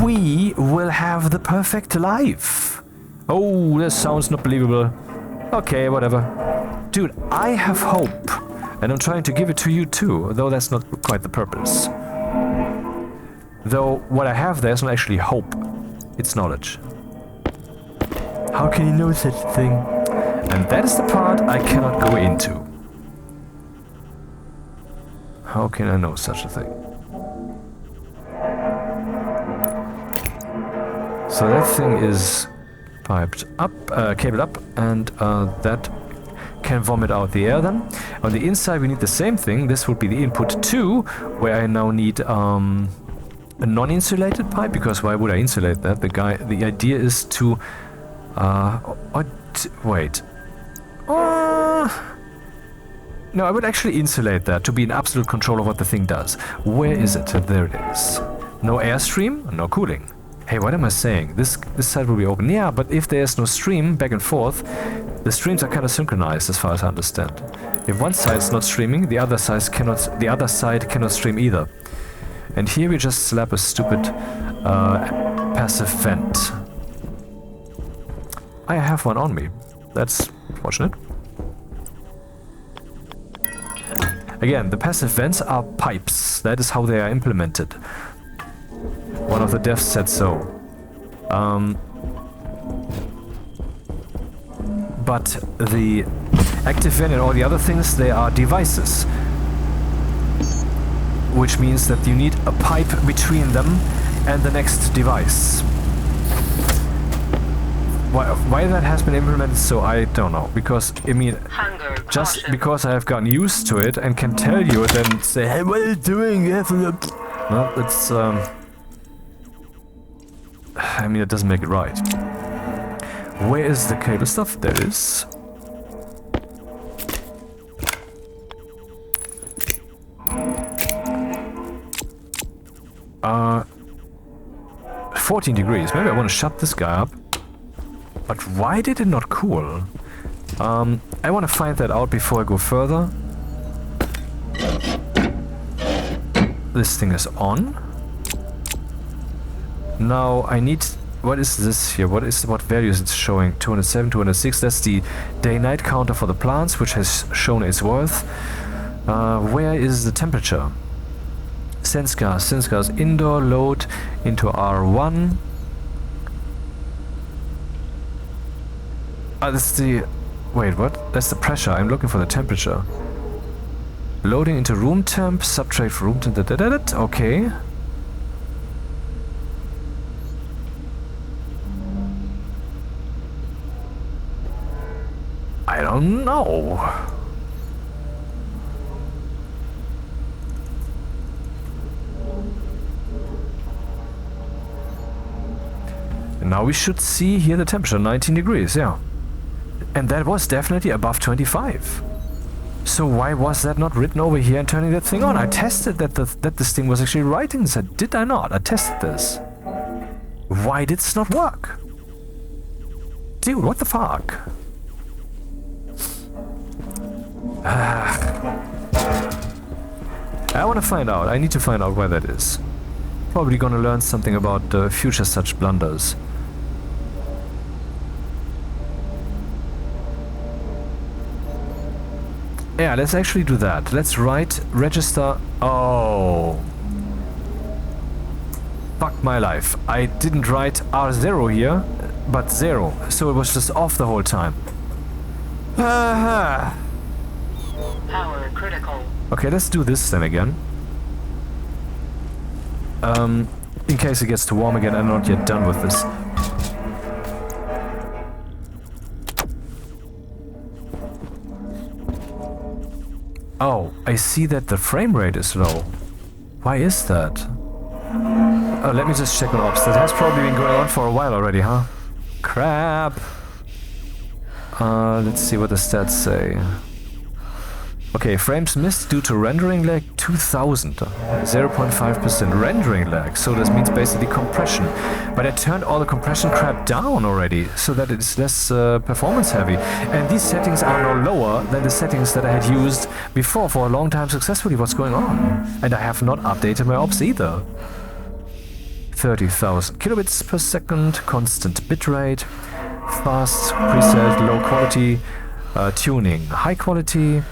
We will have the perfect life. Oh, this sounds not believable. Okay, whatever. Dude, I have hope. And I'm trying to give it to you too, though that's not quite the purpose. Though what I have there is not actually hope. It's knowledge. How can you know such a thing? And that is the part I cannot go into. How can I know such a thing? So that thing is... piped up, cabled up, and that can vomit out the air then. On the inside we need the same thing. This would be the input 2, where I now need a non-insulated pipe, because why would I insulate that? The idea is to... wait. No, I would actually insulate that to be in absolute control of what the thing does. Where is it? There it is. No airstream, no cooling. Hey, what am I saying? This side will be open. Yeah, but if there's no stream back and forth, the streams are kind of synchronized as far as I understand. If one side is not streaming, the other side cannot stream either. And here we just slap a stupid passive vent. I have one on me. That's fortunate. Again, the passive vents are pipes. That is how they are implemented. One of the devs said so. But the active vent and all the other things, they are devices. Which means that you need a pipe between them and the next device. Why that has been implemented, so I don't know. Because, I mean, just because I have gotten used to it and can tell you and then say, hey, what are you doing? You have a... No, it's, I mean, it doesn't make it right. Where is the cable stuff? There it is. Uh, 14 degrees. Maybe I want to shut this guy up. But why did it not cool? I want to find that out before I go further. This thing is on. Now I need... What is this here? What value is it showing? 207, 206. That's the day-night counter for the plants, which has shown its worth. Where is the temperature? Sense gas indoor load into R1. That's the... Wait, what? That's the pressure. I'm looking for the temperature. Loading into room temp, subtract for room temp. Okay. I don't know. And now we should see here the temperature, 19 degrees, yeah. And that was definitely above 25. So why was that not written over here and turning that thing on? I tested that this thing was actually writing this. Did I not? I tested this. Why did this not work? Dude, what the fuck? I want to find out. I need to find out where that is. Probably gonna learn something about future such blunders. Yeah, let's actually do that. Let's write register. Oh. Fuck my life. I didn't write R0 here, but 0. So it was just off the whole time. Power critical. Okay, let's do this then again. In case it gets too warm again, I'm not yet done with this. Oh, I see that the frame rate is low. Why is that? Oh, let me just check on ops. That has probably been going on for a while already, huh? Crap! Let's see what the stats say. Okay, frames missed due to rendering lag 2000. 0.5% rendering lag, so this means basically compression. But I turned all the compression crap down already, so that it's less performance heavy. And these settings are now lower than the settings that I had used before for a long time successfully. What's going on? And I have not updated my ops either. 30,000 kilobits per second, constant bitrate, fast, preset, low quality, tuning, high quality,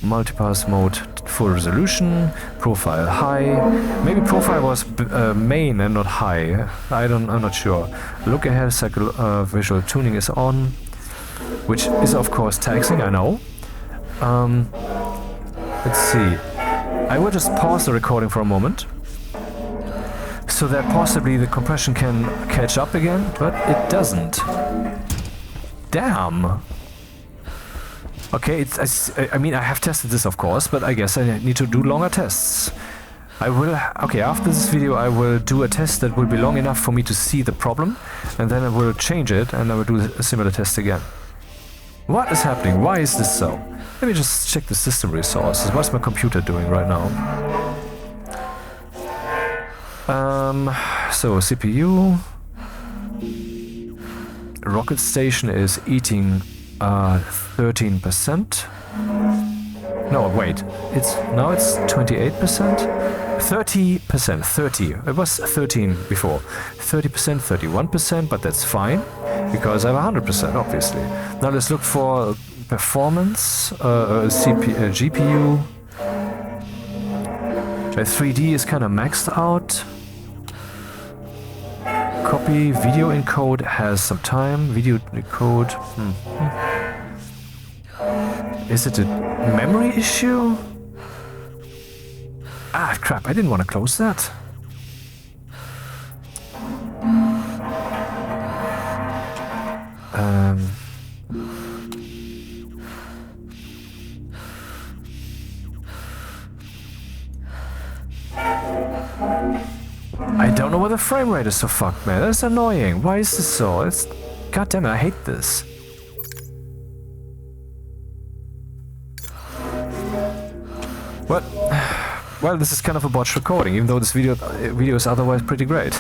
multipass mode, full resolution, profile high. Maybe profile was main and not high. I'm not sure. Look ahead cycle visual tuning is on, which is of course taxing, I know. Let's see. I will just pause the recording for a moment, so that possibly the compression can catch up again, but it doesn't. Damn. Okay, I mean, I have tested this, of course, but I guess I need to do longer tests. I will... Okay, after this video I will do a test that will be long enough for me to see the problem, and then I will change it, and I will do a similar test again. What is happening? Why is this so? Let me just check the system resources. What's my computer doing right now? So CPU... Rocket Station is eating 13%. No, wait. Now it's 28%? 30%. 30. It was 13 before. 30%, 31%, but that's fine. because I have 100%, obviously. Now let's look for performance, GPU. 3D is kind of maxed out. Copy, video encode has some time. Video encode. Is it a memory issue? Ah, crap, I didn't want to close that. I don't know why the frame rate is so fucked, man. That's annoying. Why is this so? It's... God damn it, I hate this. What? Well, this is kind of a botched recording, even though this video is otherwise pretty great.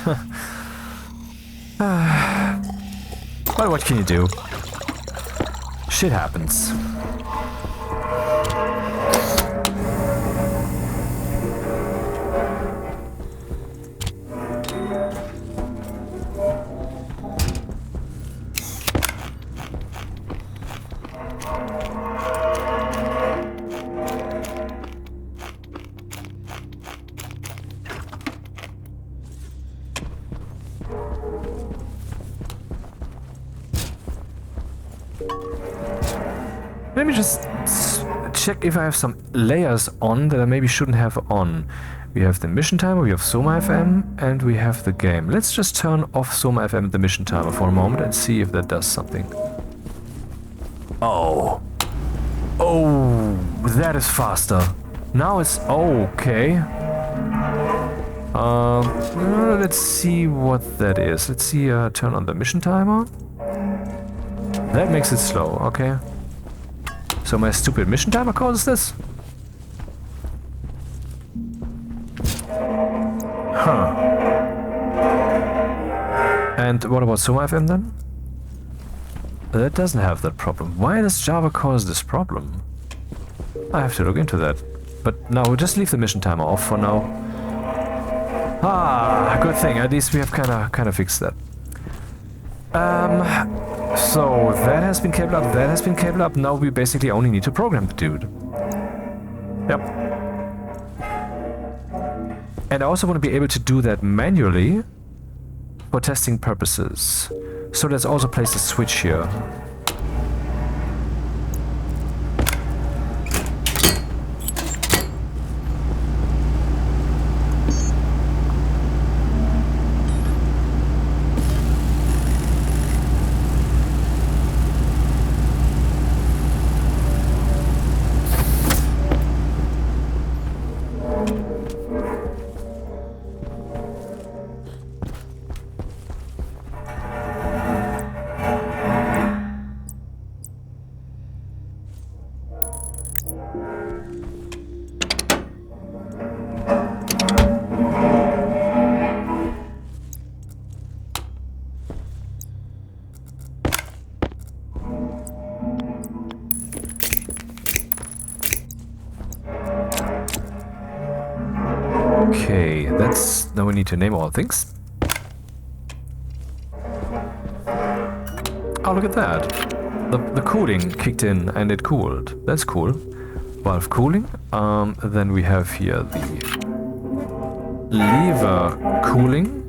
Well, what can you do? Shit happens. Let me just check if I have some layers on that I maybe shouldn't have on. We have the mission timer, we have Soma FM, and we have the game. Let's just turn off Soma FM and the mission timer for a moment and see if that does something. Oh. Oh, that is faster. Now it's okay. Let's see what that is. Let's see, turn on the mission timer. That makes it slow, okay. So my stupid mission timer causes this? Huh. And what about Soma FM then? That doesn't have that problem. Why does Java cause this problem? I have to look into that. But no, we'll just leave the mission timer off for now. Ah, good thing. At least we have kind of fixed that. So that has been cabled up, that has been cabled up. Now we basically only need to program the dude. Yep. And I also want to be able to do that manually for testing purposes. So let's also place a switch here. Okay, that's... now we need to name all things. Oh, look at that. The cooling kicked in and it cooled. That's cool. Valve cooling. Then we have here the lever cooling.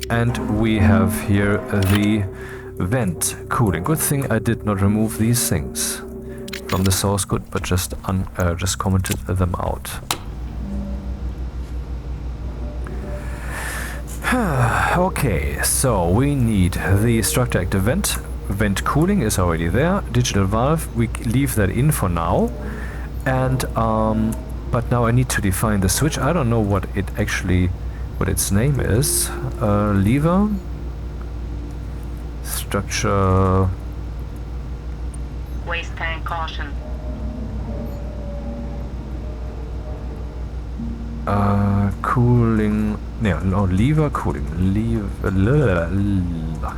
And we have here the vent cooling. Good thing I did not remove these things from the source code, but just commented them out. Okay, so we need the structure active vent. Vent cooling is already there. Digital valve, we leave that in for now. And but now I need to define the switch. I don't know what its name is. Lever, structure. Waste tank caution. Cooling. No, lever cooling.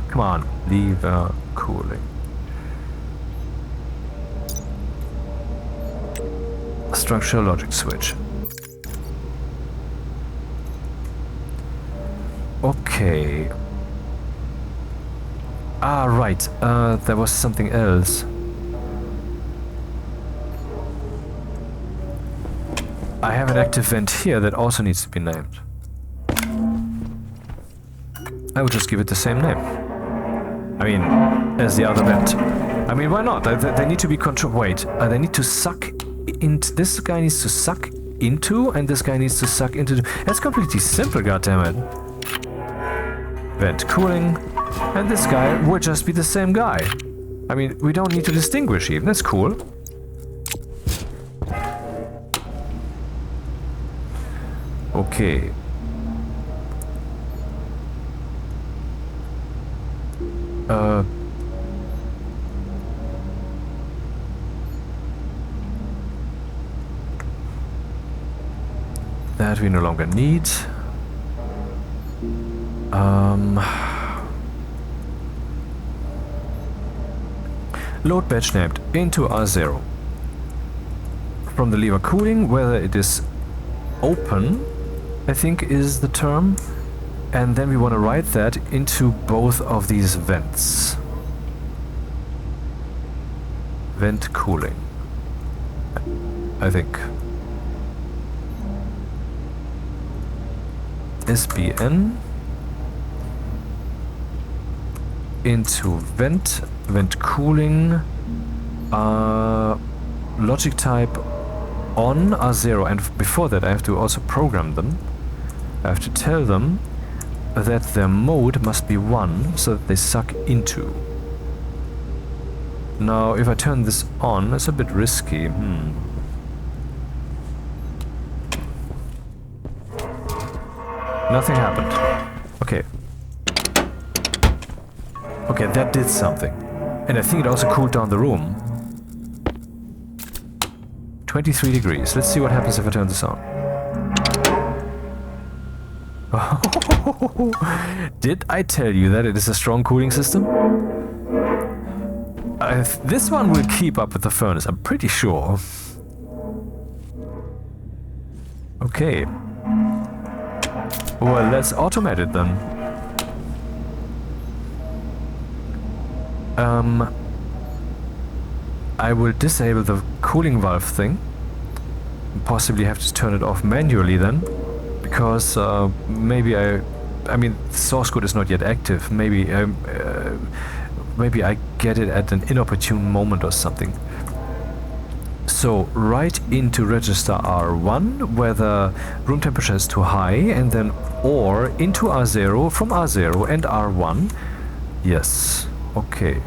Come on, lever cooling. Structure logic switch. Okay. Ah, right. There was something else. I have an active vent here that also needs to be named. I would just give it the same name. I mean, as the other vent. I mean, why not? They need to be controlled. Wait, they need to suck into. This guy needs to suck into, and this guy needs to suck into. That's completely simple, goddammit. Vent cooling, and this guy will just be the same guy. I mean, we don't need to distinguish even. That's cool. Okay. That we no longer need. Load batch named into R0. From the lever cooling, whether it is open, I think is the term. And then we want to write that into both of these vents. Vent cooling, I think. SBN into vent cooling, logic type on R0, and before that I have to also program them. I have to tell them that their mode must be 1 so that they suck into. Now if I turn this on, it's a bit risky. Nothing happened. Okay. Okay, that did something. And I think it also cooled down the room. 23 degrees. Let's see what happens if I turn this on. Did I tell you that it is a strong cooling system? This one will keep up with the furnace, I'm pretty sure. Okay. Well, let's automate it then. I will disable the cooling valve thing. Possibly have to turn it off manually then. Because maybe I mean, the source code is not yet active. Maybe I get it at an inopportune moment or something. So write into register R1 where the room temperature is too high, and then or into R0 from R0 and R1. Yes, okay.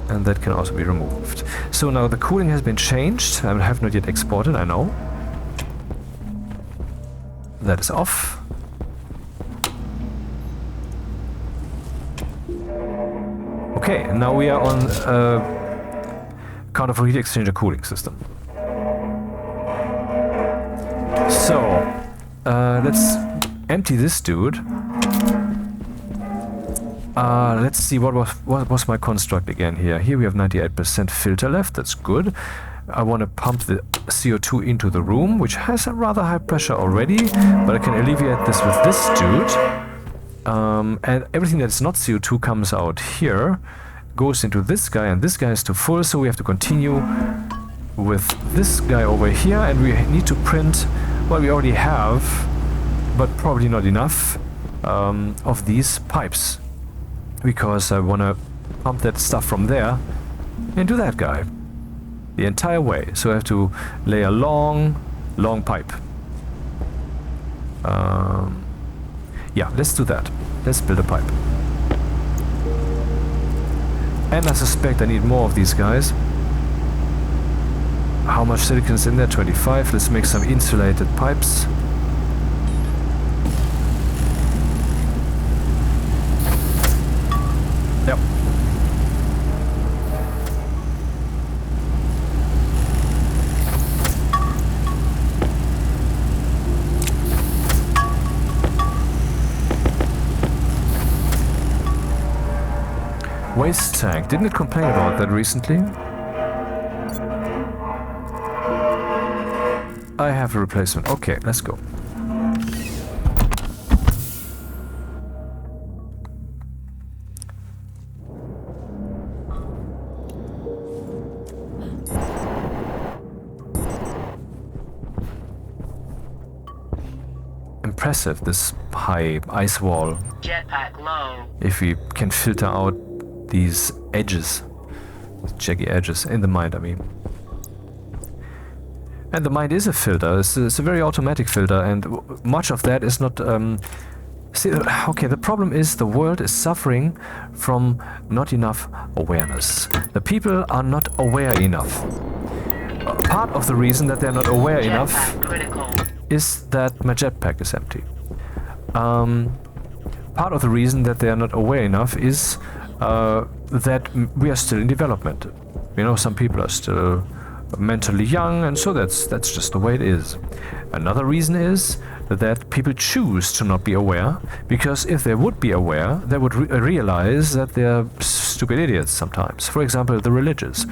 And that can also be removed. So now the cooling has been changed. I have not yet exported, I know. That is off. Okay, now we are on Counterflow Heat Exchanger cooling system. So, let's empty this dude. Let's see, what was my construct again here? Here we have 98% filter left, that's good. I want to pump the CO2 into the room, which has a rather high pressure already, but I can alleviate this with this dude. And everything that's not CO2 comes out here, goes into this guy, and this guy is to full, so we have to continue with this guy over here, and we need to print what we already have, but probably not enough, of these pipes. Because I want to pump that stuff from there into that guy. The entire way. So I have to lay a long pipe. Yeah, let's do that. Let's build a pipe. And I suspect I need more of these guys. How much silicon is in there? 25. Let's make some insulated pipes. Yep. Waste tank. Didn't it complain about that recently? I have a replacement. Okay, let's go. impressive, this high ice wall, Jetpack low. if we can filter out these edges, jaggy edges, in the mind, I mean. And the mind is a filter, it's a very automatic filter, and much of that is not... see, okay, the problem is the world is suffering from not enough awareness. The people are not aware enough. Part of the reason that they're not aware enough Critical. is that my jetpack is empty. Part of the reason that they are not aware enough is that we are still in development. You know, some people are still mentally young, and so that's just the way it is. Another reason is that people choose to not be aware, because if they would be aware, they would realize that they're stupid idiots sometimes. For example, the religious.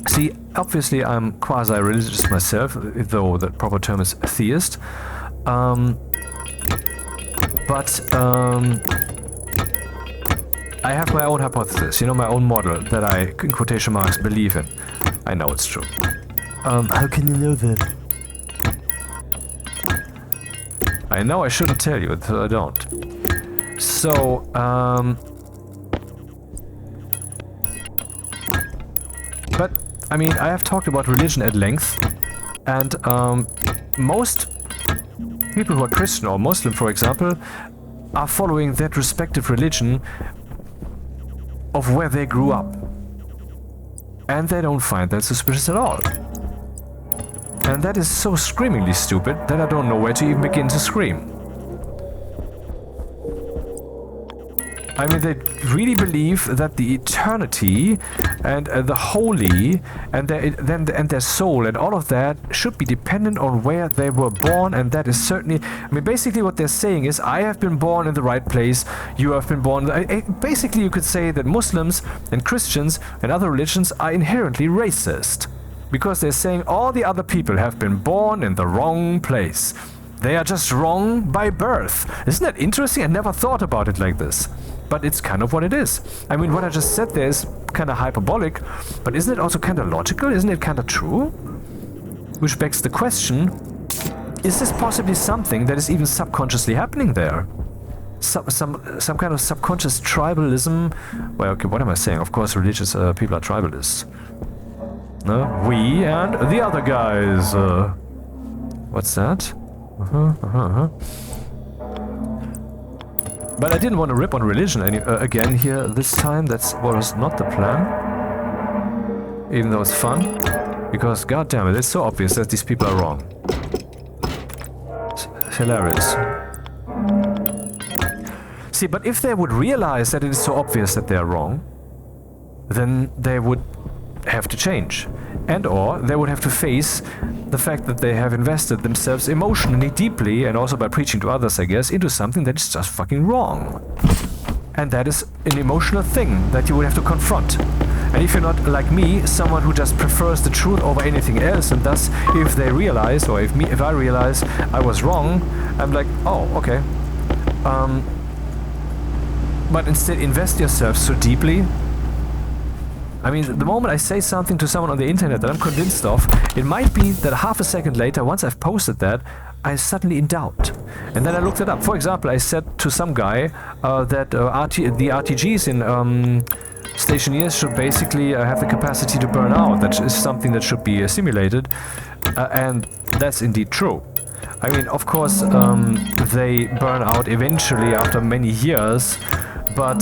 See, obviously I'm quasi-religious myself, though the proper term is theist. I have my own hypothesis, you know, my own model that I, in quotation marks, believe in. I know it's true. How can you know that? I know I shouldn't tell you, so I don't. So, but, I mean, I have talked about religion at length, and most people who are Christian or Muslim, for example, are following that respective religion of where they grew up. And they don't find that suspicious at all. And that is so screamingly stupid that I don't know where to even begin to scream. I mean, they really believe that the eternity and the holy and their soul and all of that should be dependent on where they were born, and that is certainly... I mean, basically what they're saying is, I have been born in the right place, you have been born... Basically, you could say that Muslims and Christians and other religions are inherently racist, because they're saying all the other people have been born in the wrong place. They are just wrong by birth. Isn't that interesting? I never thought about it like this. But it's kind of what it is. I mean, what I just said there is kind of hyperbolic, but isn't it also kind of logical? Isn't it kind of true? Which begs the question, is this possibly something that is even subconsciously happening there? Some kind of subconscious tribalism? Well, okay, what am I saying? Of course, religious people are tribalists. No? We and the other guys. What's that? But I didn't want to rip on religion again here this time. That was not the plan. Even though it's fun. Because, goddammit, it's so obvious that these people are wrong. It's hilarious. See, but if they would realize that it is so obvious that they're wrong, then they would have to change. And or they would have to face the fact that they have invested themselves emotionally deeply, and also by preaching to others, I guess, into something that is just fucking wrong. And that is an emotional thing that you would have to confront. And if you're not, like me, someone who just prefers the truth over anything else, and thus, if they realize, or if I realize I was wrong, I'm like, oh, okay. But instead, invest yourself so deeply. I mean, the moment I say something to someone on the internet that I'm convinced of, it might be that half a second later, once I've posted that, I'm suddenly in doubt. And then I looked it up. For example, I said to some guy that the RTGs in Stationeers should basically have the capacity to burn out. That is something that should be simulated. And that's indeed true. I mean, of course, they burn out eventually after many years, but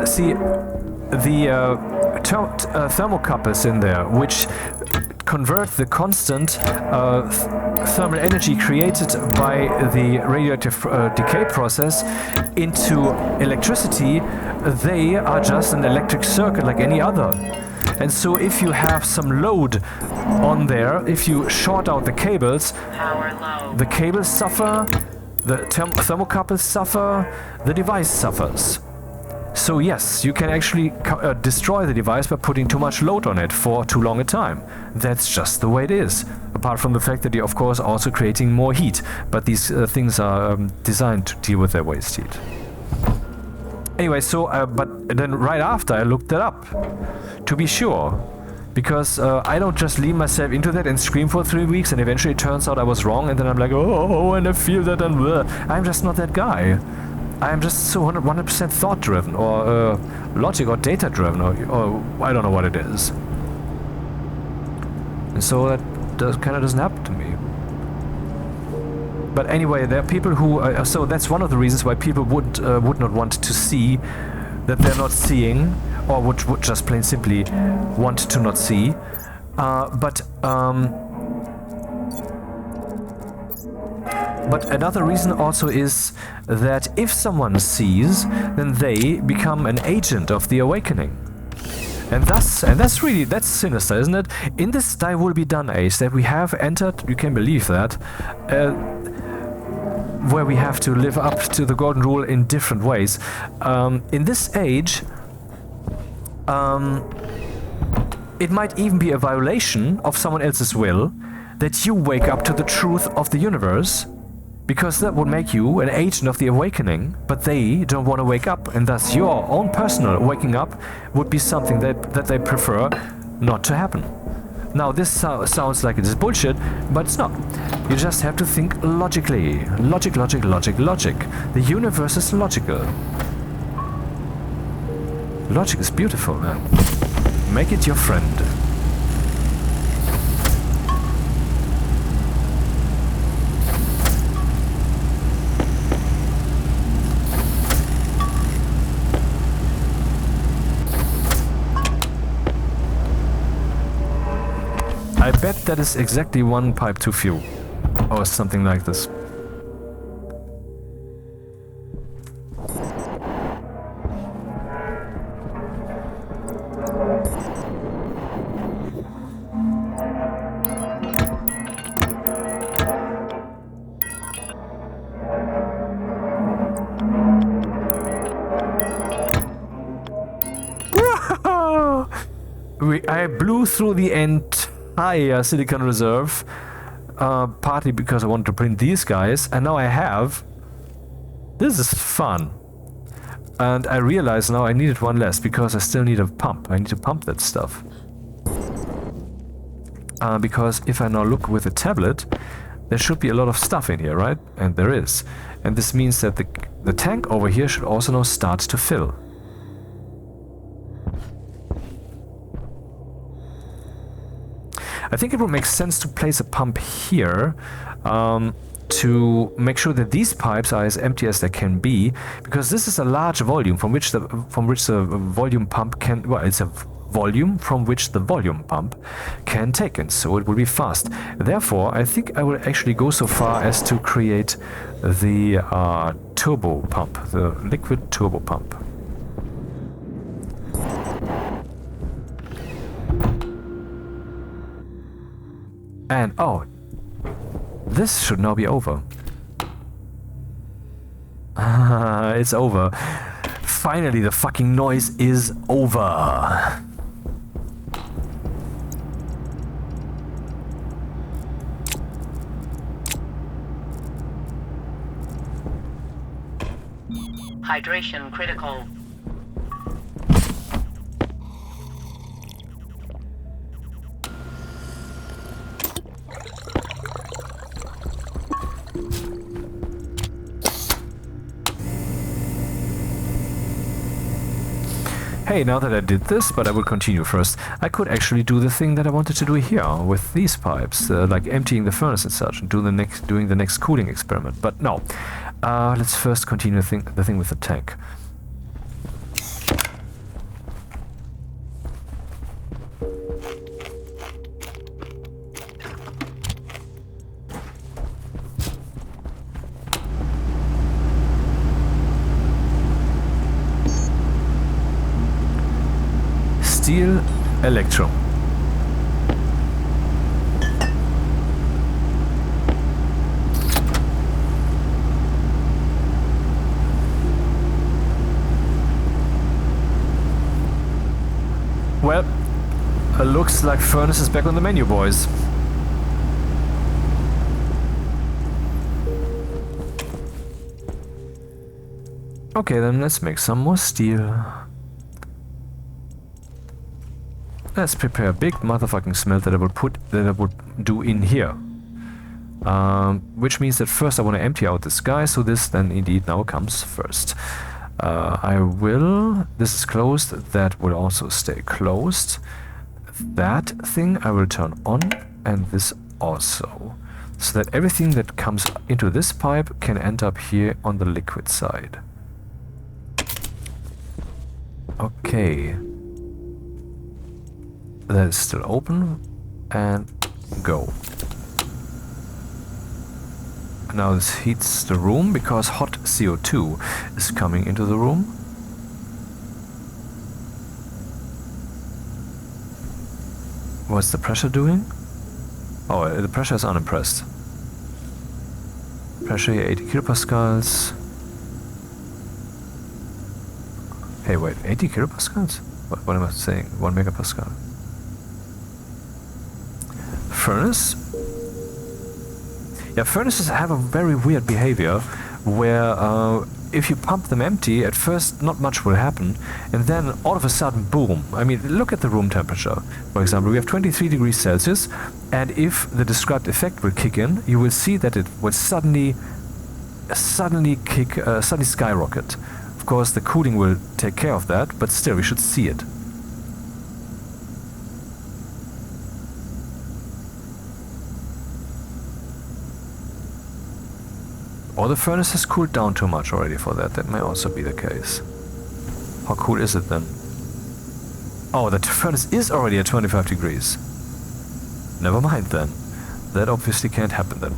see, the thermocouples in there, which convert the constant thermal energy created by the radioactive decay process into electricity, they are just an electric circuit like any other. And so if you have some load on there, if you short out the cables, the cables suffer, the thermocouples suffer, the device suffers. So yes, you can actually destroy the device by putting too much load on it for too long a time. That's just the way it is. Apart from the fact that you're of course also creating more heat. But these things are designed to deal with their waste heat. Anyway, so, but then right after I looked it up. To be sure. Because I don't just lean myself into that and scream for 3 weeks and eventually it turns out I was wrong and then I'm like, oh, and I feel that and I'm just not that guy. I'm just so 100% thought driven or logic or data driven or I don't know what it is. And so that kind of doesn't happen to me. But anyway, there are people who... so that's one of the reasons why people would not want to see that they're not seeing, or would just plain simply want to not see. But another reason also is that if someone sees, then they become an agent of the awakening. And that's really, that's sinister, isn't it? In this Thy Will Be Done age that we have entered, you can believe that, where we have to live up to the golden rule in different ways. In this age, it might even be a violation of someone else's will that you wake up to the truth of the universe, because that would make you an agent of the awakening, but they don't want to wake up, and thus your own personal waking up would be something that they prefer not to happen. Now this sounds like it is bullshit, but it's not. You just have to think logically. Logic, logic, logic, logic. The universe is logical. Logic is beautiful, man. Make it your friend. I bet that is exactly one pipe too few, or something like this. I blew through the entire silicon reserve, partly because I wanted to print these guys, and now I have. This is fun. And I realize now I needed one less because I still need a pump. I need to pump that stuff. Because if I now look with a tablet, there should be a lot of stuff in here, right? And there is. And this means that the tank over here should also now start to fill. I think it would make sense to place a pump here to make sure that these pipes are as empty as they can be, because this is a large volume from which the volume pump can, well, it's a volume from which the volume pump can take in, so it will be fast. Therefore, I think I will actually go so far as to create the turbo pump, the liquid turbo pump. And, oh, this should now be over. It's over. Finally, the fucking noise is over. Hydration critical. Hey, now that I did this, but I will continue first, I could actually do the thing that I wanted to do here with these pipes, like emptying the furnace and such, and doing the next cooling experiment. But no, let's first continue the thing with the tank. Steel, electro. Well, looks like furnace is back on the menu, boys. Okay, then let's make some more steel. let's prepare a big motherfucking smelt that I would do in here. Which means that first I want to empty out this guy, so this then indeed now comes first. This is closed, that will also stay closed. That thing I will turn on, and this also. So that everything that comes into this pipe can end up here on the liquid side. Okay. That is still open, and go. Now this heats the room because hot CO2 is coming into the room. What's the pressure doing? Oh, the pressure is unimpressed. Pressure here 80 kilopascals. Hey, wait, 80 kilopascals? What am I saying? 1 megapascal. Furnace? Yeah, furnaces have a very weird behavior where if you pump them empty, at first not much will happen, and then all of a sudden, boom. I mean, look at the room temperature. For example, we have 23 degrees Celsius, and if the described effect will kick in, you will see that it will suddenly skyrocket. Of course, the cooling will take care of that, but still, we should see it. Or the furnace has cooled down too much already for that. That may also be the case. How cool is it then? Oh, the furnace is already at 25 degrees. Never mind then. That obviously can't happen then.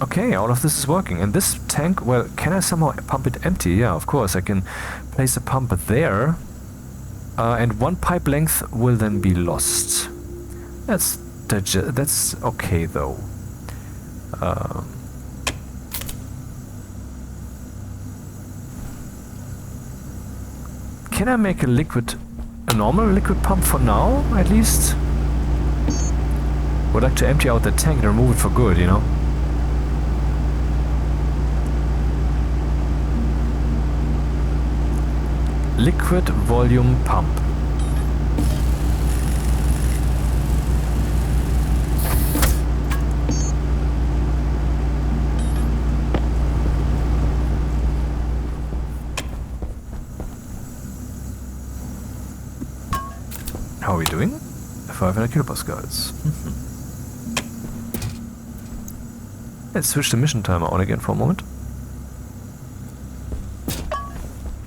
Okay, all of this is working. And this tank, well, can I somehow pump it empty? Yeah, of course. I can place a pump there. And one pipe length will then be lost. That's okay though. Can I make a normal liquid pump for now, at least? Would like to empty out the tank and remove it for good, you know? Liquid volume pump. How are we doing? 500 kilopascals. Let's switch the mission timer on again for a moment.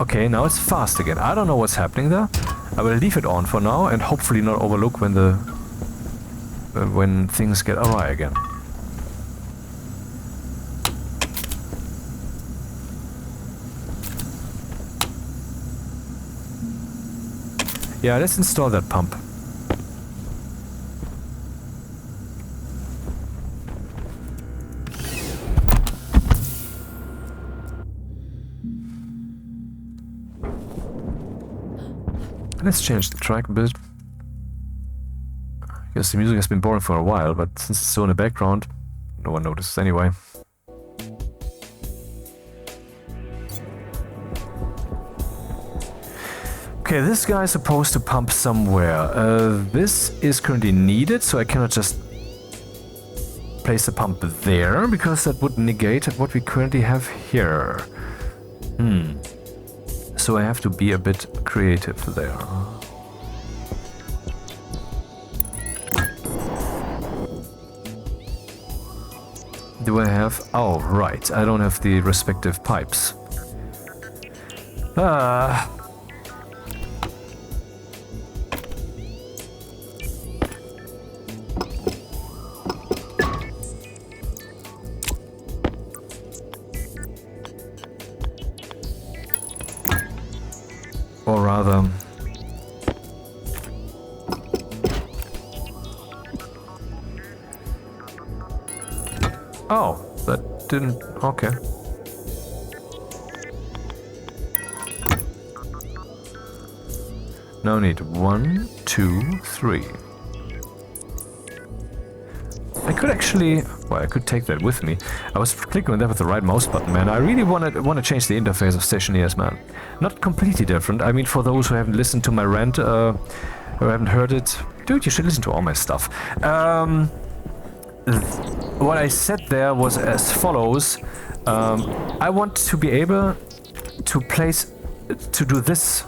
Okay, now it's fast again. I don't know what's happening there. I will leave it on for now and hopefully not overlook when things get awry again. Yeah, let's install that pump. Let's change the track a bit. I guess the music has been boring for a while, but since it's so in the background, no one notices anyway. Okay, this guy is supposed to pump somewhere. This is currently needed, so I cannot just place a pump there, because that would negate what we currently have here. So I have to be a bit creative there. Do I have... Oh, right. I don't have the respective pipes. Or rather... Oh, that didn't... Okay. Now I need 1, 2, 3. I could actually... Well, I could take that with me. I was clicking on that with the right mouse button, man. I really want to change the interface of Stationeers, man. Not completely different. I mean, for those who haven't listened to my rant, who haven't heard it... Dude, you should listen to all my stuff. What I said there was as follows. I want to be able to place... to do this...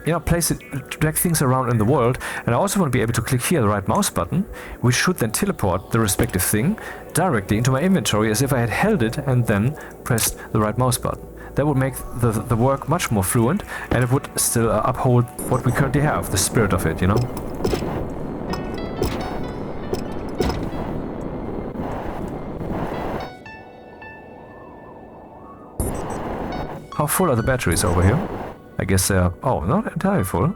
You know, place it, drag things around in the world, and I also want to be able to click here the right mouse button, which should then teleport the respective thing directly into my inventory as if I had held it and then pressed the right mouse button. That would make the work much more fluent, and it would still uphold what we currently have, the spirit of it, you know? How full are the batteries over here? I guess they are... Oh, not entirely full.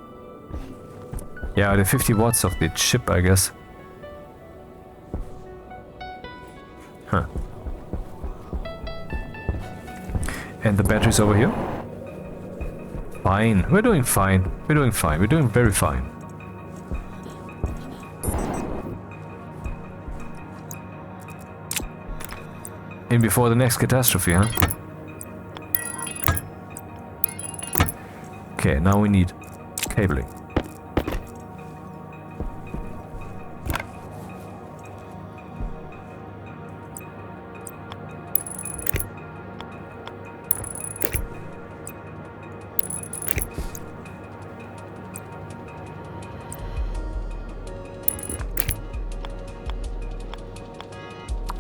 Yeah, the 50 watts of the chip, I guess. Huh. And the batteries over here? Fine. We're doing fine. We're doing fine. We're doing very fine. In before the next catastrophe, huh? Okay, now we need cabling.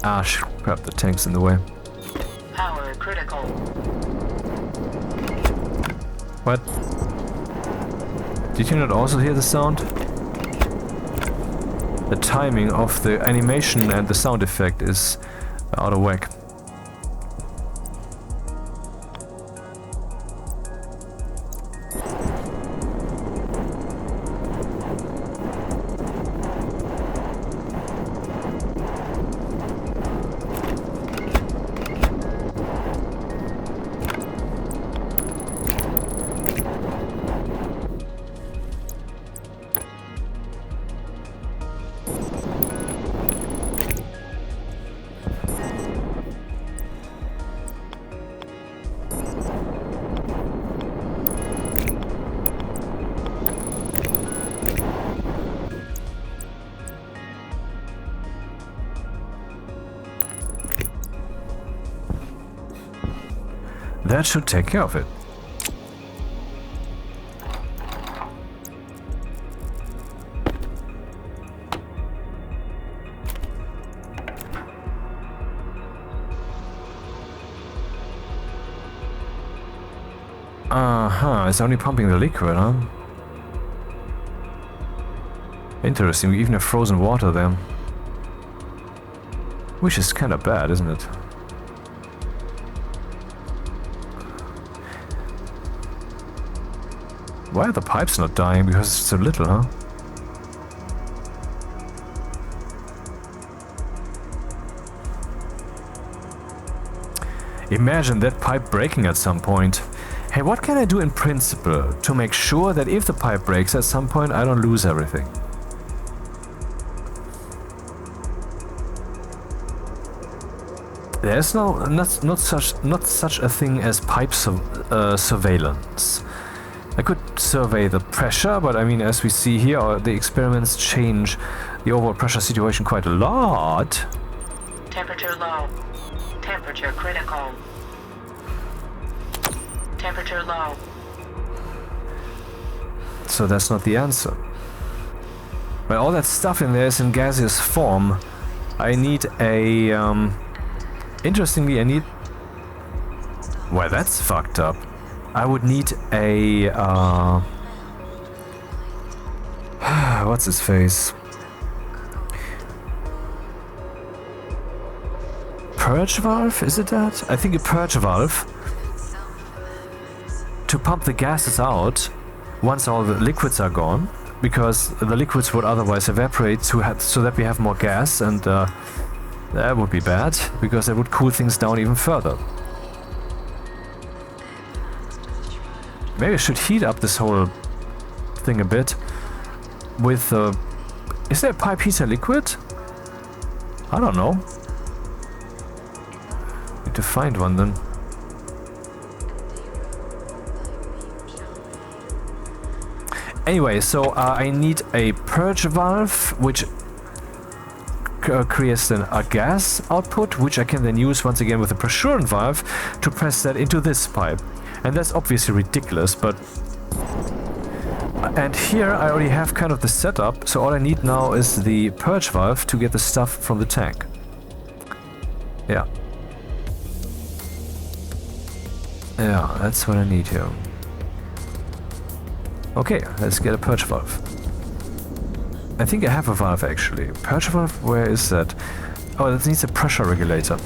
Ah, crap, the tank's in the way. Power critical. What? Did you not also hear the sound? The timing of the animation and the sound effect is out of whack. That should take care of it. It's only pumping the liquid, huh? Interesting, we even have frozen water there. Which is kinda bad, isn't it? Why are the pipes not dying? Because it's so little, huh? Imagine that pipe breaking at some point. Hey, what can I do in principle to make sure that if the pipe breaks at some point, I don't lose everything? There's not such a thing as pipe surveillance. I could survey the pressure, but I mean, as we see here, the experiments change the overall pressure situation quite a lot. Temperature low. Temperature critical. Temperature low. So that's not the answer. But all that stuff in there is in gaseous form. I need a... Interestingly, I need... Well, that's fucked up. I would need a... what's his face? Purge valve? Is it that? I think a purge valve. To pump the gases out once all the liquids are gone, because the liquids would otherwise evaporate so that we have more gas, and that would be bad, because that would cool things down even further. Maybe I should heat up this whole thing a bit with... is there a pipe heater liquid? I don't know. Need to find one then. Anyway, so I need a purge valve, which creates then a gas output, which I can then use once again with a pressurant valve to press that into this pipe. And that's obviously ridiculous, but... And here I already have kind of the setup, so all I need now is the purge valve to get the stuff from the tank. Yeah. Yeah, that's what I need here. Okay, let's get a purge valve. I think I have a valve actually. Purge valve, where is that? Oh, that needs a pressure regulator.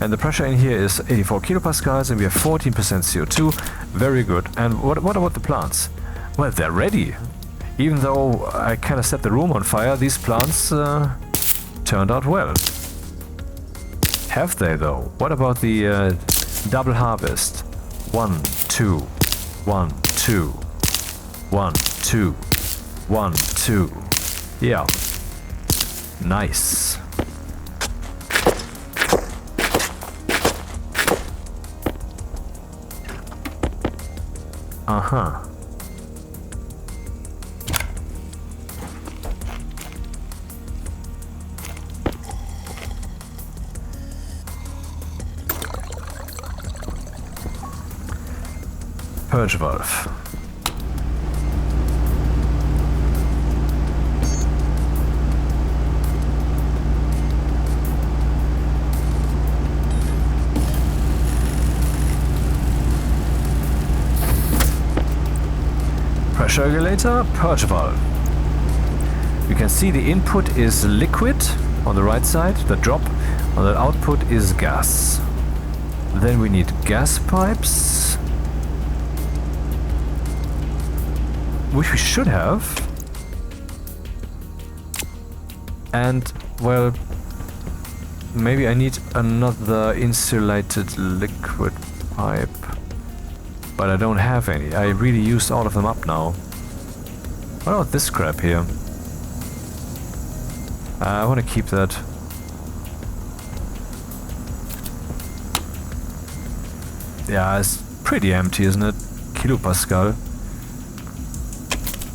And the pressure in here is 84 kilopascals and we have 14% CO2. Very good. And what about the plants? Well, they're ready. Even though I kind of set the room on fire, these plants turned out well. Have they though? What about the double harvest? 1, 2, 1, 2, 1, 2, 1, 2. Yeah. Nice. Uh-huh. Purge valve. Pressure regulator, purge valve. You can see the input is liquid on the right side, the drop on the output is gas. Then we need gas pipes, which we should have. And, well, maybe I need another insulated liquid pipe. But I don't have any. I really used all of them up now. What about this crap here? I want to keep that. Yeah, it's pretty empty, isn't it? Kilopascal.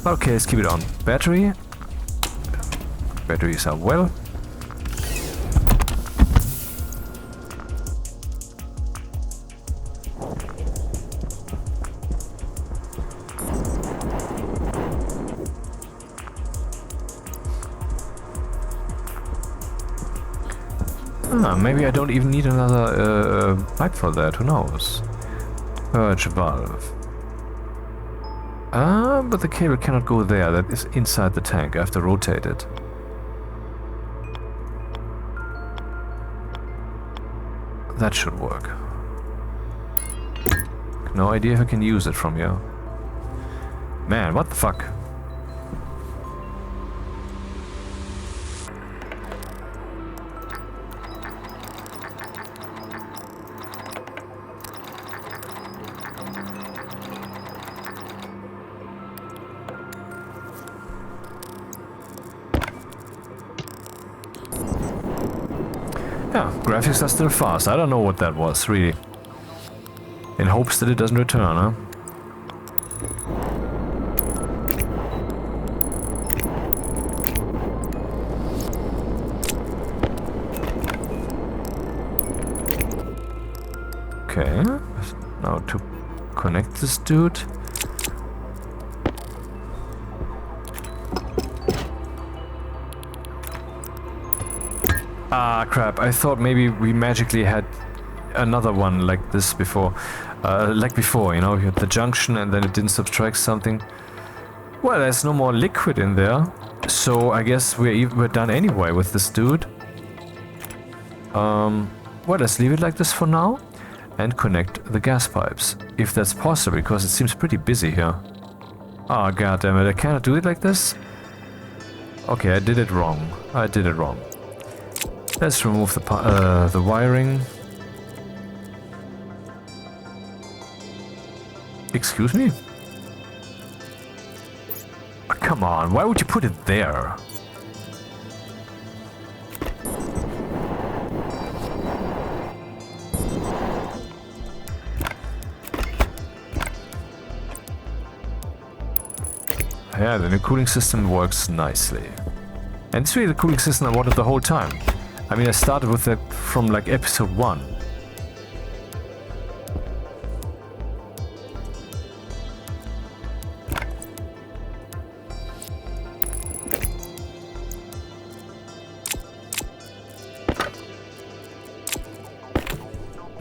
Okay, let's keep it on. Battery. Batteries are well. Maybe I don't even need another pipe for that, who knows? Purge valve. But the cable cannot go there, that is inside the tank, I have to rotate it. That should work. No idea if I can use it from here. Man, what the fuck? Yeah, graphics are still fast. I don't know what that was, really. In hopes that it doesn't return, huh? Okay, now to connect this dude. Ah, crap. I thought maybe we magically had another one like this before. Like before, you know, you had the junction and then it didn't subtract something. Well, there's no more liquid in there. So I guess we're done anyway with this dude. Well, let's leave it like this for now. And connect the gas pipes. If that's possible, because it seems pretty busy here. Ah, goddammit, I cannot do it like this? Okay, I did it wrong. I did it wrong. Let's remove the wiring. Excuse me? Oh, come on, why would you put it there? Yeah, the new cooling system works nicely. And it's really the cooling system I wanted the whole time. I mean, I started with that from like episode 1.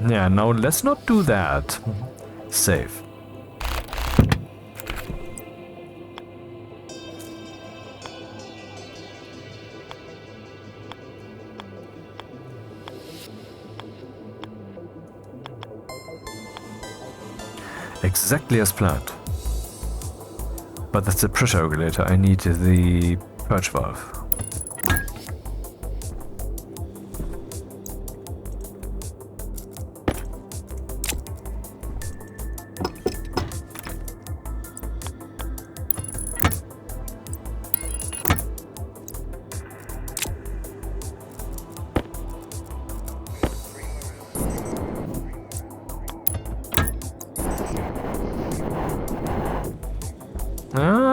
Yeah, now let's not do that. Save. Exactly as planned. But that's the pressure regulator. I need the purge valve.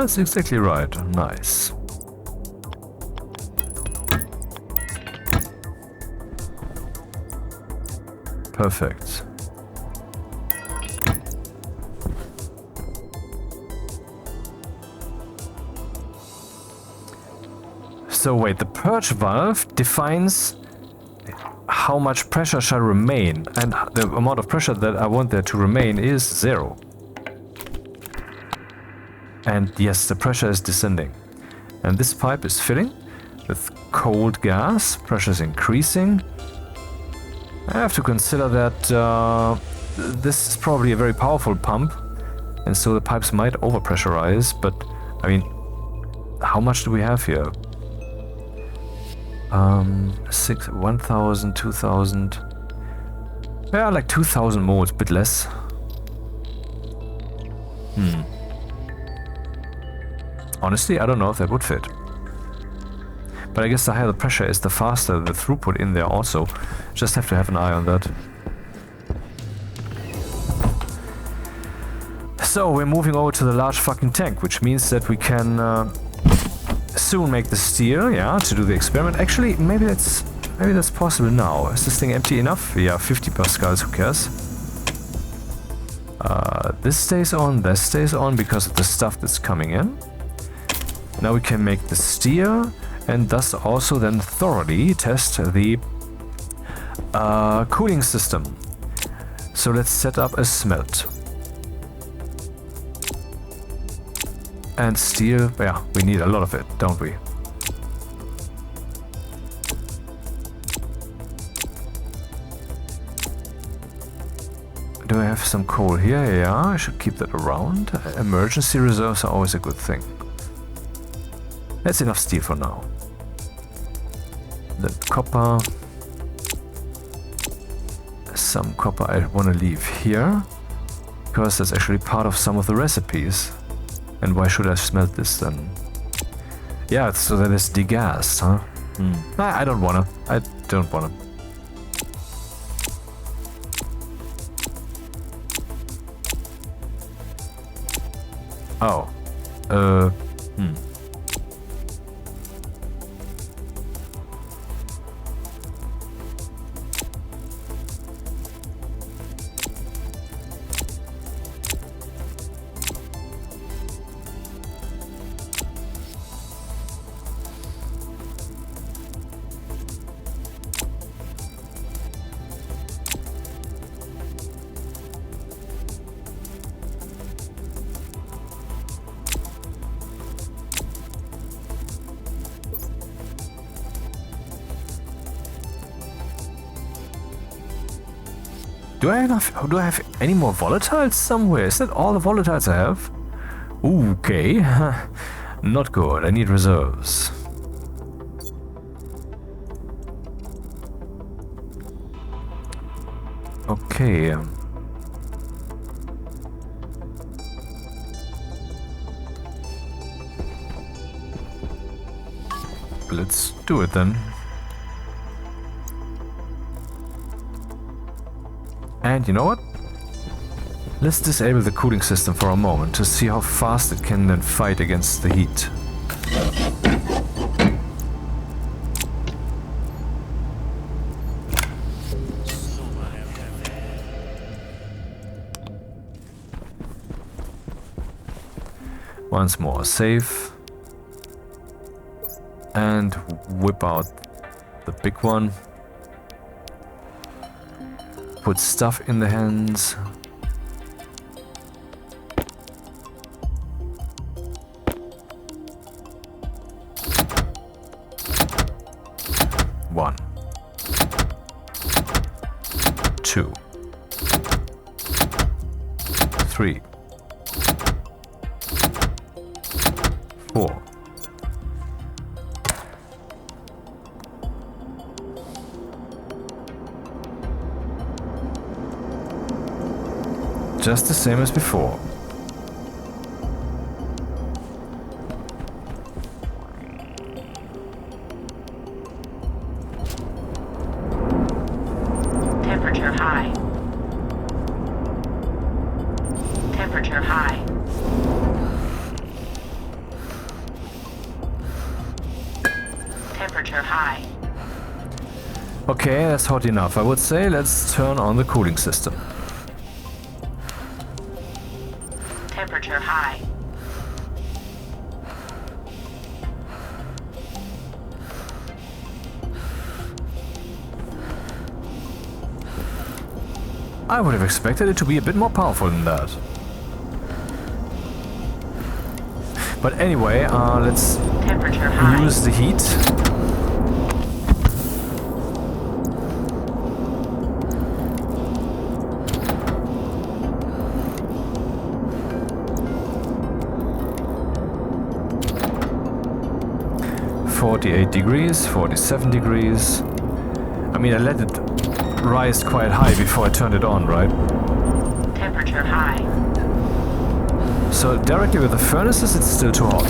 That's exactly right. Nice. Perfect. So wait, the purge valve defines how much pressure shall remain, and the amount of pressure that I want there to remain is 0. And yes, the pressure is descending. And this pipe is filling with cold gas. Pressure is increasing. I have to consider that this is probably a very powerful pump, and so the pipes might overpressurize, but I mean, how much do we have here? 1,000, 2,000. Yeah, like 2,000 moles, a bit less. Honestly, I don't know if that would fit. But I guess the higher the pressure is, the faster the throughput in there also. Just have to have an eye on that. So we're moving over to the large fucking tank, which means that we can soon make the steel, yeah, to do the experiment. Actually, maybe that's possible now. Is this thing empty enough? Yeah, 50 pascals, who cares? This stays on, this stays on because of the stuff that's coming in. Now we can make the steel and thus also then thoroughly test the cooling system. So let's set up a smelt. And steel, yeah, we need a lot of it, don't we? Do I have some coal here? Yeah, I should keep that around. Emergency reserves are always a good thing. That's enough steel for now. The copper. Some copper I want to leave here, because that's actually part of some of the recipes. And why should I smelt this then? Yeah, it's so that it's degassed, huh? I don't wanna. I don't wanna. Oh. Do I have any more volatiles somewhere? Is that all the volatiles I have? Okay. Not good. I need reserves. Okay. Let's do it then. And you know what? Let's disable the cooling system for a moment to see how fast it can then fight against the heat. Once more, save. And whip out the big one. Put stuff in the hands. One. 2. 3. 4. Just the same as before. Temperature high. Temperature high. Temperature high. Okay, that's hot enough. I would say let's turn on the cooling system. Temperature high. I would have expected it to be a bit more powerful than that. But anyway, let's Temperature high. use the heat. .48 degrees, 47 degrees. I mean, I let it rise quite high before I turned it on, right? Temperature high. So directly with the furnaces, it's still too hot.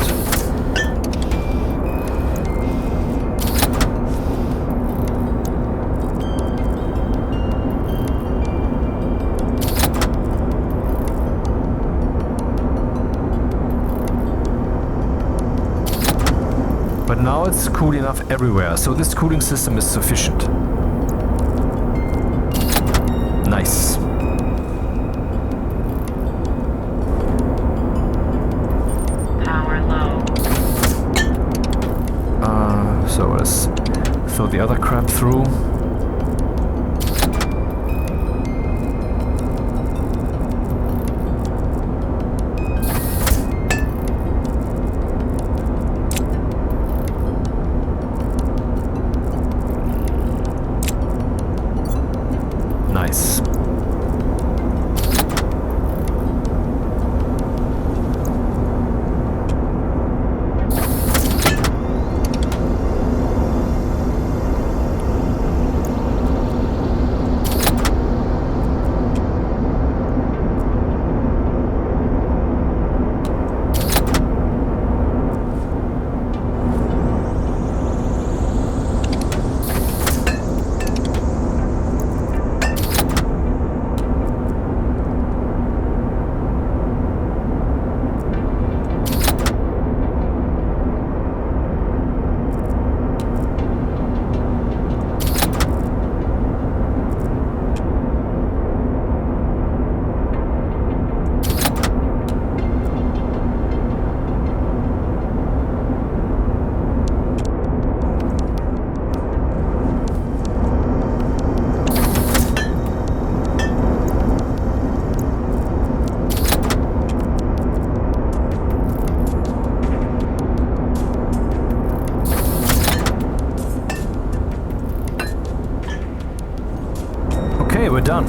But now it's cool enough everywhere, so this cooling system is sufficient. Nice. Power low. So let's throw the other crap through. Nice. Okay, we're done.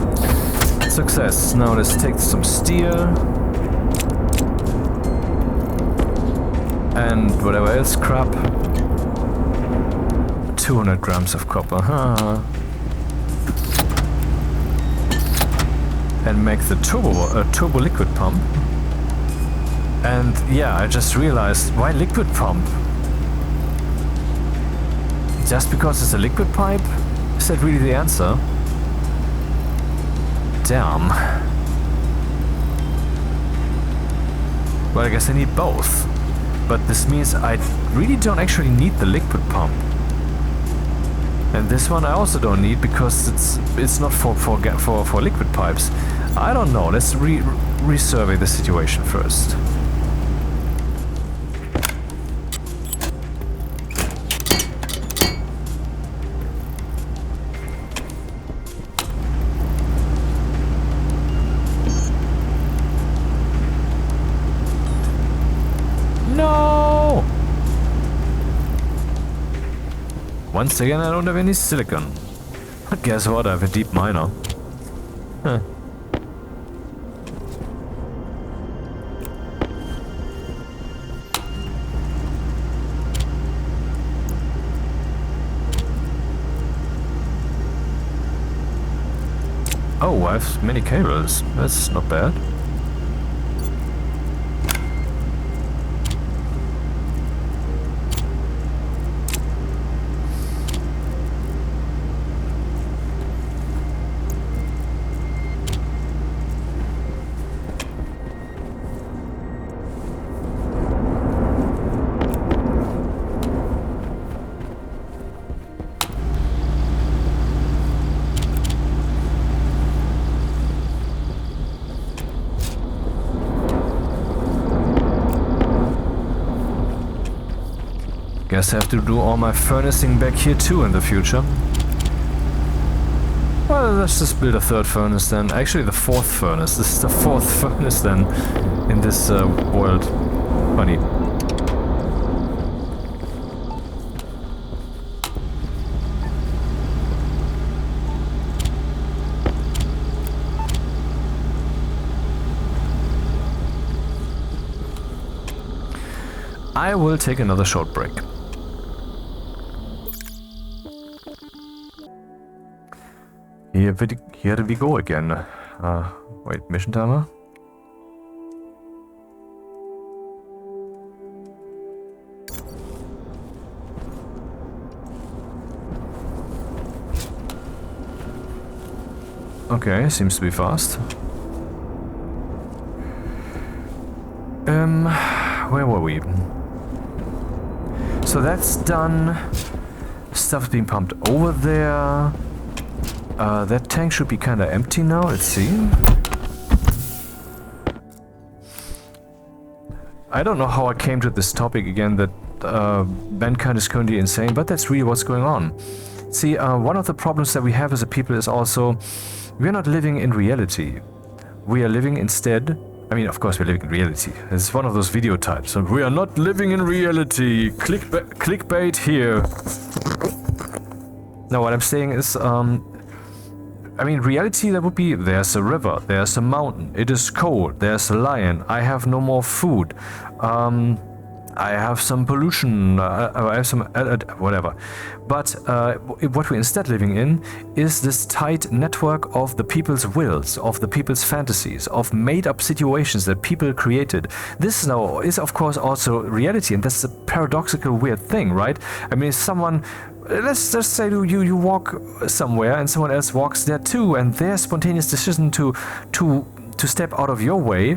Success. Now let's take some steel. And whatever else crap. 200 grams of copper. Huh. and make the turbo liquid pump. And yeah, I just realized, why liquid pump? Just because it's a liquid pipe? Is that really the answer? Damn. Well, I guess I need both. But this means I really don't actually need the liquid pump. And this one I also don't need because it's not for liquid pipes. I don't know. Let's resurvey the situation first. No! Once again, I don't have any silicon. But guess what? I have a deep miner. Huh. Oh, I have many cables. That's not bad. Guess I have to do all my furnacing back here too in the future. Well, let's just build a third furnace then. Actually, the fourth furnace. This is the fourth furnace then in this world. Funny. I will take another short break. Here we go again. Wait, mission timer? Okay, seems to be fast. Where were we? So that's done. Stuff's being pumped over there. That tank should be kind of empty now, let's see. I don't know how I came to this topic again, that mankind is currently insane, but that's really what's going on. See, one of the problems that we have as a people is also, we're not living in reality. We are living instead, I mean, of course we're living in reality. It's one of those video types. So we are not living in reality. Clickbait here. No, what I'm saying is, I mean, reality, that would be, there's a river, there's a mountain, it is cold, there's a lion, I have no more food, I have some pollution, I have some, whatever. But what we're instead living in is this tight network of the people's wills, of the people's fantasies, of made-up situations that people created. This now is, of course, also reality, and that's a paradoxical, weird thing, right? I mean, someone... Let's just say you walk somewhere and someone else walks there too, and their spontaneous decision to step out of your way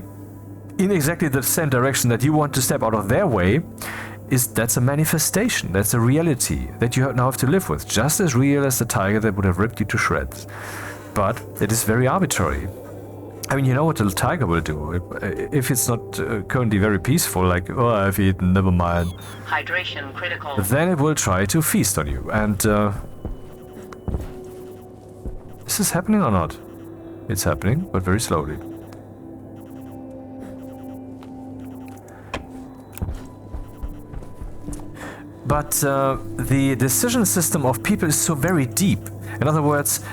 in exactly the same direction that you want to step out of their way, that's a manifestation, that's a reality that you now have to live with, just as real as the tiger that would have ripped you to shreds. But it is very arbitrary. I mean, you know what the tiger will do if it's not currently very peaceful, like, oh, I've eaten, never mind. Hydration critical. Then it will try to feast on you, and is this happening or not? It's happening, but very slowly. But the decision system of people is so very deep. In other words,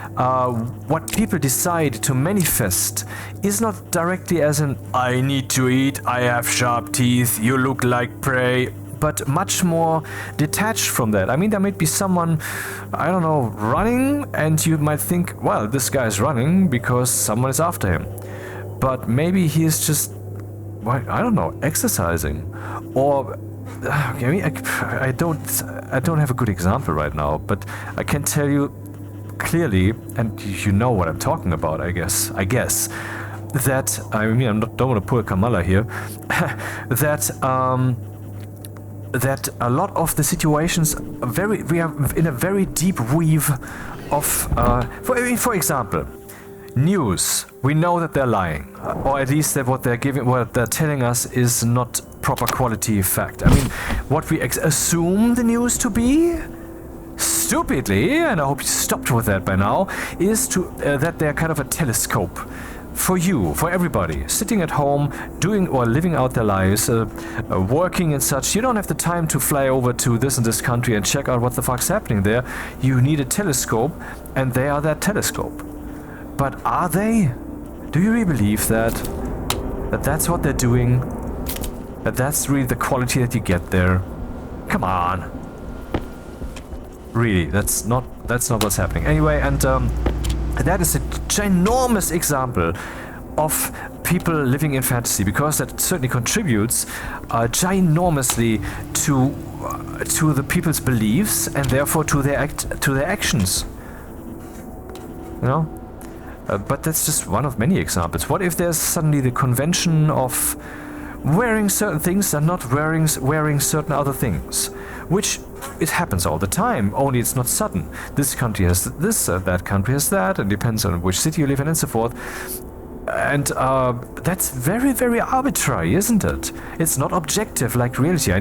what people decide to manifest is not directly as in, I need to eat, I have sharp teeth, you look like prey. but much more detached from that. I mean, there might be someone, I don't know, running, and you might think, well, this guy is running because someone is after him. But maybe he is just, well, I don't know, exercising. Or, I mean, I don't have a good example right now, but I can tell you clearly, and you know what I'm talking about, I guess, that, I mean, I don't want to pull a Kamala here, that a lot of the situations we are in a very deep weave of, for example, news. We know that they're lying, or at least that what they're telling us is not proper quality fact. I mean, what we assume the news to be, stupidly, and I hope you stopped with that by now, is that they're kind of a telescope. For you, for everybody, sitting at home, doing or living out their lives, working and such. You don't have the time to fly over to this and this country and check out what the fuck's happening there. You need a telescope, and they are that telescope. But are they? Do you really believe that that's what they're doing? That that's really the quality that you get there? Come on. Really, that's not what's happening. Anyway, and that is a ginormous example of people living in fantasy, because that certainly contributes ginormously to the people's beliefs and therefore to their actions. You know, but that's just one of many examples. What if there's suddenly the convention of wearing certain things and not wearing certain other things, which it happens all the time, only it's not sudden. This country has this, that country has that, and depends on which city you live in and so forth. And that's very, very arbitrary, isn't it? It's not objective like reality. I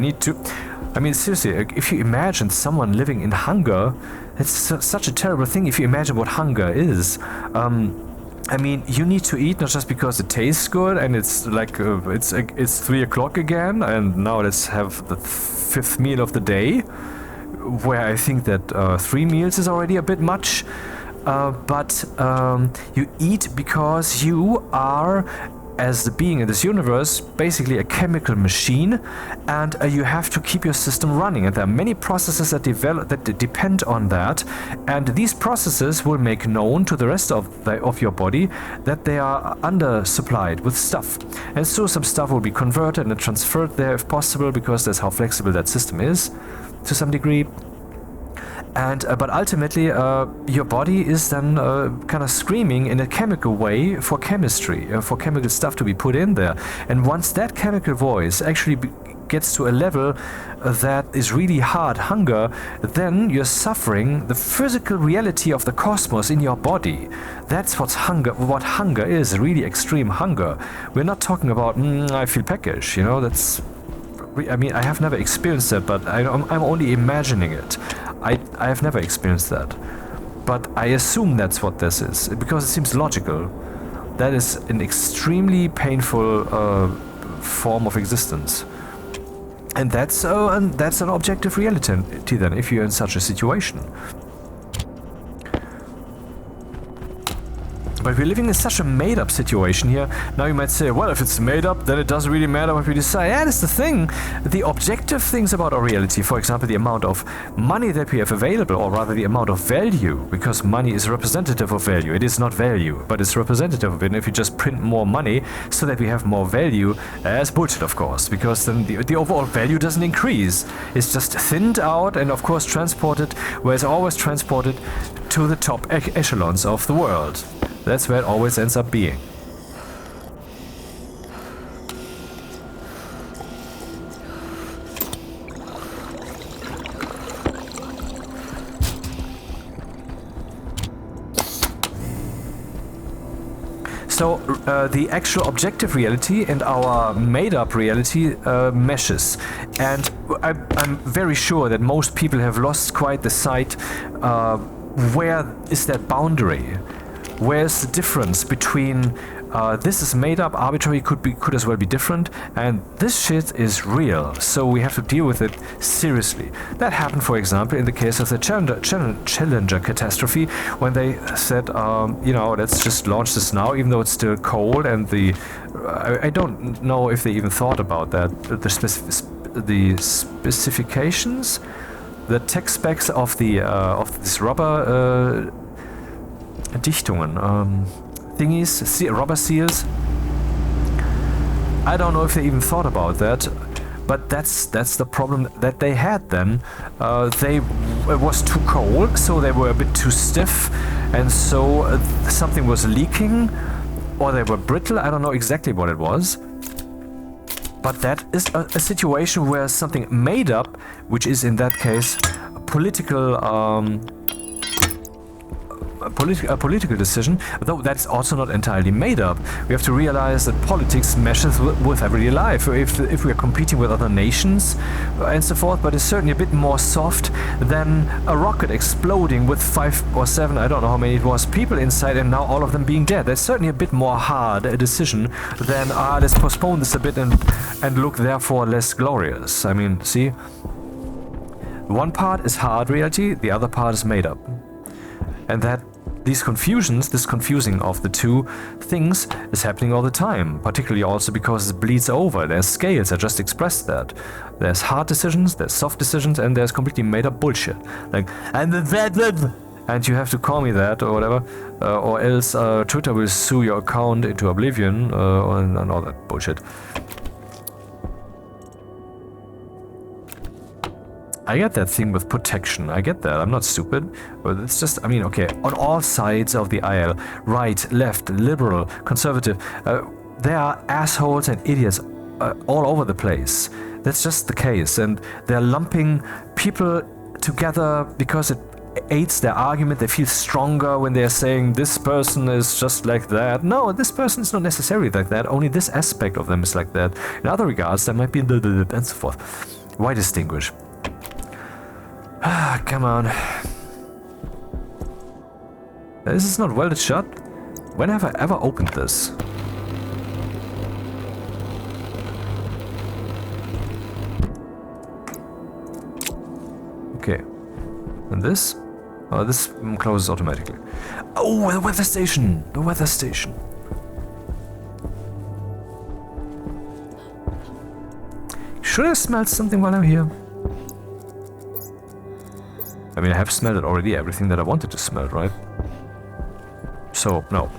mean, seriously, if you imagine someone living in hunger, it's such a terrible thing if you imagine what hunger is. I mean, you need to eat not just because it tastes good and it's like it's 3 o'clock again, and now let's have the 5th meal of the day, where I think that 3 meals is already a bit much. But you eat because you are, as the being in this universe, basically a chemical machine, and you have to keep your system running. And there are many processes that depend on that, and these processes will make known to the rest of your body that they are undersupplied with stuff. And so some stuff will be converted and transferred there if possible, because that's how flexible that system is to some degree. And but ultimately, your body is then kind of screaming in a chemical way for chemistry, for chemical stuff to be put in there. And once that chemical voice actually gets to a level that is really hard hunger, then you're suffering the physical reality of the cosmos in your body. That's what hunger is, really extreme hunger. We're not talking about, I feel peckish, you know, that's... I mean, I have never experienced that, but I'm only imagining it. I have never experienced that. But I assume that's what this is, because it seems logical. That is an extremely painful form of existence. And that's an objective reality then, if you're in such a situation. But we're living in such a made-up situation here. Now you might say, well, if it's made up, then it doesn't really matter what we decide. Yeah, that's the thing. The objective things about our reality, for example, the amount of money that we have available, or rather the amount of value, because money is representative of value. It is not value, but it's representative of it. And if you just print more money so that we have more value, that's bullshit, of course, because then the overall value doesn't increase. It's just thinned out and, of course, transported, where it's always transported to the top echelons of the world. That's where it always ends up being. So the actual objective reality and our made-up reality meshes, and I'm very sure that most people have lost quite the sight. Where is that boundary? Where's the difference between this is made up, arbitrary, could as well be different, and this shit is real, so we have to deal with it seriously. That happened, for example, in the case of the Challenger catastrophe, when they said, you know, let's just launch this now, even though it's still cold, and I don't know if they even thought about that, the the specifications, the tech specs of the of this rubber Dichtungen, thingies, rubber seals. I don't know if they even thought about that, but that's the problem that they had then. It was too cold, so they were a bit too stiff, and so something was leaking, or they were brittle. I don't know exactly what it was. But that is a situation where something made up, which is in that case a political political decision, though that's also not entirely made up. We have to realize that politics meshes with everyday life. If we are competing with other nations and so forth, but it's certainly a bit more soft than a rocket exploding with 5 or 7, I don't know how many it was, people inside, and now all of them being dead. That's certainly a bit more hard a decision than let's postpone this a bit and look therefore less glorious. I mean, see, one part is hard reality, the other part is made up. And that this confusing of the two things is happening all the time, particularly also because it bleeds over. There's scales, I just expressed that. There's hard decisions, there's soft decisions, and there's completely made up bullshit. Like, and you have to call me that or whatever, or else Twitter will sue your account into oblivion, and all that bullshit. I get that thing with protection, I get that, I'm not stupid, but it's just, I mean, okay, on all sides of the aisle, right, left, liberal, conservative, there are assholes and idiots all over the place. That's just the case, and they're lumping people together because it aids their argument. They feel stronger when they're saying this person is just like that. No, this person is not necessarily like that, only this aspect of them is like that. In other regards, there might be and so forth. Why distinguish? Ah, come on. This is not welded shut. When have I ever opened this? Okay. And this? Oh, this closes automatically. Oh, the weather station! The weather station. Should I smell something while I'm here? I mean, I have smelled it already, everything that I wanted to smell, right? So, no.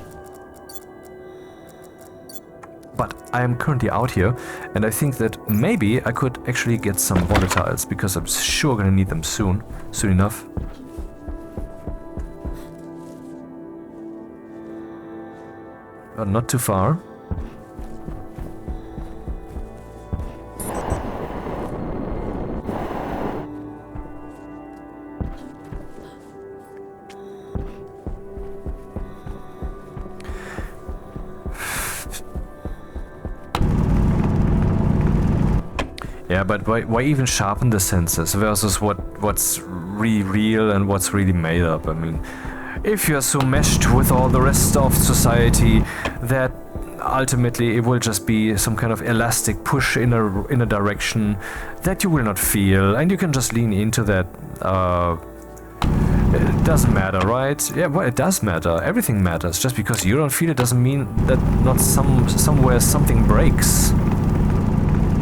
But I am currently out here, and I think that maybe I could actually get some volatiles, because I'm sure gonna need them soon enough. But not too far. Yeah, but why even sharpen the senses versus what's really real and what's really made up? I mean, if you're so meshed with all the rest of society that ultimately it will just be some kind of elastic push in a direction that you will not feel, and you can just lean into that. It doesn't matter, right? Yeah, well, it does matter. Everything matters. Just because you don't feel it doesn't mean that not somewhere something breaks.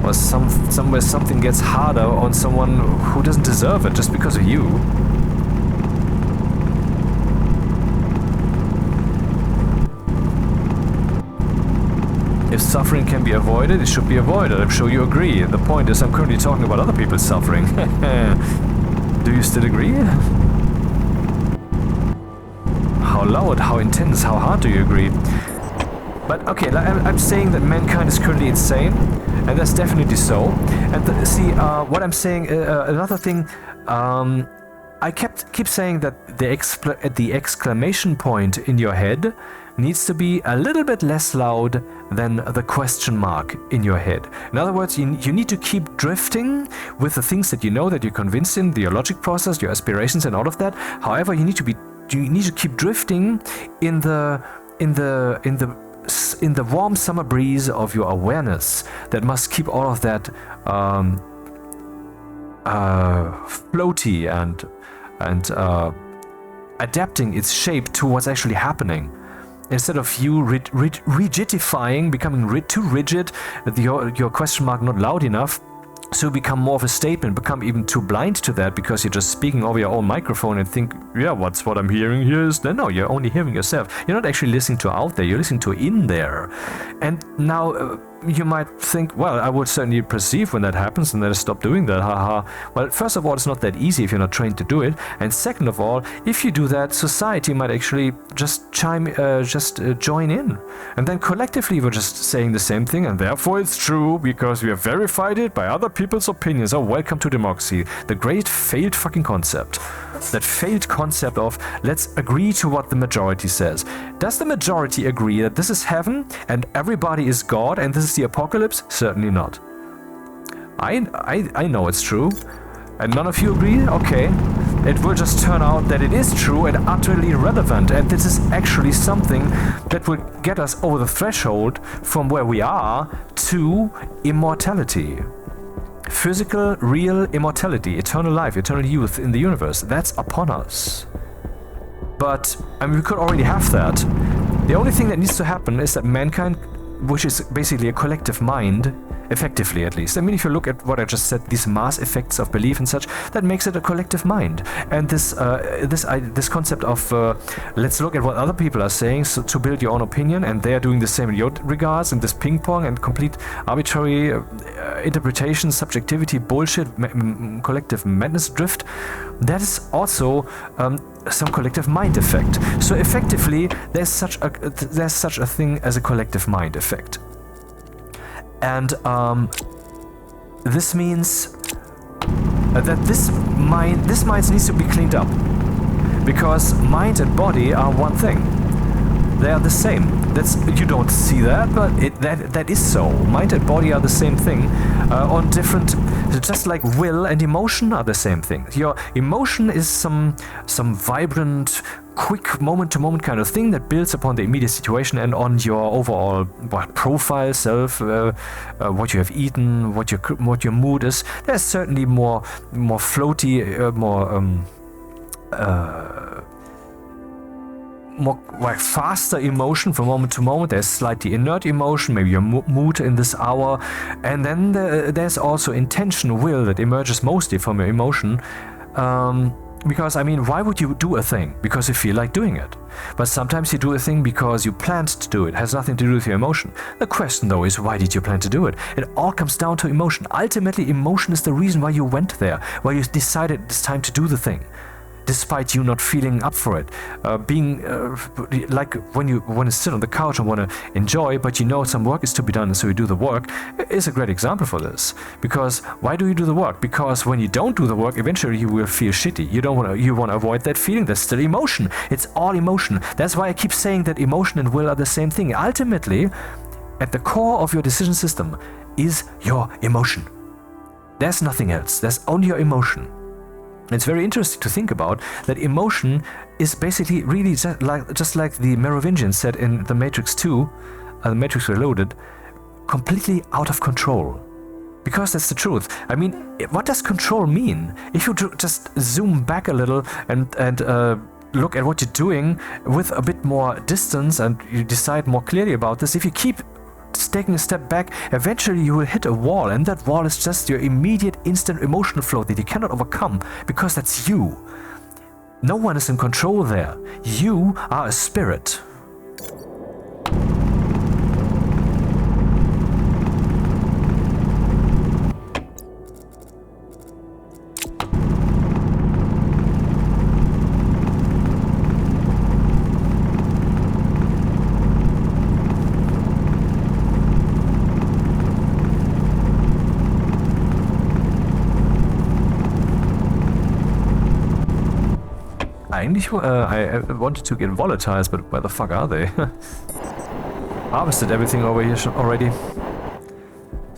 Or somewhere something gets harder on someone who doesn't deserve it just because of you. If suffering can be avoided, it should be avoided. I'm sure you agree. The point is, I'm currently talking about other people's suffering. Do you still agree? How loud, how intense, how hard do you agree? But okay, I'm saying that mankind is currently insane, and that's definitely so. And see, what I'm saying, another thing, I keep saying that the exclamation point in your head needs to be a little bit less loud than the question mark in your head. In other words, you need to keep drifting with the things that you know, that you're convinced in, your logic process, your aspirations, and all of that. However, you need to keep drifting in the warm summer breeze of your awareness that must keep all of that floaty and adapting its shape to what's actually happening. Instead of you rigidifying, becoming too rigid, your question mark not loud enough, So you become more of a statement, become even too blind to that because you're just speaking over your own microphone and think, yeah, what I'm hearing here is... No, you're only hearing yourself. You're not actually listening to out there, you're listening to in there. And now you might think, well, I would certainly perceive when that happens and then I stop doing that, haha. Well, first of all, it's not that easy if you're not trained to do it. And second of all, if you do that, society might actually just join in. And then collectively we're just saying the same thing, and therefore it's true because we have verified it by other people's opinions. Oh, welcome to democracy. The great failed fucking concept. That failed concept of let's agree to what the majority says. Does the majority agree that this is heaven and everybody is God and this is the apocalypse? Certainly not. I know it's true. And none of you agree? Okay. It will just turn out that it is true and utterly irrelevant, and this is actually something that will get us over the threshold from where we are to immortality. Physical, real immortality, eternal life, eternal youth in the universe. That's upon us. But, I mean, we could already have that. The only thing that needs to happen is that mankind, which is basically a collective mind, effectively at least. I mean, if you look at what I just said, these mass effects of belief and such, that makes it a collective mind. And this concept of let's look at what other people are saying so to build your own opinion, and they are doing the same in your regards, and this ping pong and complete arbitrary interpretation, subjectivity, bullshit, collective madness drift, that is also some collective mind effect. So effectively, there's such a thing as a collective mind effect. And this means that this mind needs to be cleaned up, because mind and body are one thing. They are the same. You don't see that, but that is so. Mind and body are the same thing on different. Just like will and emotion are the same thing. Your emotion is some vibrant, quick moment-to-moment kind of thing that builds upon the immediate situation and on your overall profile, self, what you have eaten, what your mood is. There's certainly more floaty, more faster emotion from moment to moment. There's slightly inert emotion, maybe your mood in this hour, and then there's also intention, will, that emerges mostly from your emotion. Because, I mean, why would you do a thing? Because you feel like doing it. But sometimes you do a thing because you planned to do it. It has nothing to do with your emotion. The question, though, is why did you plan to do it? It all comes down to emotion. Ultimately, emotion is the reason why you went there, why you decided it's time to do the thing, despite you not feeling up for it. Being like when you want to sit on the couch and want to enjoy, but you know some work is to be done, and so you do the work, is a great example for this. Because why do you do the work? Because when you don't do the work, eventually you will feel shitty. You want to avoid that feeling. That's still emotion. It's all emotion. That's why I keep saying that emotion and will are the same thing. Ultimately, at the core of your decision system is your emotion. There's nothing else. There's only your emotion. It's very interesting to think about that emotion is basically really just like the Merovingians said in The Matrix 2, The Matrix Reloaded, completely out of control. Because that's the truth. I mean, what does control mean? If you just zoom back a little and look at what you're doing with a bit more distance and you decide more clearly about this, if you keep taking a step back, eventually you will hit a wall, and that wall is just your immediate instant emotional flow that you cannot overcome, because that's you. No one is in control there. You are a spirit. I wanted to get volatiles, but where the fuck are they? Harvested everything over here already.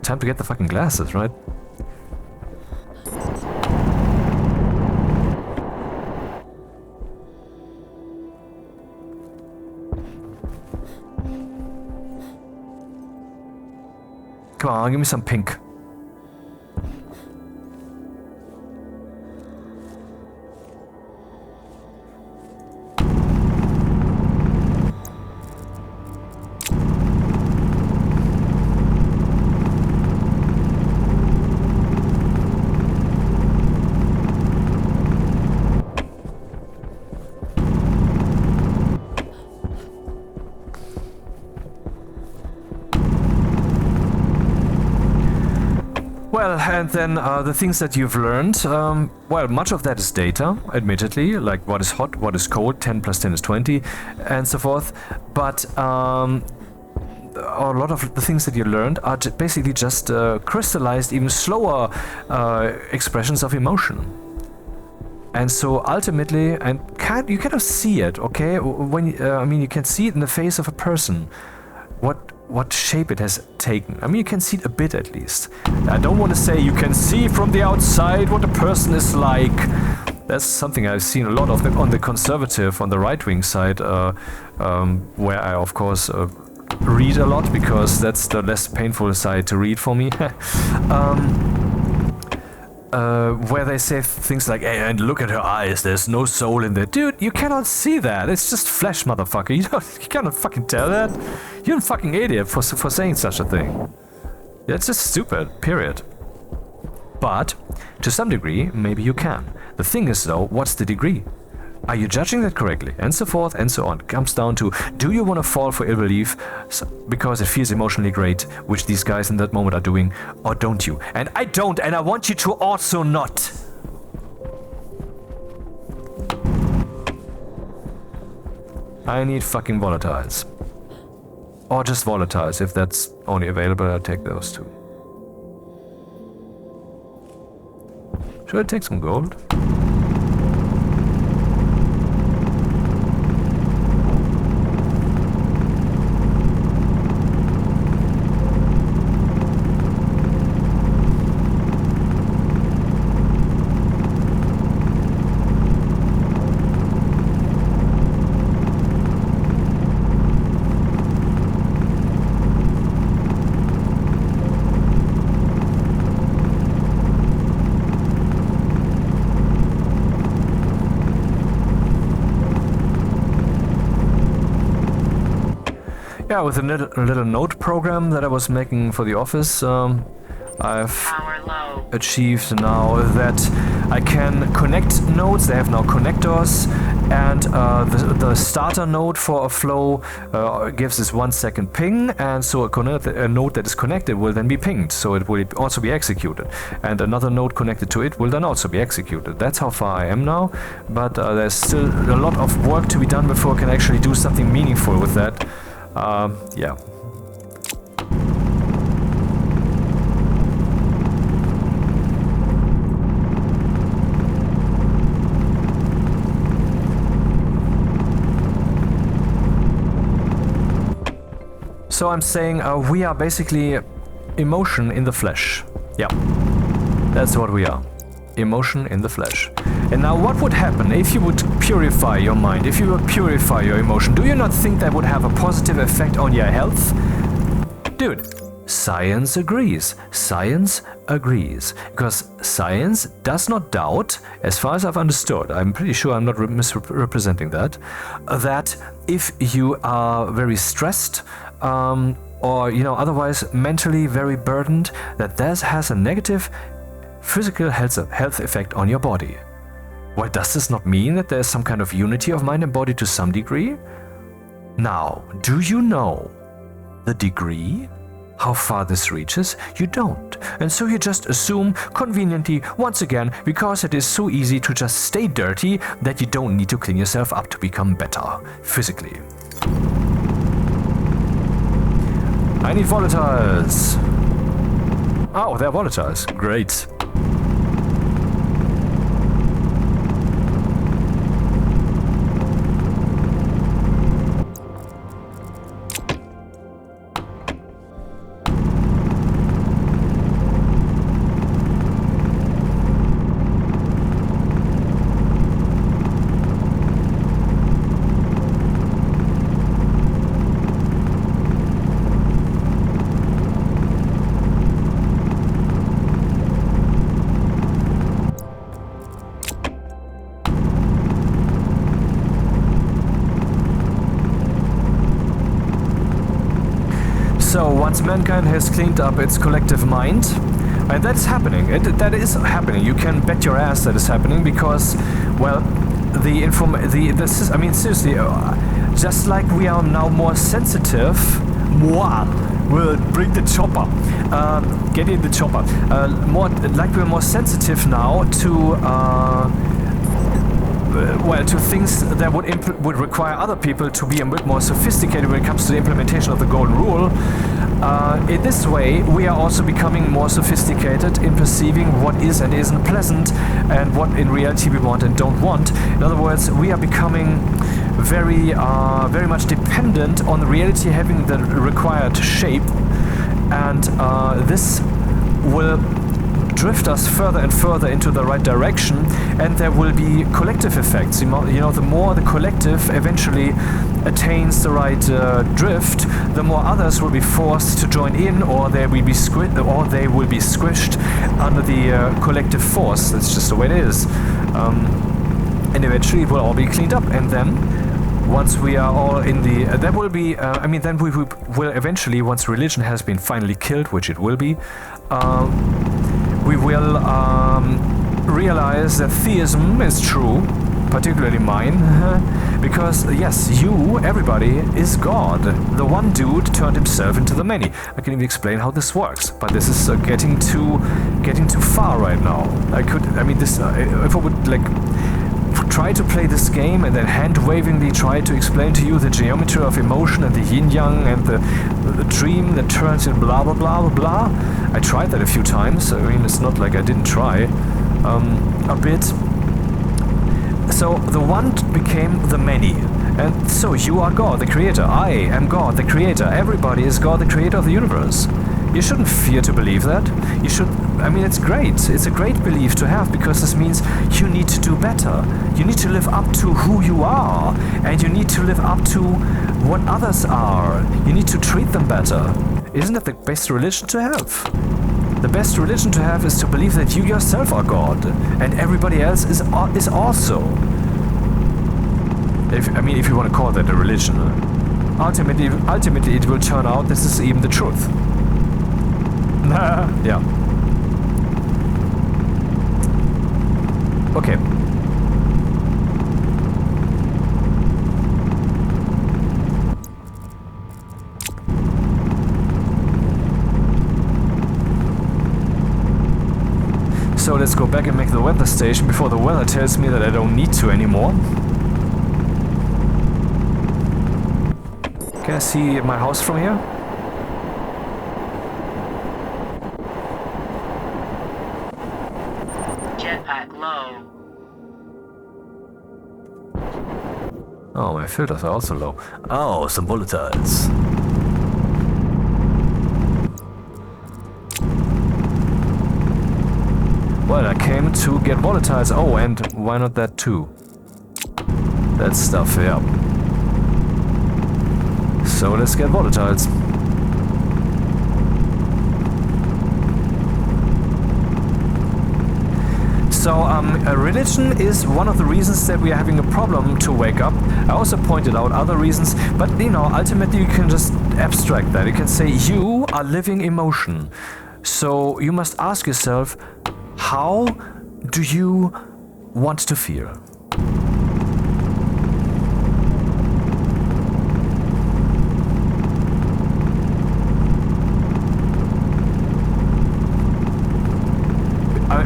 Time to get the fucking glasses, right? Come on, give me some pink. Well, and then the things that you've learned, well, much of that is data, admittedly, like what is hot, what is cold, 10 plus 10 is 20, and so forth. But a lot of the things that you learned are basically just crystallized, even slower expressions of emotion. And so ultimately, and you cannot see it, okay? When I mean, you can see it in the face of a person. What shape it has taken. I mean, you can see it a bit at least. I don't want to say you can see from the outside what a person is like. That's something I've seen a lot of on the conservative, on the right-wing side, where I, of course, read a lot, because that's the less painful side to read for me. Where they say things like, hey, and look at her eyes, there's no soul in there. Dude, you cannot see that. It's just flesh, motherfucker. You cannot fucking tell that. You're a fucking idiot for saying such a thing. That's just stupid, period. But, to some degree, maybe you can. The thing is, though, what's the degree? Are you judging that correctly? And so forth and so on. It comes down to, do you want to fall for ill belief because it feels emotionally great, which these guys in that moment are doing, or don't you? And I don't, and I want you to also not. I need fucking volatiles. Or just volatiles, if that's only available, I'll take those too. Should I take some gold? Yeah, with a little note program that I was making for the office, I've achieved now that I can connect nodes. They have now connectors, and the starter node for a flow gives this 1 second ping, and so a node that is connected will then be pinged, so it will also be executed, and another node connected to it will then also be executed. That's how far I am now, but there's still a lot of work to be done before I can actually do something meaningful with that. Yeah. So I'm saying we are basically emotion in the flesh. Yeah, that's what we are. Emotion in the flesh. And now what would happen if you would purify your mind, if you would purify your emotion? Do you not think that would have a positive effect on your health? Dude, science agrees. Science agrees. Because science does not doubt, as far as I've understood, I'm pretty sure I'm not misrepresenting that, that if you are very stressed, or, you know, otherwise mentally very burdened, that this has a negative physical health effect on your body. Well, does this not mean that there's some kind of unity of mind and body to some degree? Now, do you know the degree? How far this reaches? You don't. And so you just assume, conveniently, once again, because it is so easy to just stay dirty, that you don't need to clean yourself up to become better, physically. I need volatiles. Oh, they're volatiles. Great. So once mankind has cleaned up its collective mind, and that's happening, that is happening. You can bet your ass that is happening because, well, I mean, seriously, just like we are now more sensitive, we'll bring the chopper. Get in the chopper. More like we're more sensitive now to well, to things that would require other people to be a bit more sophisticated when it comes to the implementation of the golden rule. In this way, we are also becoming more sophisticated in perceiving what is and isn't pleasant and what in reality we want and don't want. In other words, we are becoming very much dependent on the reality having the required shape, and this will drift us further and further into the right direction, and there will be collective effects. You know, the more the collective eventually attains the right drift, the more others will be forced to join in, or they will be squished under the collective force. That's just the way it is. And eventually it will all be cleaned up, and then once we are all in the... there will be... then we will eventually, once religion has been finally killed, which it will be, we will realize that theism is true, particularly mine, because yes, everybody is God. The one dude turned himself into the many. I can even explain how this works, but this is getting too far right now. If I would like try to play this game and then hand-wavingly try to explain to you the geometry of emotion and the yin-yang and the dream that turns in blah blah blah blah blah. I tried that a few times. I mean, it's not like I didn't try a bit. So the one became the many. And so you are God, the creator. I am God, the creator. Everybody is God, the creator of the universe. You shouldn't fear to believe that. You should... it's great. It's a great belief to have, because this means you need to do better. You need to live up to who you are, and you need to live up to what others are. You need to treat them better. Isn't that the best religion to have? The best religion to have is to believe that you yourself are God, and everybody else is also. If you want to call that a religion. Ultimately it will turn out this is even the truth. Yeah. Okay. So let's go back and make the weather station before the weather tells me that I don't need to anymore. Can I see my house from here? Jetpack low. Oh, my filters are also low. Oh, some volatiles. Well, I came to get volatiles. Oh, and why not that too? That stuff, yeah. So let's get volatiles. So, religion is one of the reasons that we are having a problem to wake up. I also pointed out other reasons, but ultimately you can just abstract that. You can say you are living emotion. So you must ask yourself, how do you want to feel?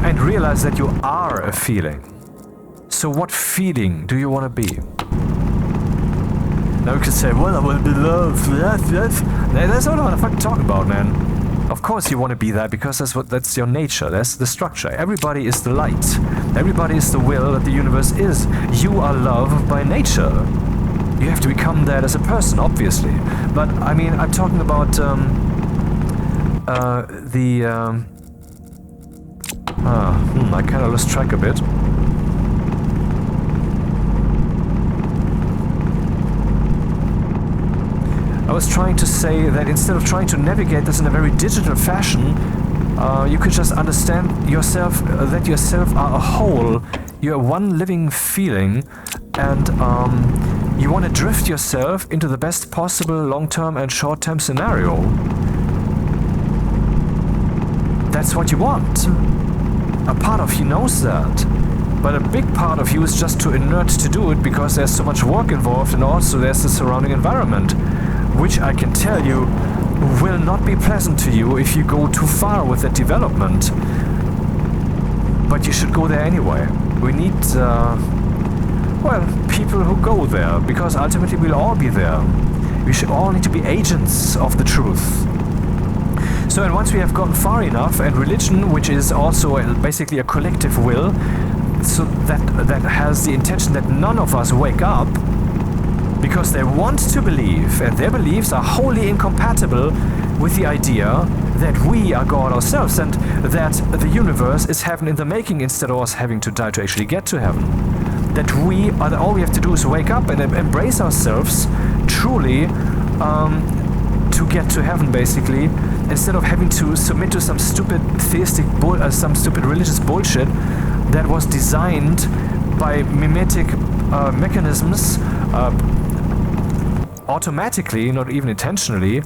And realize that you are a feeling. So what feeling do you want to be? Now you can say, well, I want to be loved. Yes. That's not what I'm fucking talking about, man. Of course you want to be that, because that's your nature, that's the structure. Everybody is the light. Everybody is the will that the universe is. You are love by nature. You have to become that as a person, obviously. But I'm talking about I kind of lost track a bit. I was trying to say that instead of trying to navigate this in a very digital fashion, you could just understand yourself, that yourself are a whole. You're one living feeling, and you want to drift yourself into the best possible long-term and short-term scenario. That's what you want. A part of you knows that, but a big part of you is just too inert to do it, because there's so much work involved, and also there's the surrounding environment, which I can tell you will not be pleasant to you if you go too far with that development. But you should go there anyway. We need, well, people who go there, because ultimately we'll all be there. We should all need to be agents of the truth. So, and once we have gone far enough, and religion, which is also basically a collective will, so that has the intention that none of us wake up, because they want to believe, and their beliefs are wholly incompatible with the idea that we are God ourselves, and that the universe is heaven in the making instead of us having to die to actually get to heaven. That we are, all we have to do is wake up and embrace ourselves truly to get to heaven, basically, instead of having to submit to some stupid theistic some stupid religious bullshit that was designed by mimetic mechanisms automatically, not even intentionally.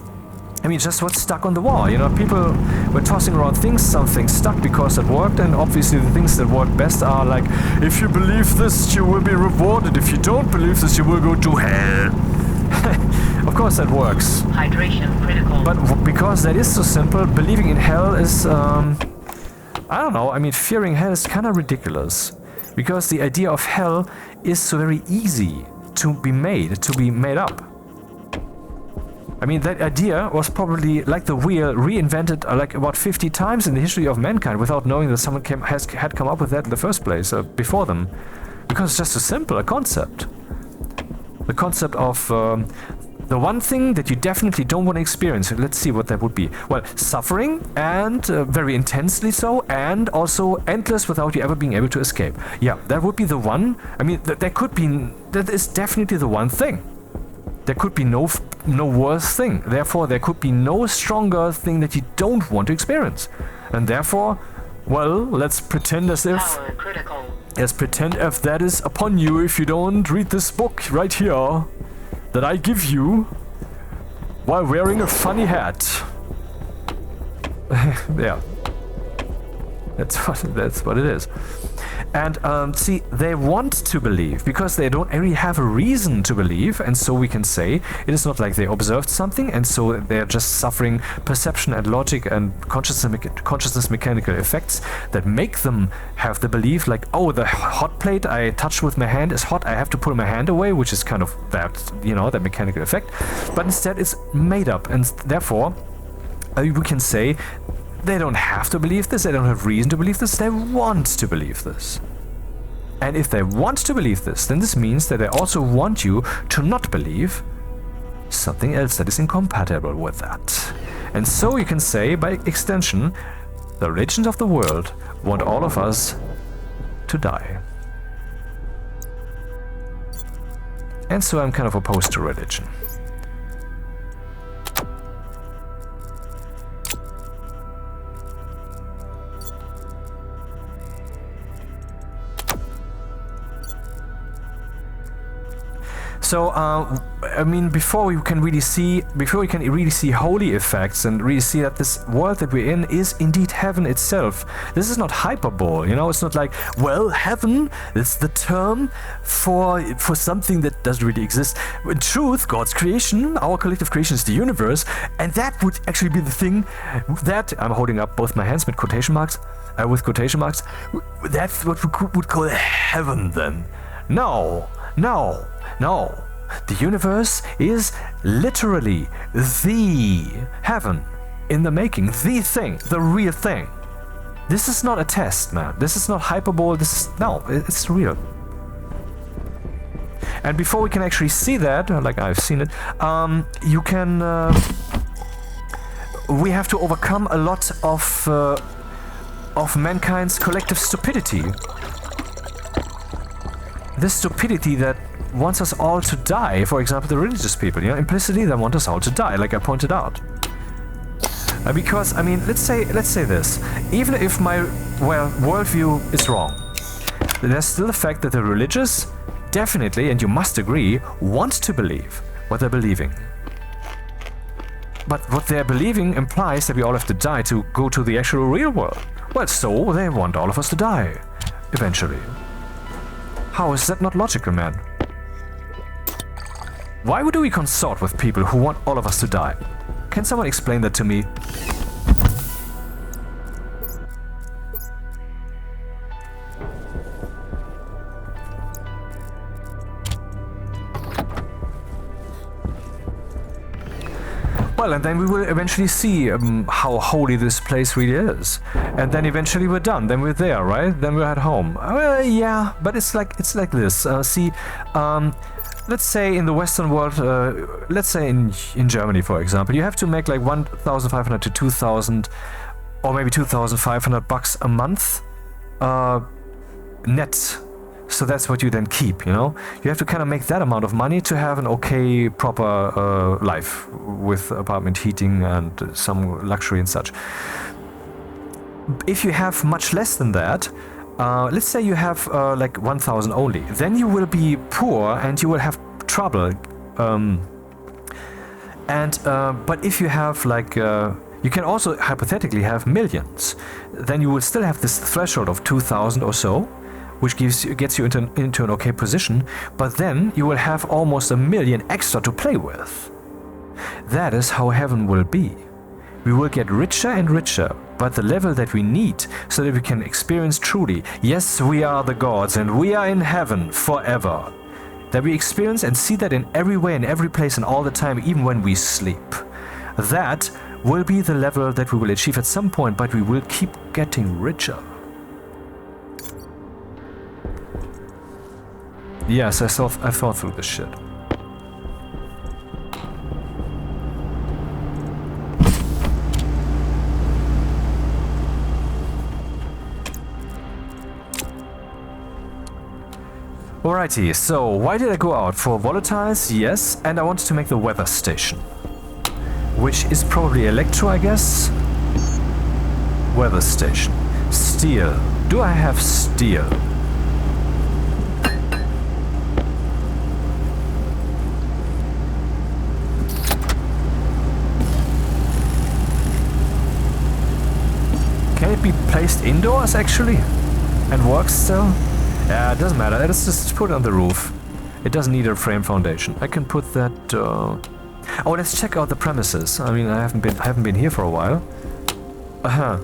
I mean, just what's stuck on the wall. You know, people were tossing around things, some things stuck because it worked, and obviously the things that work best are like, if you believe this, you will be rewarded. If you don't believe this, you will go to hell. Of course that works. Hydration critical. But because that is so simple, believing in hell is, I don't know, I mean, fearing hell is kind of ridiculous. Because the idea of hell is so very easy to be made up. I mean, that idea was probably, like the wheel, reinvented like about 50 times in the history of mankind without knowing that someone had come up with that in the first place, before them. Because it's just so simple, a concept. The concept of the one thing that you definitely don't want to experience. Let's see what that would be. Well, suffering, and very intensely so, and also endless without you ever being able to escape. Yeah, that would be the one. I mean, that is definitely the one thing. There could be no worse thing. Therefore, there could be no stronger thing that you don't want to experience. And therefore, well, let's pretend as if... Power critical. Let's pretend if that is upon you if you don't read this book right here that I give you while wearing a funny hat. Yeah. That's what it is. And see, they want to believe because they don't really have a reason to believe, and so we can say it is not like they observed something and so they're just suffering perception and logic and consciousness mechanical effects that make them have the belief like, oh, the hot plate I touched with my hand is hot, I have to pull my hand away, which is kind of that, you know, that mechanical effect. But instead it's made up, and therefore we can say they don't have to believe this, they don't have reason to believe this, they want to believe this. And if they want to believe this, then this means that they also want you to not believe something else that is incompatible with that. And so you can say, by extension, the religions of the world want all of us to die. And so I'm kind of opposed to religion. So, I mean, before we can really see holy effects and really see that this world that we're in is indeed heaven itself. This is not hyperbole, you know. It's not like, well, heaven is the term for something that doesn't really exist. In truth, God's creation, our collective creation, is the universe, and that would actually be the thing that I'm holding up both my hands with quotation marks. That's what we would call heaven. Then, no. The universe is literally the heaven in the making, the thing, the real thing. This is not a test, man. This is not hyperbole. It's real. And before we can actually see that, like I've seen it, we have to overcome a lot of mankind's collective stupidity. This stupidity that wants us all to die. For example, the religious people, you know, implicitly they want us all to die, like I pointed out. Because, I mean, let's say this. Even if my, worldview is wrong, there's still the fact that the religious definitely, and you must agree, want to believe what they're believing. But what they're believing implies that we all have to die to go to the actual real world. Well, so they want all of us to die, eventually. How is that not logical, man? Why do we consort with people who want all of us to die? Can someone explain that to me? Well, and then we will eventually see how holy this place really is, and then eventually we're done. Then we're there, right? Then we're at home. Yeah, but it's like this. Let's say in the Western world, let's say in Germany, for example, you have to make like 1,500 to 2,000, or maybe 2,500 bucks a month net. So that's what you then keep, you know? You have to kind of make that amount of money to have an okay, proper life with apartment heating and some luxury and such. If you have much less than that, let's say you have like 1,000 only, then you will be poor and you will have trouble. But if you have like... you can also hypothetically have millions. Then you will still have this threshold of 2,000 or so, which gets you into an okay position, but then you will have almost 1 million extra to play with. That is how heaven will be. We will get richer and richer, but the level that we need so that we can experience truly, yes, we are the gods and we are in heaven forever. That we experience and see that in every way, in every place and all the time, even when we sleep. That will be the level that we will achieve at some point, but we will keep getting richer. Yes, I thought through this shit. Alrighty, so why did I go out? For volatiles, yes, and I wanted to make the weather station. Which is probably electro, I guess? Weather station. Steel. Do I have steel? Can it be placed indoors, actually? And works still? Yeah, it doesn't matter. Let's just put it on the roof. It doesn't need a frame foundation. I can put that... Oh, let's check out the premises. I mean, I haven't been here for a while. Uh-huh.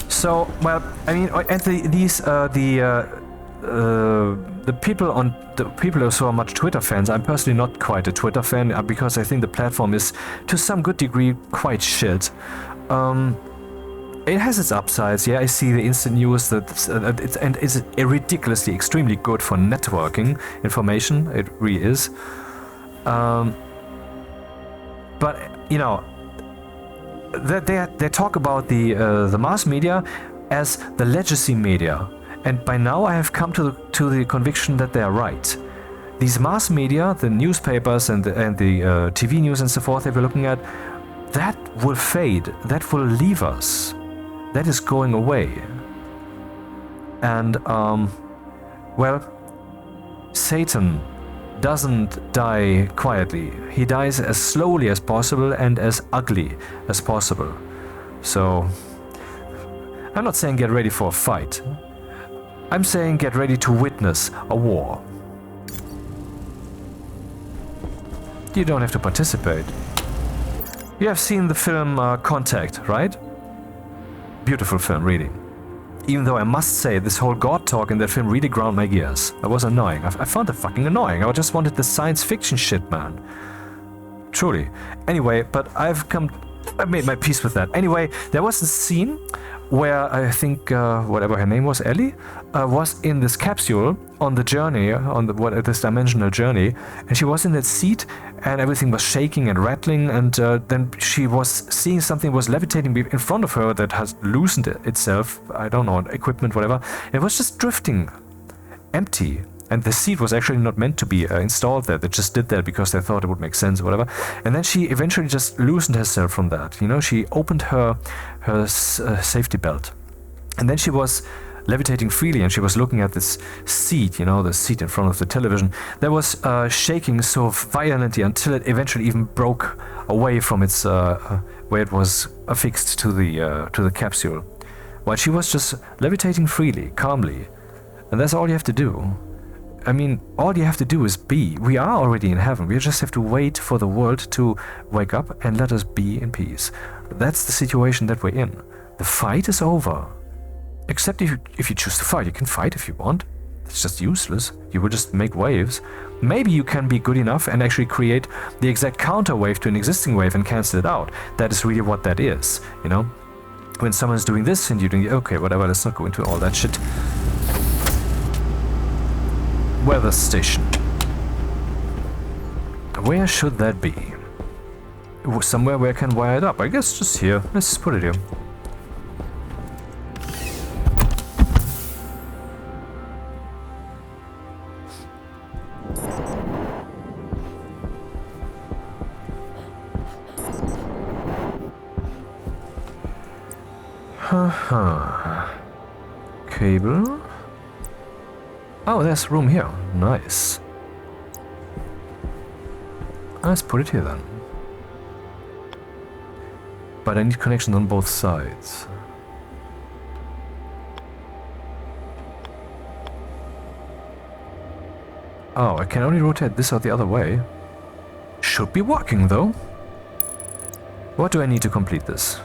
So, well, I mean, and the people who are so much Twitter fans. I'm personally not quite a Twitter fan because I think the platform is, to some good degree, quite shit. It has its upsides. Yeah, I see the instant news that it's ridiculously, extremely good for networking information. It really is. But you know, they talk about the mass media as the legacy media. And by now I have come to the conviction that they are right. These mass media, the newspapers and the TV news and so forth that we're looking at, that will fade, that will leave us. That is going away. And, well, Satan doesn't die quietly. He dies as slowly as possible and as ugly as possible. So, I'm not saying get ready for a fight. I'm saying get ready to witness a war. You don't have to participate. You have seen the film Contact, right? Beautiful film, really. Even though I must say, this whole God talk in that film really ground my gears. That was annoying. I found it fucking annoying. I just wanted the science fiction shit, man. Truly. Anyway, but I made my peace with that. Anyway, there was a scene where I think whatever her name was, Ellie, was in this capsule on the journey, on this dimensional journey, and she was in that seat, and everything was shaking and rattling, and then she was seeing something was levitating in front of her that has loosened itself. I don't know, equipment, whatever. It was just drifting, empty. And the seat was actually not meant to be installed there. They just did that because they thought it would make sense or whatever. And then she eventually just loosened herself from that. You know, she opened her safety belt. And then she was levitating freely, and she was looking at this seat, you know, the seat in front of the television, that was shaking so violently until it eventually even broke away from its where it was affixed to the capsule, while she was just levitating freely, calmly. And that's all you have to do. I mean, all you have to do is be. We are already in heaven. We just have to wait for the world to wake up and let us be in peace. That's the situation that we're in. The fight is over. Except if you choose to fight, you can fight if you want. It's just useless. You will just make waves. Maybe you can be good enough and actually create the exact counter wave to an existing wave and cancel it out. That is really what that is, you know? When someone's doing this and you're doing, okay, whatever, let's not go into all that shit. Weather station. Where should that be? Somewhere where I can wire it up. I guess just here. Let's just put it here. Cable. Oh, there's room here. Nice. Let's put it here then. But I need connections on both sides. Oh, I can only rotate this or the other way. Should be working though. What do I need to complete this?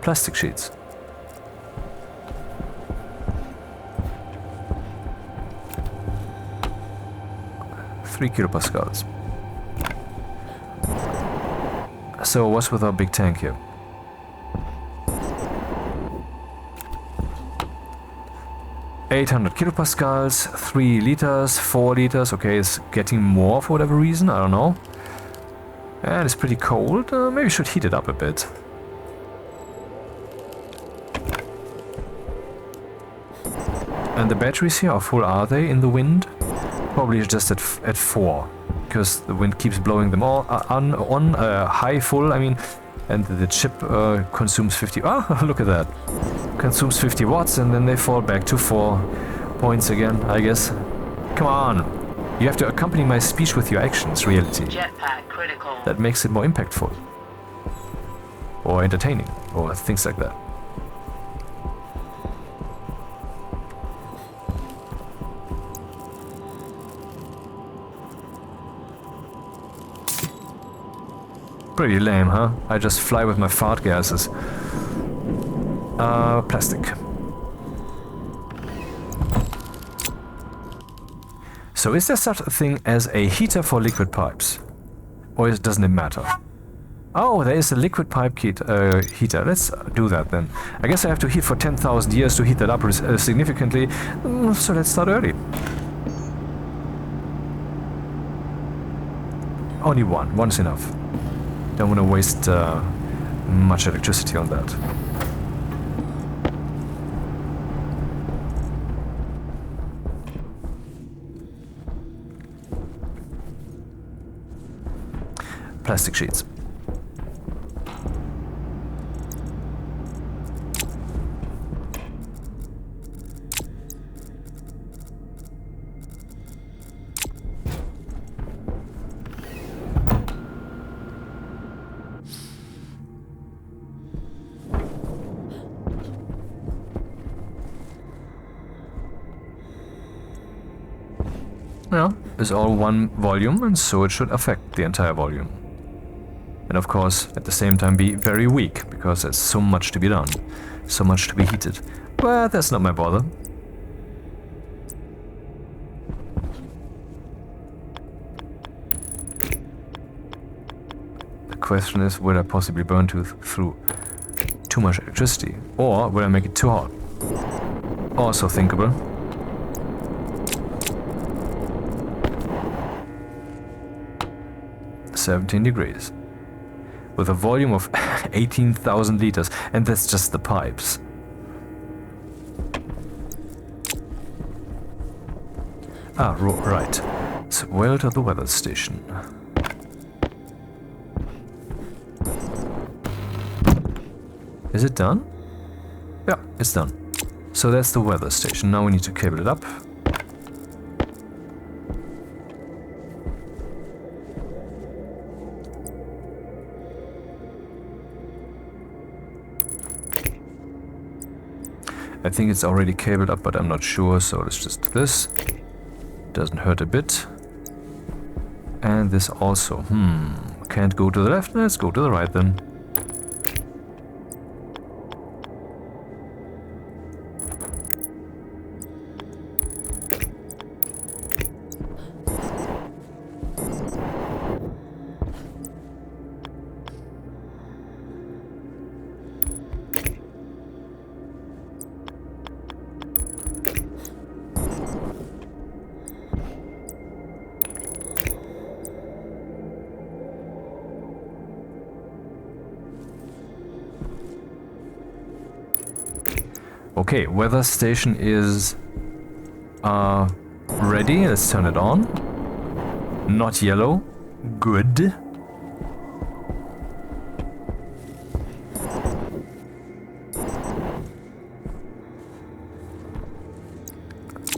Plastic sheets. 3 kilopascals. So what's with our big tank here? $800 kilopascals, 3 liters, 4 liters. Okay, it's getting more for whatever reason. I don't know. And it's pretty cold. Maybe we should heat it up a bit. And the batteries here, how full are they in the wind? Probably just at 4, because the wind keeps blowing them all on high full, I mean, and the chip consumes 50, look at that, consumes 50 watts and then they fall back to 4 points again, I guess. Come on, you have to accompany my speech with your actions, reality. Jetpack critical. That makes it more impactful. Or entertaining, or things like that. Pretty lame, huh? I just fly with my fart gases. Plastic. So is there such a thing as a heater for liquid pipes? Or doesn't it matter? Oh, there is a liquid pipe heater. Let's do that then. I guess I have to heat for 10,000 years to heat that up significantly. So let's start early. Only one. One's enough. Don't want to waste much electricity on that. Plastic sheets. Yeah, it's all one volume, and so it should affect the entire volume. And of course, at the same time be very weak, because there's so much to be done, so much to be heated. But that's not my bother. The question is, will I possibly burn through too much electricity? Or will I make it too hot? Also thinkable. $17 degrees. With a volume of 18,000 liters, and that's just the pipes. Right. So weld at the weather station. Is it done? Yeah, it's done. So that's the weather station. Now we need to cable it up. I think it's already cabled up, but I'm not sure, so let's just do this. Doesn't hurt a bit. And this also. Can't go to the left, let's go to the right then. Okay, weather station is ready. Let's turn it on. Not yellow. Good.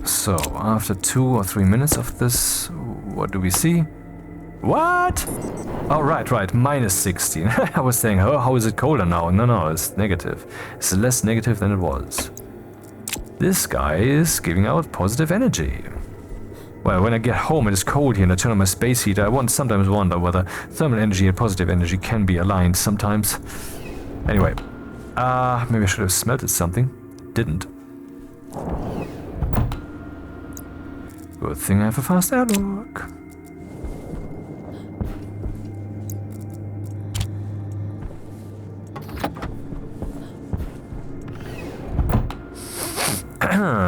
So, after 2 or 3 minutes of this, what do we see? What? Oh, right, minus 16. I was saying, oh, how is it colder now? No, it's negative. It's less negative than it was. This guy is giving out positive energy. Well, when I get home it is cold here and I turn on my space heater, I sometimes wonder whether thermal energy and positive energy can be aligned sometimes. Anyway, maybe I should have smelted something. Didn't. Good thing I have a fast airlock.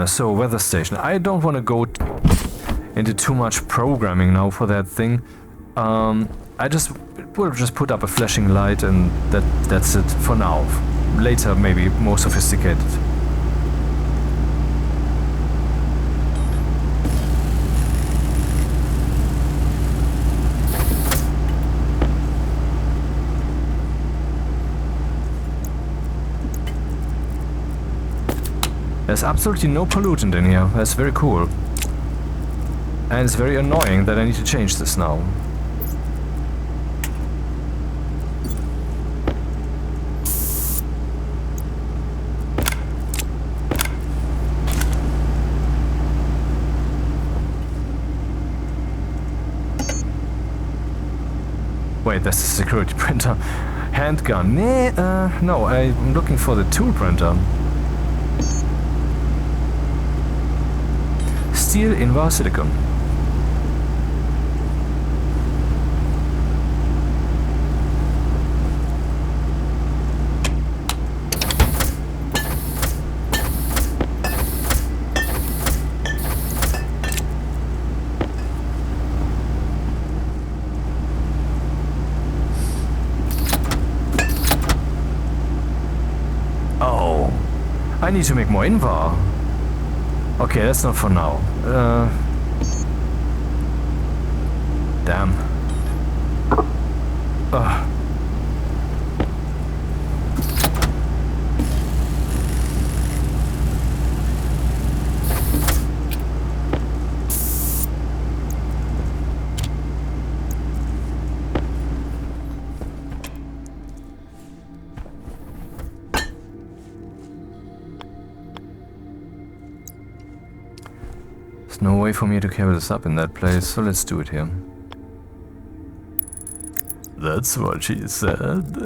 So, weather station. I don't want to go into too much programming now for that thing. I will just put up a flashing light and that's it for now. Later, maybe more sophisticated. There's absolutely no pollutant in here. That's very cool. And it's very annoying that I need to change this now. Wait, that's the security printer. Handgun. No, I'm looking for the tool printer. Steel Invar Silicon. Oh, I need to make more Invar. Okay, that's not for now. Damn. There's no way for me to cable this up in that place, so let's do it here. That's what she said.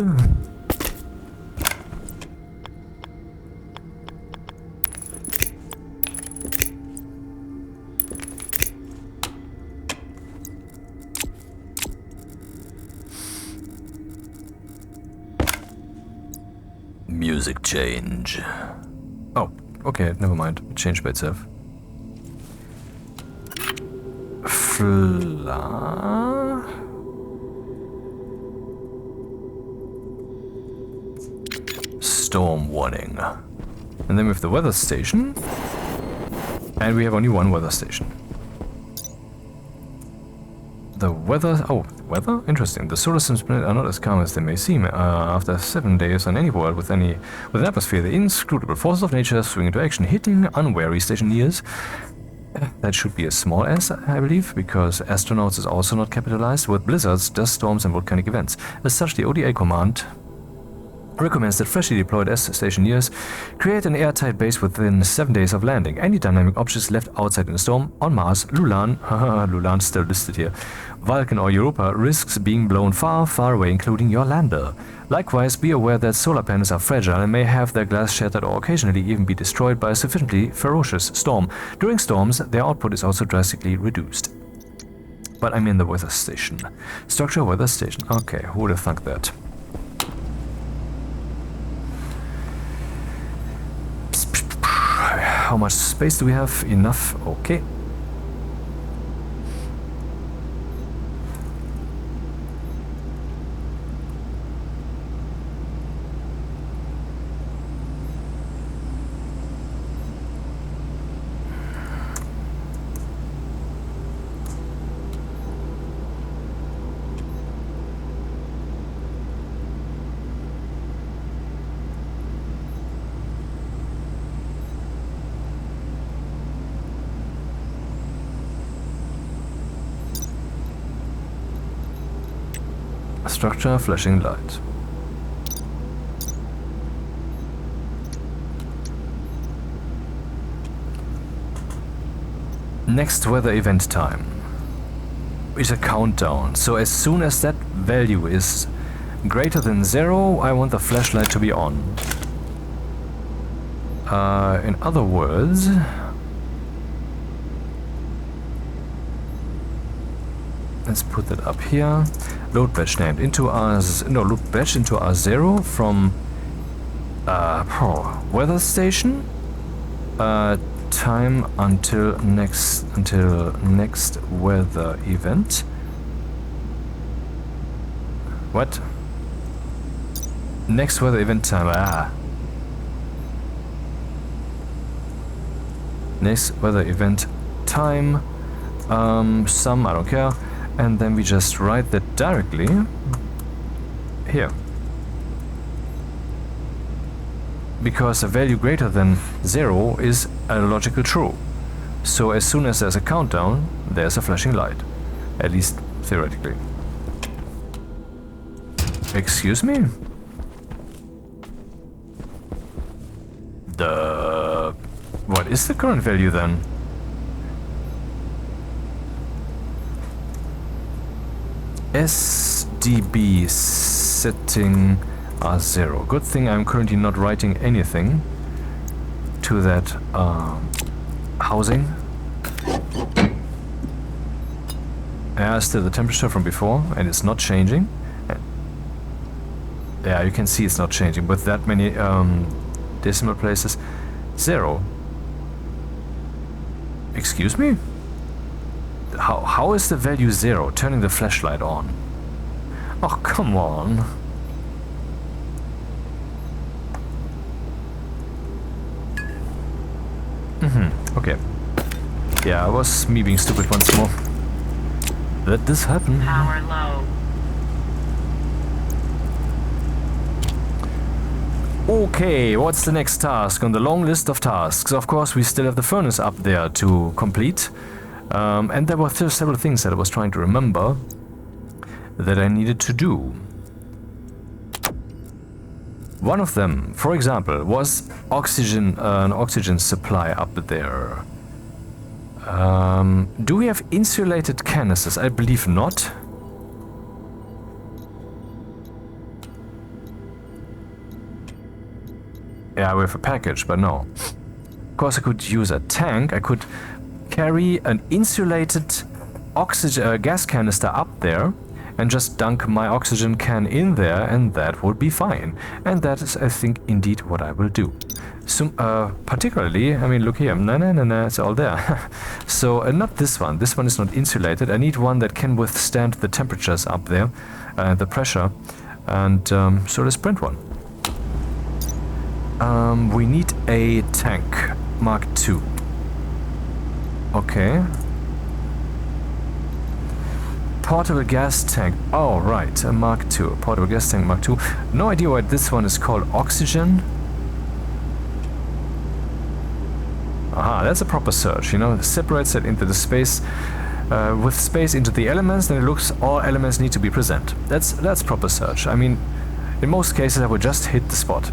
Music change. Oh, okay, never mind. It changed by itself. Storm warning. And then we have the weather station. And we have only one weather station. The weather... Oh, weather? Interesting. The solar systems are not as calm as they may seem. After 7 days on any world with an atmosphere, the inscrutable forces of nature swing into action, hitting unwary stationeers. That should be a small s, I believe, because astronauts is also not capitalized, with blizzards, dust storms and volcanic events. As such, the ODA command recommends that freshly deployed Stationeers create an airtight base within 7 days of landing. Any dynamic objects left outside in a storm on Mars, Lulan, Lulan still listed here, Vulcan or Europa risks being blown far, far away, including your lander. Likewise, be aware that solar panels are fragile and may have their glass shattered or occasionally even be destroyed by a sufficiently ferocious storm. During storms, their output is also drastically reduced. But I'm in the weather station. Structure weather station. Okay, who would have thunk that? How much space do we have? Enough. Okay. Structure, flashing light. Next weather event time is a countdown. So as soon as that value is greater than 0, I want the flashlight to be on. In other words, let's put that up here. Load batch named into load batch into R0 from weather station. Time until next weather event. What? Next weather event time. Next weather event time. Some I don't care. And then we just write that directly here. Because a value greater than 0 is a logical true. So as soon as there's a countdown, there's a flashing light. At least theoretically. Excuse me? What is the current value then? SDB setting R0. Good thing I'm currently not writing anything to that housing. Still the temperature from before, and it's not changing. Yeah, you can see it's not changing with that many decimal places. 0. Excuse me? How is the value 0 turning the flashlight on? Oh, come on. Okay. Yeah, it was me being stupid once more. Let this happen. Power low. Okay, what's the next task on the long list of tasks? Of course, we still have the furnace up there to complete. And there were still several things that I was trying to remember that I needed to do. One of them, for example, was oxygen, an oxygen supply up there. Do we have insulated canisters? I believe not. Yeah, we have a package, but no. Of course, I could use a tank. I could carry an insulated oxygen gas canister up there and just dunk my oxygen can in there, and that would be fine. And that is, I think, indeed what I will do. So, particularly, I mean, look here, it's all there. So, not this one. This one is not insulated. I need one that can withstand the temperatures up there, the pressure. And so let's print one. We need a tank, Mark II. Okay. Portable gas tank. Oh, right, a Mark II. Portable gas tank Mark II. No idea why this one is called oxygen. Aha, that's a proper search, you know. It separates it into the space, with space into the elements, then it looks all elements need to be present. That's proper search. I mean, In most cases I would just hit the spot.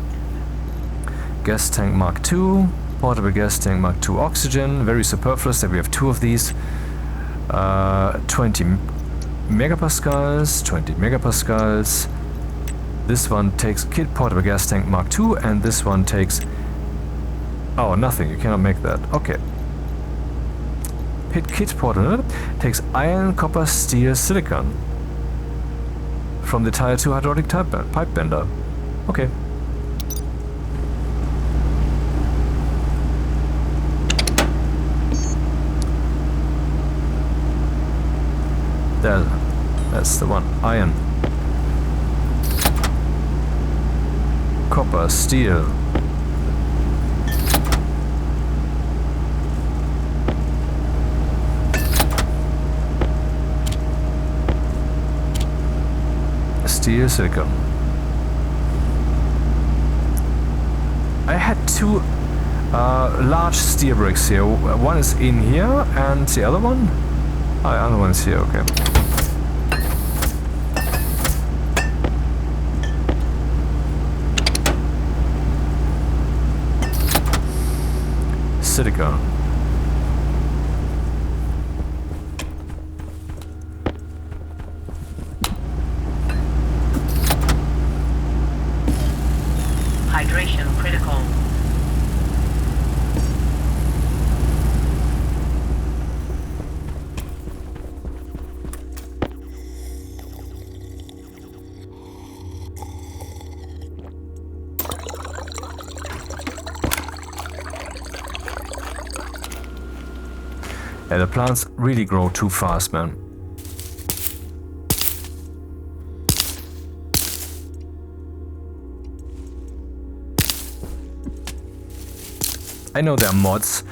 Gas tank Mark II, portable gas tank Mark II oxygen, very superfluous that we have 2 of these. 20 megapascals, 20 megapascals. This one takes kit portable gas tank Mark II, and this one takes... Oh, nothing, you cannot make that. Okay. Pit kit portable takes iron, copper, steel, silicon. From the Tier 2 hydraulic pipe bender. Okay. There. That's the one. Iron. Copper, steel. Steel, silicon. I had 2 large steel bricks here. One is in here, and the other one? Oh, the other one is here, okay. Silicon. Hydration critical. Yeah, the plants really grow too fast, man. I know there are mods,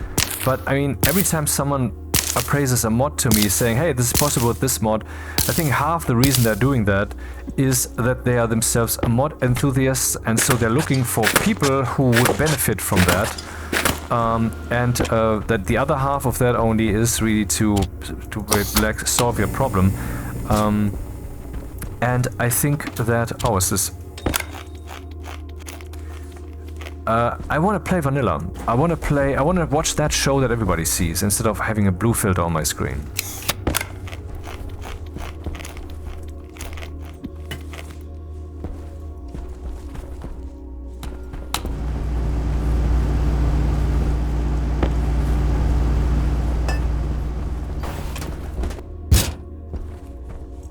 but I mean, every time someone appraises a mod to me saying, hey, this is possible with this mod, I think half the reason they're doing that is that they are themselves a mod enthusiasts, and so they're looking for people who would benefit from that. That the other half of that only is really to like solve your problem. And I think that... Oh, is this... I want to play vanilla. I want to watch that show that everybody sees instead of having a blue filter on my screen.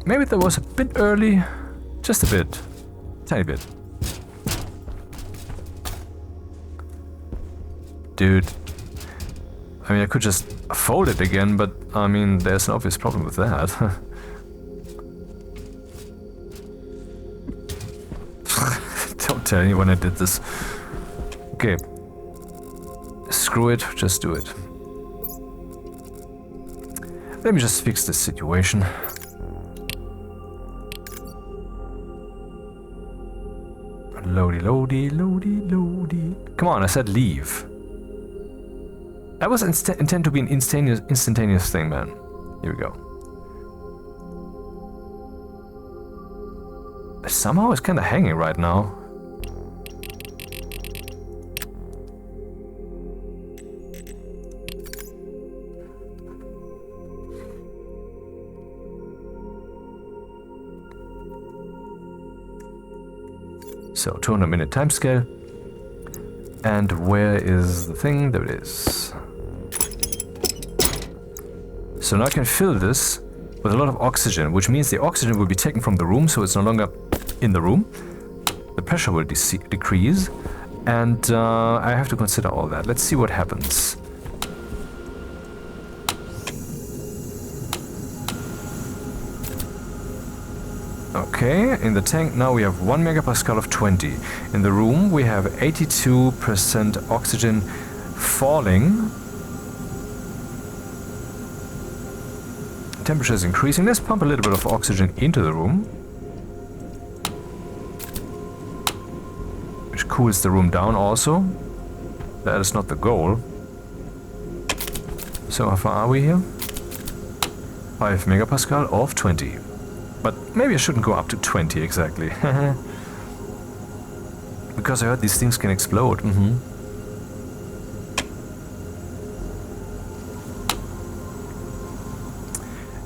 Maybe that was a bit early, just a bit, tiny bit. Dude, I mean, I could just fold it again, but I mean, there's an obvious problem with that. Don't tell anyone I did this. Okay. Screw it, just do it. Let me just fix this situation. Loady, loady, loady, loady. Come on, I said leave. That was intended to be an instantaneous thing, man. Here we go. Somehow it's kind of hanging right now. So 200-minute timescale. And where is the thing? There it is. So now I can fill this with a lot of oxygen, which means the oxygen will be taken from the room, so it's no longer in the room. The pressure will decrease, and I have to consider all that. Let's see what happens. Okay, in the tank now we have 1 megapascal of 20. In the room we have 82% oxygen falling. Temperature is increasing. Let's pump a little bit of oxygen into the room, which cools the room down also. That is not the goal. So how far are we here? 5 megapascal of 20. But maybe I shouldn't go up to 20 exactly. because I heard these things can explode.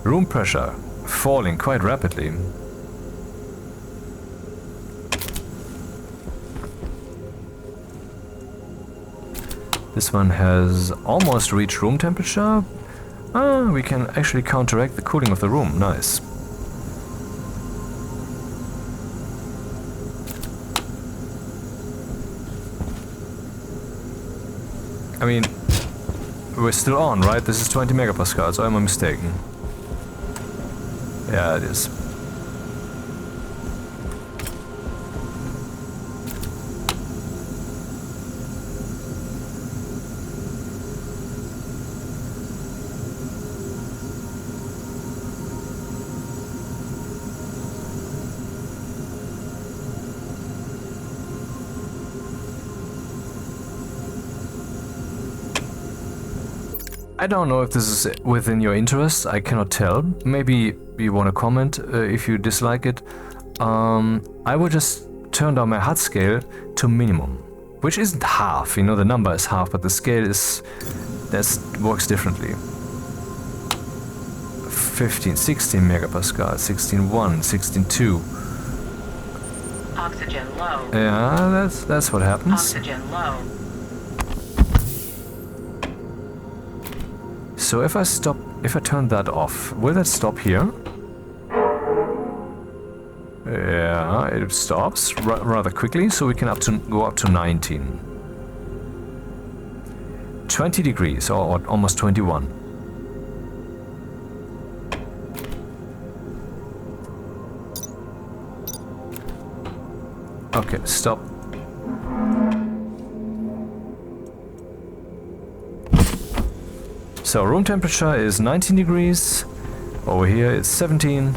Room pressure falling quite rapidly. This one has almost reached room temperature. We can actually counteract the cooling of the room. Nice. I mean, we're still on, right? This is 20 megapascals, or am I mistaken? Yeah, it is. I don't know if this is within your interest, I cannot tell. Maybe you want to comment if you dislike it. I would just turn down my HUD scale to minimum, which isn't half, you know, the number is half, but the scale is, works differently. 15, 16 megapascal, 16.1, 16.2. Oxygen low. Yeah, that's what happens. Oxygen low. So if I turn that off, will that stop here? Yeah, it stops rather quickly, so we can go up to 19. 20 degrees, or almost 21. Okay, stop. So room temperature is 19 degrees. Over here it's 17.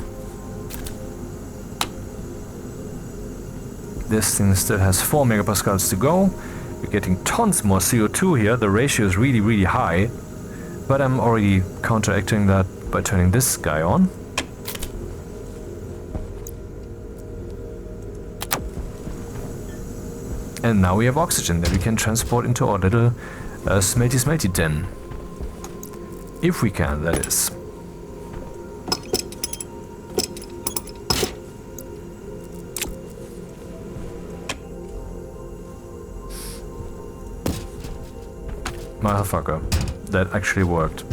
This thing still has 4 megapascals to go. We're getting tons more CO2 here. The ratio is really, really high. But I'm already counteracting that by turning this guy on. And now we have oxygen that we can transport into our little smelty den. If we can, that is. Motherfucker. That actually worked.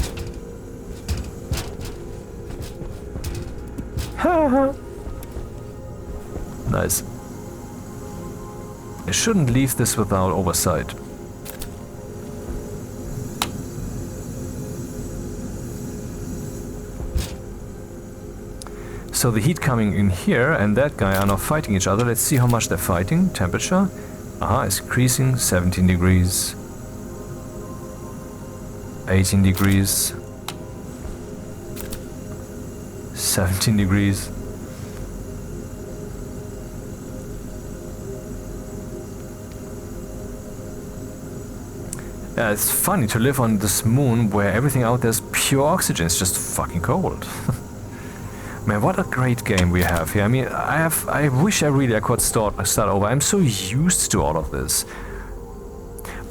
Nice. I shouldn't leave this without oversight. So the heat coming in here and that guy are now fighting each other. Let's see how much they're fighting. Temperature. It's increasing. 17 degrees. 18 degrees. 17 degrees. Yeah, it's funny to live on this moon where everything out there is pure oxygen. It's just fucking cold. Man, what a great game we have here. I mean, I wish I could start over. I'm so used to all of this.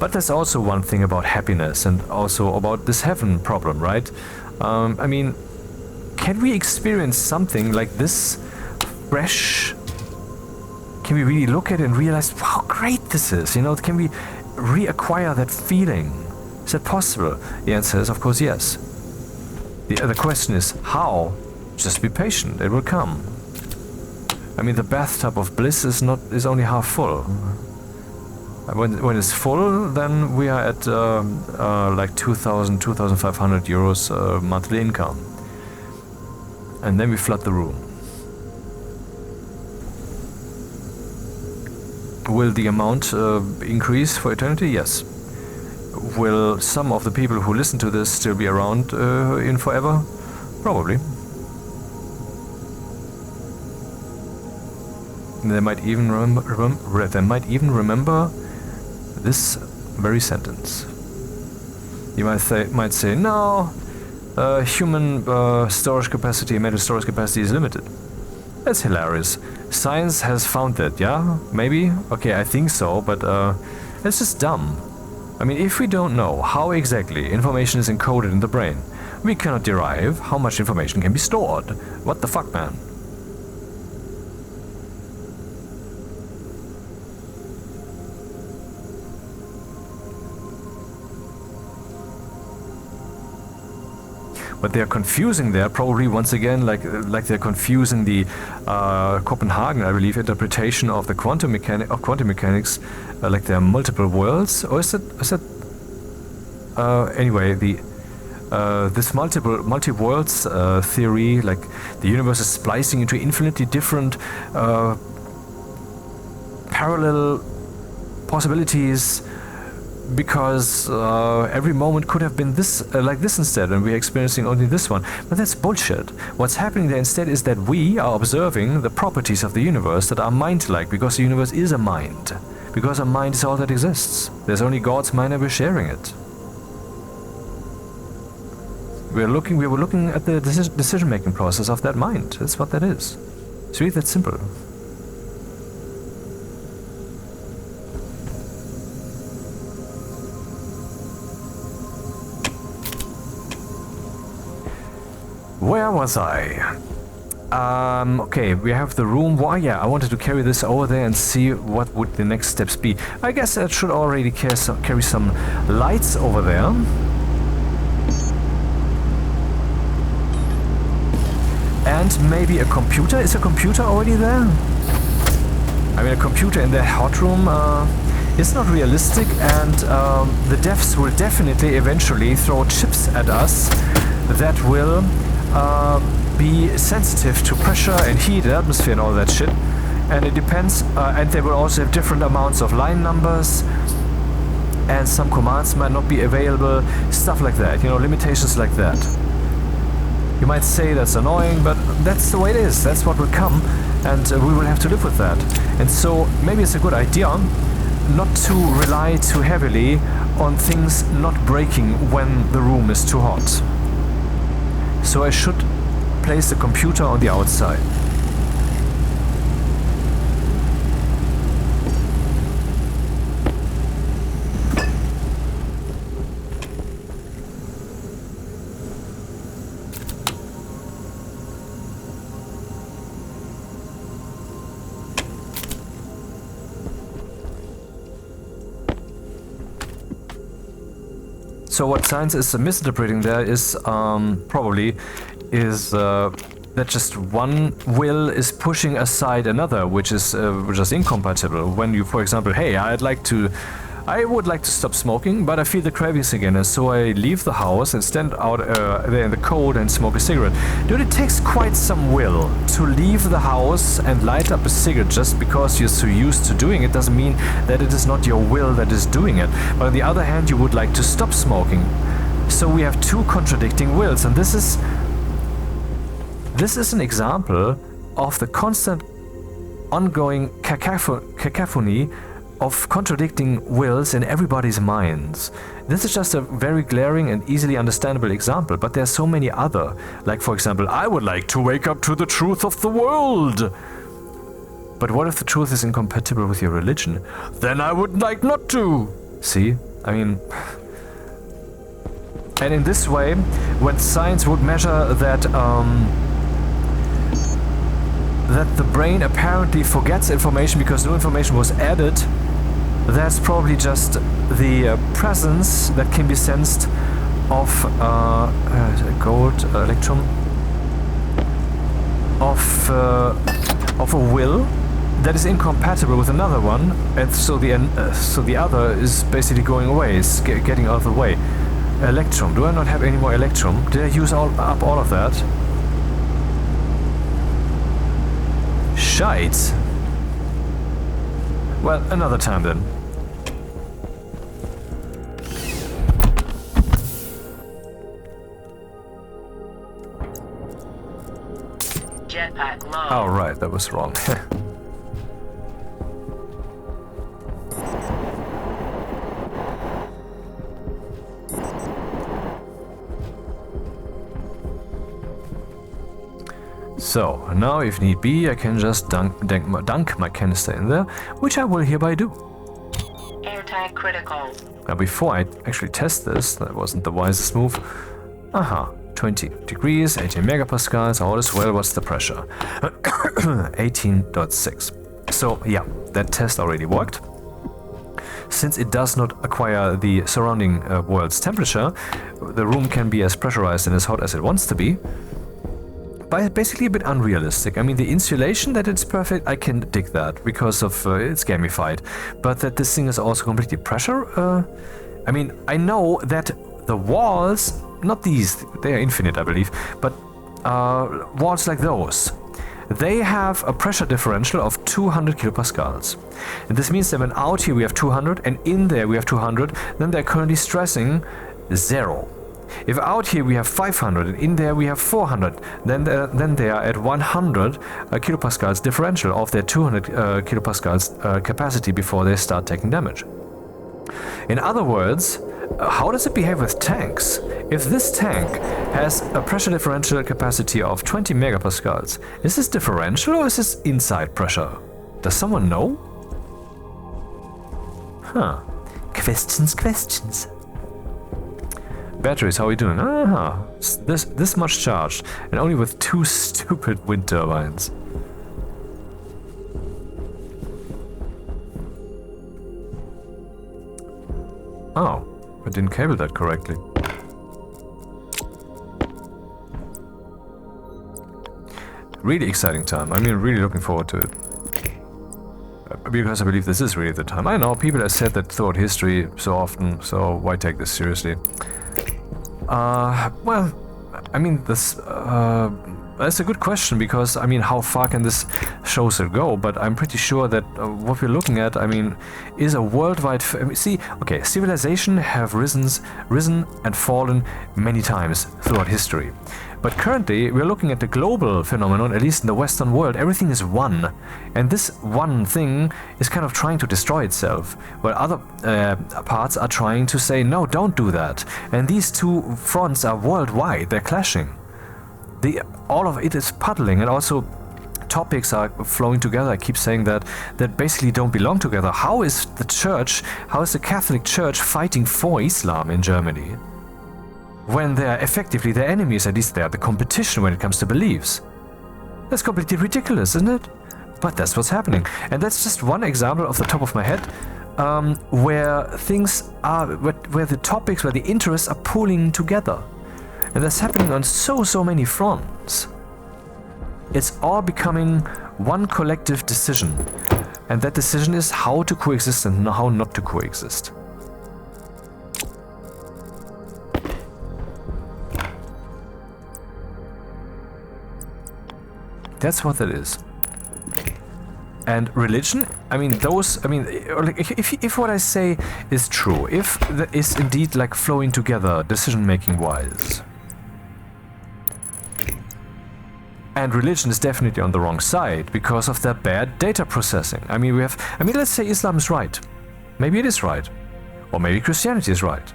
But there's also one thing about happiness and also about this heaven problem, right? I mean, can we experience something like this fresh? Can we really look at it and realize how great this is? You know, can we reacquire that feeling? Is that possible? The answer is, of course, yes. The other question is, how? Just be patient, it will come. I mean, the bathtub of bliss is only half full. When it's full, then we are at like 2,000, 2,500 euros monthly income. And then we flood the room. Will the amount increase for eternity? Yes. Will some of the people who listen to this still be around in forever? Probably. They might even remember this very sentence. You might say, no, human storage capacity, mental storage capacity is limited. That's hilarious. Science has found that, yeah? Maybe? Okay, I think so, but it's just dumb. I mean, if we don't know how exactly information is encoded in the brain, we cannot derive how much information can be stored. What the fuck, man? But they are confusing there, probably once again, like they're confusing the Copenhagen, I believe, interpretation of the quantum mechanics, like there are multiple worlds, or is that anyway, the this multi-worlds theory, like the universe is splicing into infinitely different parallel possibilities, because every moment could have been this like this instead, and we're experiencing only this one. But that's bullshit. What's happening there instead is that we are observing the properties of the universe that are mind-like, because the universe is a mind. Because a mind is all that exists. There's only God's mind and we're sharing it. We were looking at the decision-making process of that mind. That's what that is. It's really that simple. Where was I? Okay, we have the room. Why, yeah, I wanted to carry this over there and see what would the next steps be. I guess I should already carry some lights over there. And maybe a computer. Is a computer already there? I mean, a computer in the hot room is not realistic, and the devs will definitely eventually throw chips at us that will be sensitive to pressure and heat and atmosphere and all that shit. And it depends, and they will also have different amounts of line numbers, and some commands might not be available, stuff like that, you know, limitations like that. You might say that's annoying, but that's the way it is. That's what will come, and we will have to live with that. And so maybe it's a good idea not to rely too heavily on things not breaking when the room is too hot. So I should place the computer on the outside. So what science is misinterpreting there is probably that just one will is pushing aside another, which is just incompatible. When you, for example, hey, I would like to stop smoking, but I feel the cravings again, and so I leave the house and stand out there in the cold and smoke a cigarette. Dude, it takes quite some will to leave the house and light up a cigarette. Just because you're so used to doing it doesn't mean that it is not your will that is doing it. But on the other hand, you would like to stop smoking. So we have two contradicting wills, and this is an example of the constant ongoing cacophony of contradicting wills in everybody's minds. This is just a very glaring and easily understandable example, but there are so many other. Like, for example, I would like to wake up to the truth of the world. But what if the truth is incompatible with your religion? Then I would like not to. See? I mean... And in this way, when science would measure that the brain apparently forgets information because no information was added, that's probably just the presence that can be sensed of gold electron of a will that is incompatible with another one, and so the other is basically going away, is getting out of the way. Electrum. Do I not have any more electrum? Did I use up all of that? Shite. Well, another time then. Jetpack low. Oh, right, that was wrong. So, now if need be, I can just dunk my canister in there, which I will hereby do. Airtight critical. Now before I actually test this, that wasn't the wisest move. 20 degrees, 18 megapascals, all is well. What's the pressure? 18.6. So yeah, that test already worked. Since it does not acquire the surrounding world's temperature, the room can be as pressurized and as hot as it wants to be. But basically a bit unrealistic. I mean, the insulation, that it's perfect, I can dig that because of it's gamified. But that this thing is also completely pressure, I mean, I know that the walls, not these, they are infinite, I believe, but walls like those, they have a pressure differential of 200 kilopascals. And this means that when out here we have 200 and in there we have 200, then they're currently stressing 0. If out here we have 500 and in there we have 400, then they are at 100 kilopascals differential of their 200 kilopascals capacity before they start taking damage. In other words, how does it behave with tanks? If this tank has a pressure differential capacity of 20 megapascals, is this differential or is this inside pressure? Does someone know? Huh. Questions. Batteries, how are we doing? This much charged, and only with 2 stupid wind turbines. Oh, I didn't cable that correctly. Really exciting time. I mean, really looking forward to it. Because I believe this is really the time. I know people have said that throughout history so often, so why take this seriously? Well, I mean, that's a good question because, I mean, how far can this show still go? But I'm pretty sure that what we're looking at, I mean, is a worldwide... civilization have risen and fallen many times throughout history. But currently, we're looking at the global phenomenon, at least in the Western world. Everything is one. And this one thing is kind of trying to destroy itself, while other parts are trying to say, no, don't do that. And these two fronts are worldwide. They're clashing. All of it is puddling, and also topics are flowing together. I keep saying that basically don't belong together. How is the Catholic Church fighting for Islam in Germany? When they are effectively their enemies, at least they are the competition when it comes to beliefs. That's completely ridiculous, isn't it? But that's what's happening. And that's just one example off the top of my head, where things are, where the topics, where the interests are pulling together. And that's happening on so many fronts. It's all becoming one collective decision. And that decision is how to coexist and how not to coexist. That's what that is. And religion, I mean, if what I say is true, if that is indeed like flowing together decision-making wise, and religion is definitely on the wrong side because of their bad data processing. I mean, let's say Islam is right. Maybe it is right. Or maybe Christianity is right.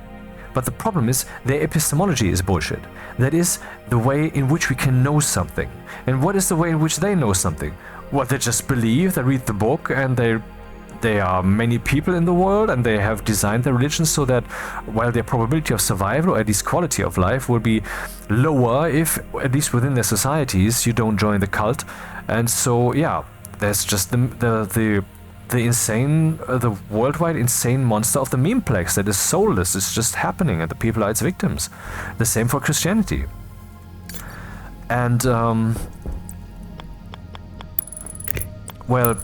But the problem is their epistemology is bullshit. That is the way in which we can know something. And what is the way in which they know something? Well, they just believe, they read the book, and there are many people in the world, and they have designed their religion so that while their probability of survival, or at least quality of life, will be lower if, at least within their societies, you don't join the cult. And so, yeah, there's just the worldwide insane monster of the memeplex that is soulless. It's just happening, and the people are its victims. The same for Christianity. And, well,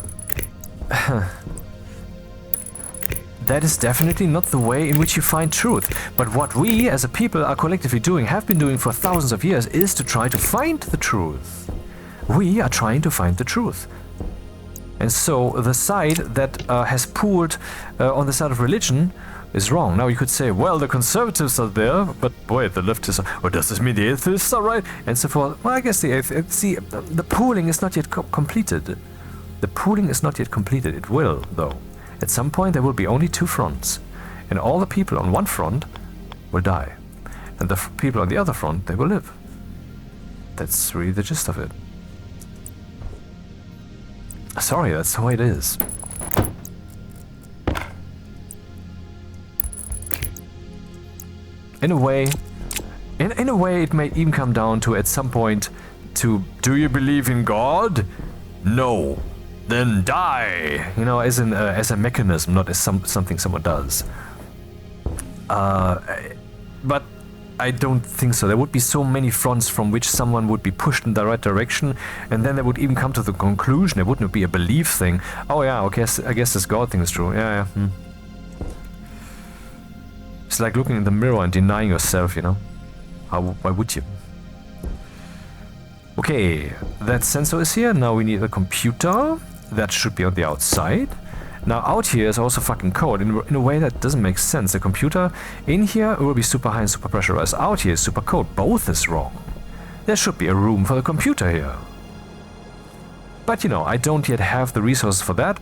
that is definitely not the way in which you find truth. But what we, as a people, are collectively doing, have been doing for thousands of years, is to try to find the truth. We are trying to find the truth. And so the side that has pooled on the side of religion is wrong. Now you could say, well, the conservatives are there, but boy, the leftists are... Well, does this mean the atheists are right? And so forth. Well, I guess the pooling is not yet completed. The pooling is not yet completed. It will, though. At some point there will be only two fronts. And all the people on one front will die. And the people on the other front, they will live. That's really the gist of it. sorry, that's the way it is. In a way, in a way, it may even come down to at some point to, do you believe in God? No. Then die. You know, as a mechanism, not as something someone does. But I don't think so. There would be so many fronts from which someone would be pushed in the right direction, and then they would even come to the conclusion. It wouldn't be a belief thing. Oh yeah, okay, I guess this God thing is true. Yeah. It's like looking in the mirror and denying yourself, you know? Why would you? Okay, that sensor is here. Now we need a computer. That should be on the outside. Now out here is also fucking cold in a way that doesn't make sense. The computer in here will be super high and super pressurized. Out here is super cold. Both is wrong. There should be a room for the computer here. But you know, I don't yet have the resources for that.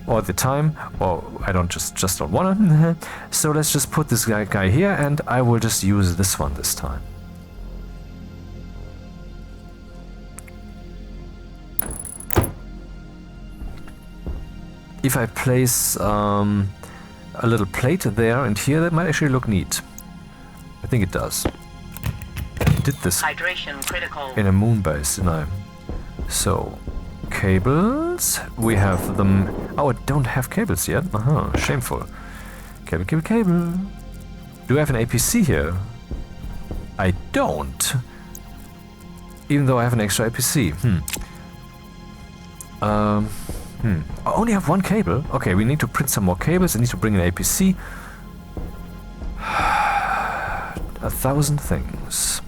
Or the time, or I don't just don't wanna. So let's just put this guy here, and I will just use this one this time. If I place a little plate there and here, that might actually look neat. I think it does. I did this Hydration critical. in a moon base, didn't I? So, cables, we have them. Oh, I don't have cables yet. Shameful. Cable. Do I have an APC here? I don't. Even though I have an extra APC. I only have one cable. Okay, we need to print some more cables. I need to bring an APC. 1,000 things.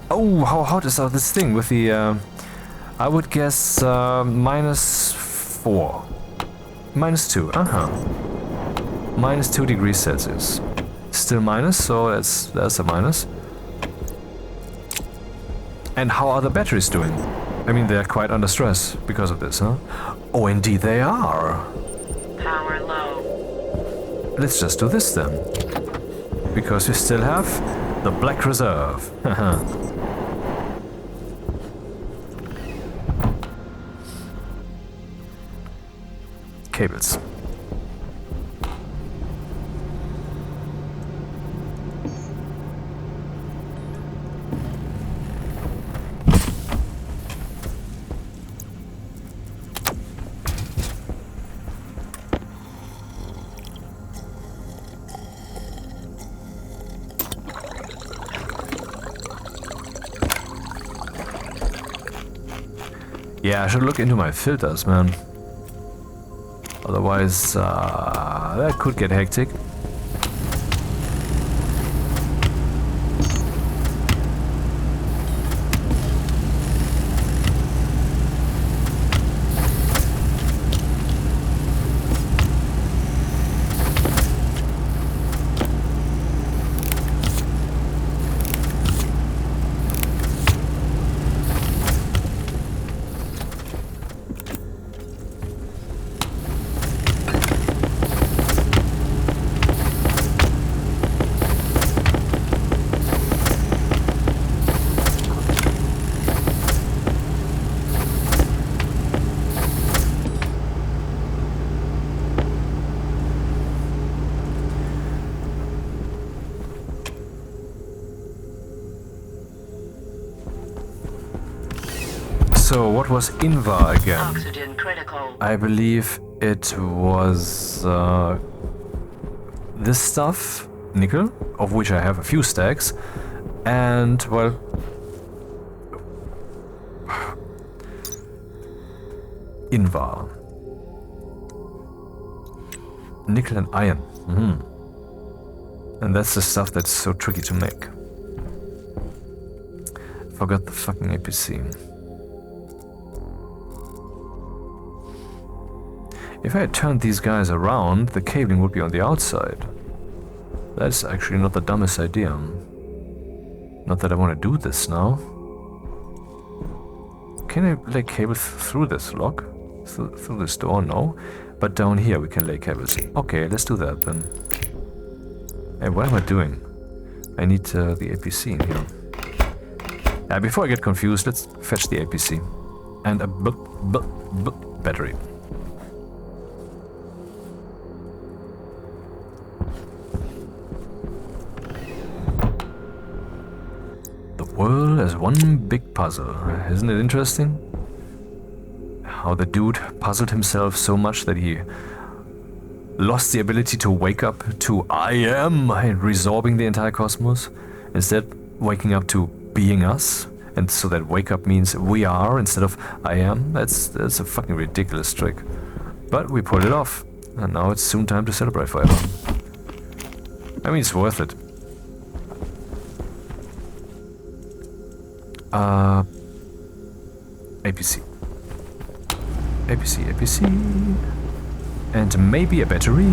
Oh, how hot is this thing with the... I would guess -4. -2, -2 degrees Celsius. Still minus, so that's a minus. And how are the batteries doing? I mean, they're quite under stress because of this, huh? Oh, indeed they are. Power low. Let's just do this then. Because we still have the Black Reserve. Cables. Yeah, I should look into my filters, man. Otherwise, that could get hectic. So, what was INVA again? Oxygen critical. I believe it was this stuff, nickel, of which I have a few stacks, and, well, INVA. Nickel and iron. And that's the stuff that's so tricky to make. Forgot the fucking APC. If I had turned these guys around, the cabling would be on the outside. That's actually not the dumbest idea. Not that I want to do this now. Can I lay cables through this lock? Through this door? No. But down here we can lay cables. Okay, let's do that then. Hey, what am I doing? I need the APC in here. Before I get confused, let's fetch the APC. And a battery. The world as one big puzzle. Isn't it interesting? How the dude puzzled himself so much that he lost the ability to wake up to I am, resorbing the entire cosmos, instead waking up to being us, and so that wake up means we are instead of I am. That's a fucking ridiculous trick. But we pulled it off, and now it's soon time to celebrate forever. I mean, it's worth it. APC. APC, APC. And maybe a battery.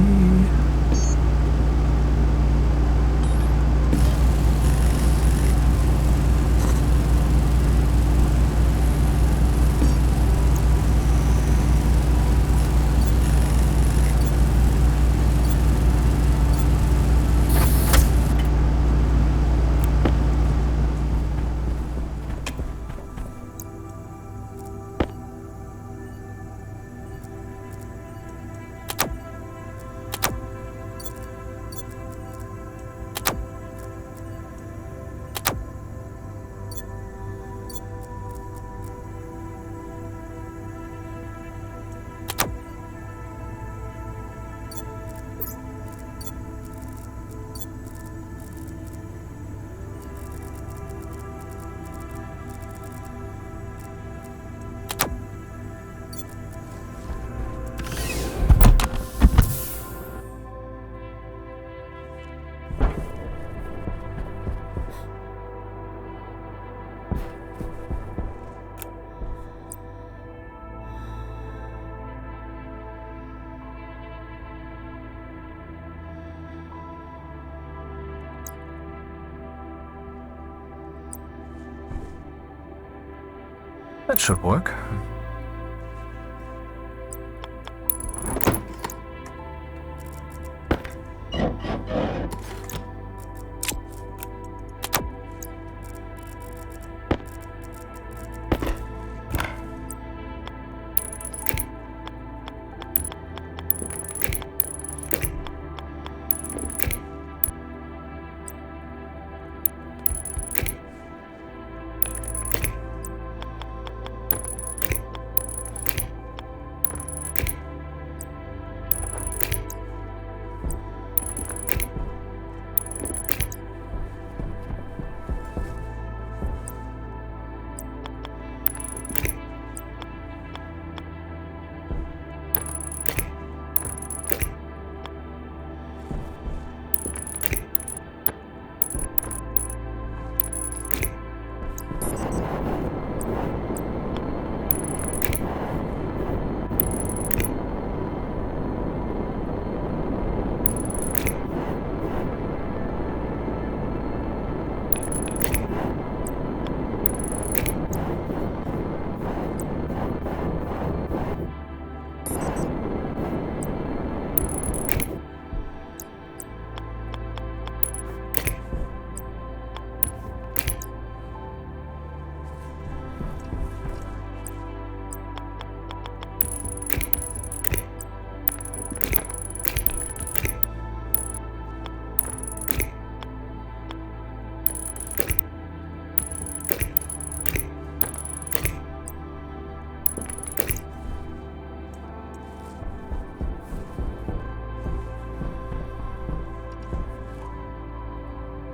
That should work.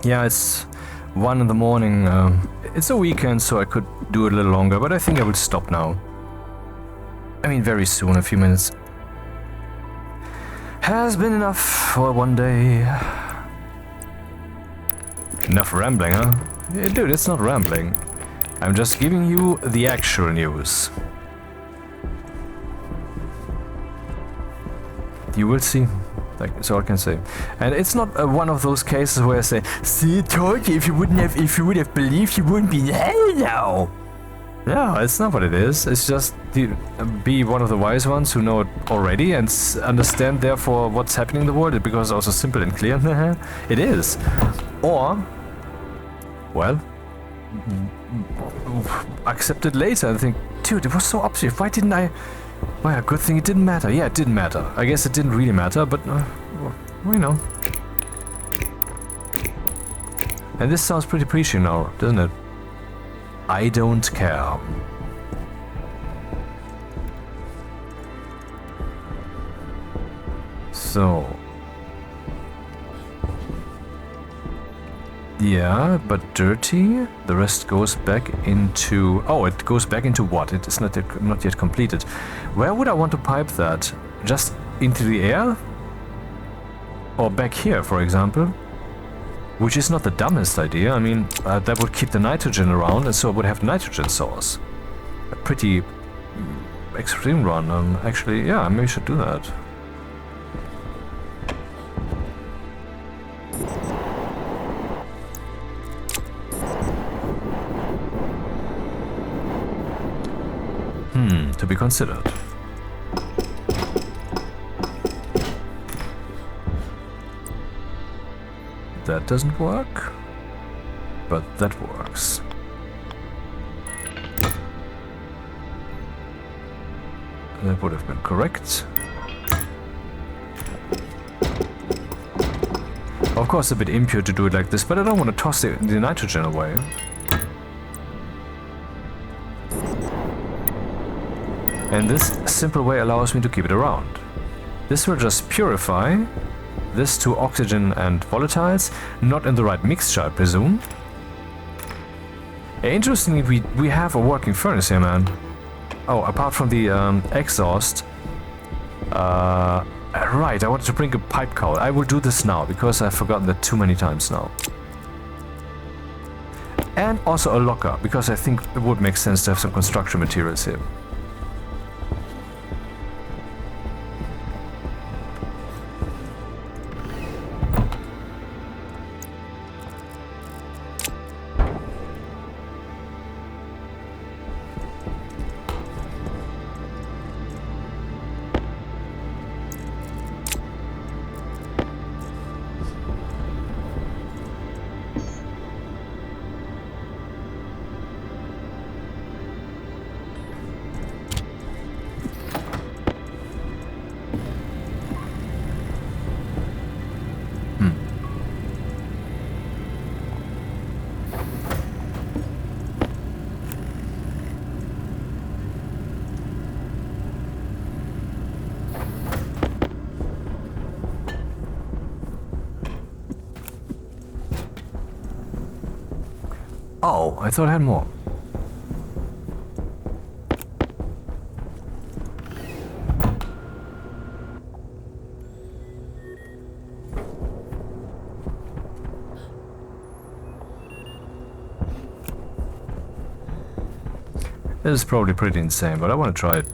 Yeah, it's 1 in the morning. It's a weekend, so I could do it a little longer, but I think I will stop now. I mean, very soon, a few minutes. Has been enough for one day. Enough rambling, huh? Dude, it's not rambling. I'm just giving you the actual news. You will see. That's all I can say. And it's not one of those cases where I say, "See, I told you, if you would have believed, you wouldn't be in hell now." No, it's not what it is. It's just be one of the wise ones who know it already and understand therefore what's happening in the world, because it's also simple and clear. It is. Or, well, accept it later and think, dude, it was so obvious. Why didn't I Well, yeah, good thing it didn't matter. Yeah, it didn't matter. I guess it didn't really matter, but, well, you know. And this sounds pretty preachy now, doesn't it? I don't care. So... yeah, but dirty. The rest goes back into... oh, it goes back into what? It is not yet completed. Where would I want to pipe that? Just into the air? Or back here, for example? Which is not the dumbest idea. I mean, that would keep the nitrogen around, and so I would have nitrogen source. A pretty extreme run. Actually, yeah, maybe we should do that. To be considered. That doesn't work, but that works. That would have been correct. Of course, a bit impure to do it like this, but I don't want to toss the nitrogen away. And this simple way allows me to keep it around. This will just purify this to oxygen and volatiles, not in the right mixture, I presume. Interestingly, we have a working furnace here, man. Oh, apart from the exhaust. Right, I wanted to bring a pipe cowl. I will do this now, because I've forgotten that too many times now. And also a locker, because I think it would make sense to have some construction materials here. Oh, I thought I had more. This is probably pretty insane, but I want to try it.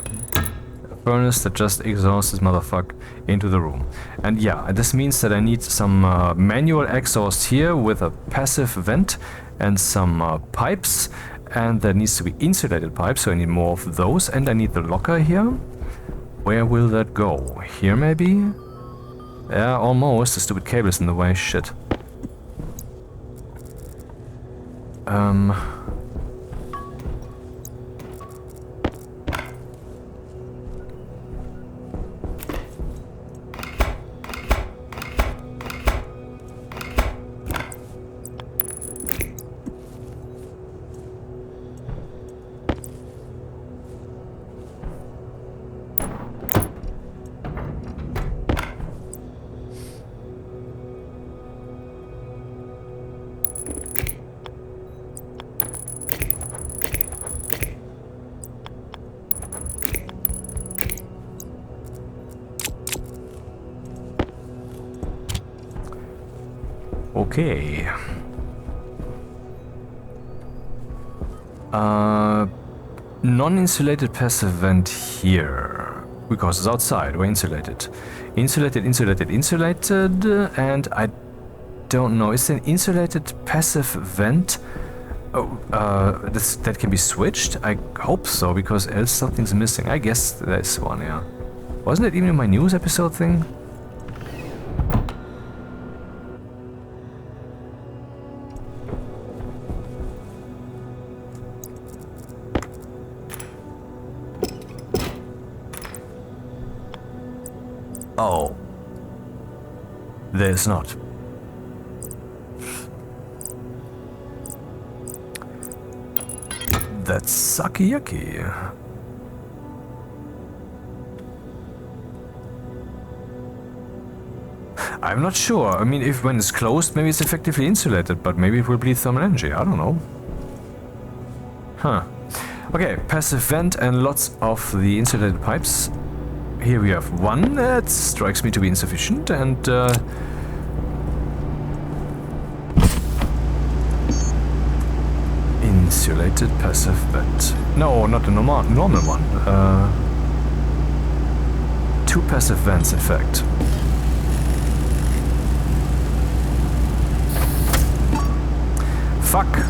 A furnace that just exhausts this motherfucker into the room. And yeah, this means that I need some manual exhaust here with a passive vent and some pipes, and there needs to be insulated pipes, so I need more of those, and I need the locker here. Where will that go? Here maybe? Yeah, almost. The stupid cable is in the way. Shit. Okay. Non-insulated passive vent here. Because it's outside, we're insulated. Insulated, insulated, insulated, and I don't know. Is there an insulated passive vent? Oh, that can be switched? I hope so, because else something's missing. I guess there's one, yeah. Wasn't it even in my news episode thing? Oh. There's not. That's sucky yucky. I'm not sure. I mean, if when it's closed, maybe it's effectively insulated, but maybe it will bleed thermal energy. I don't know. Huh. Okay, passive vent and lots of the insulated pipes. Here we have one that strikes me to be insufficient, and insulated passive vent. No, not the normal one. Two passive vents, in fact. Fuck.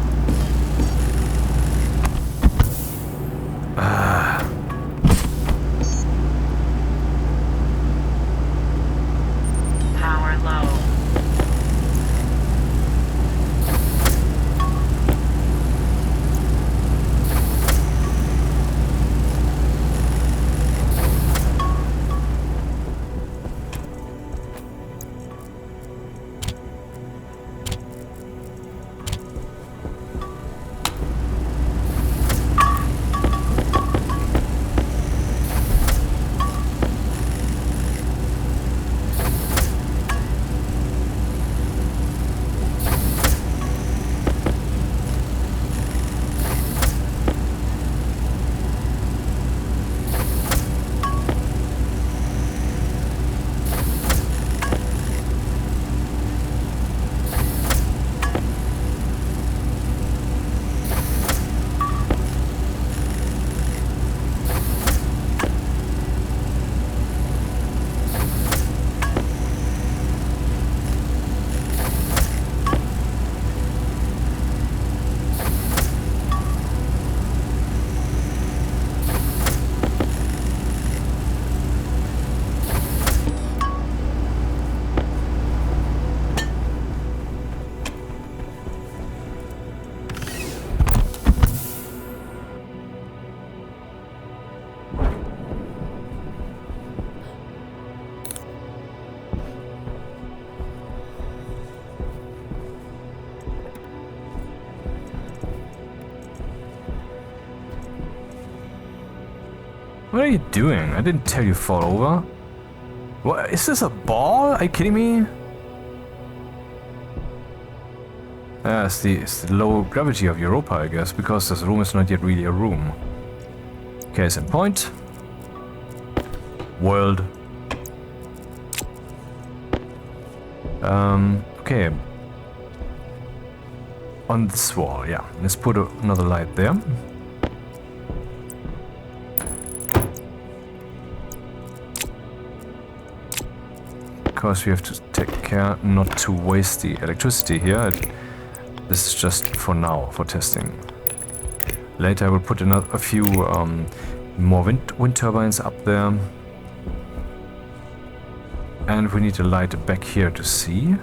Power low. What are you doing? I didn't tell you fall over. What, is this a ball? Are you kidding me? It's the low gravity of Europa, I guess, because this room is not yet really a room. Case in point. World. Okay. On this wall, yeah. Let's put another light there. Because we have to take care not to waste the electricity here. This is just for now, for testing. Later I will put a few more wind turbines up there. And we need a light back here to see.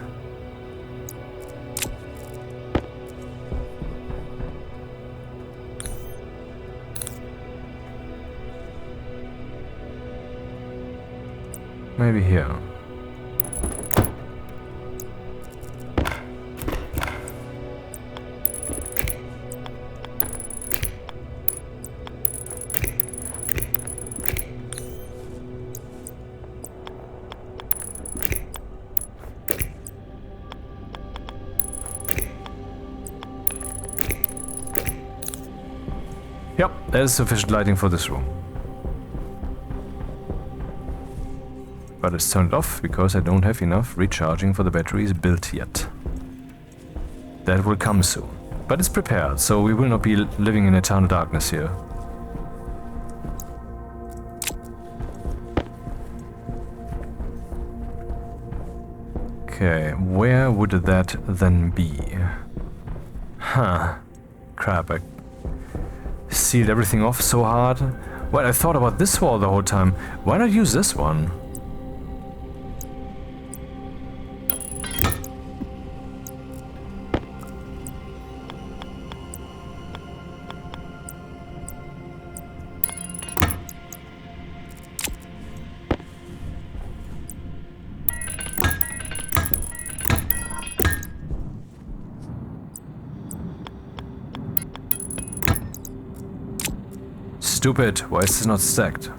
Maybe here. Yep, that is sufficient lighting for this room. But it's turned off because I don't have enough recharging for the batteries built yet. That will come soon. But it's prepared, so we will not be living in eternal darkness here. Okay, where would that then be? Huh. Crap, I sealed everything off so hard. Well, I thought about this wall the whole time. Why not use this one? Stupid, why is this not stacked?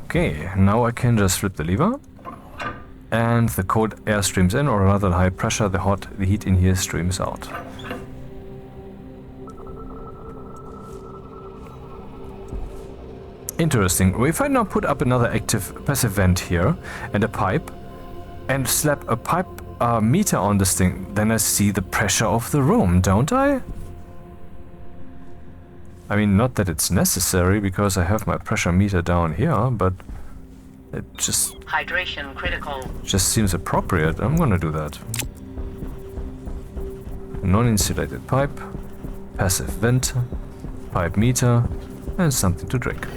Okay, now I can just flip the lever and the cold air streams in, or rather high pressure, the heat in here streams out. Interesting. If I now put up another active passive vent here and a pipe and slap a pipe meter on this thing, then I see the pressure of the room, don't I? I mean, not that it's necessary because I have my pressure meter down here, but it just Hydration critical. seems appropriate. I'm gonna do that. Non-insulated pipe, passive vent, pipe meter, and something to drink.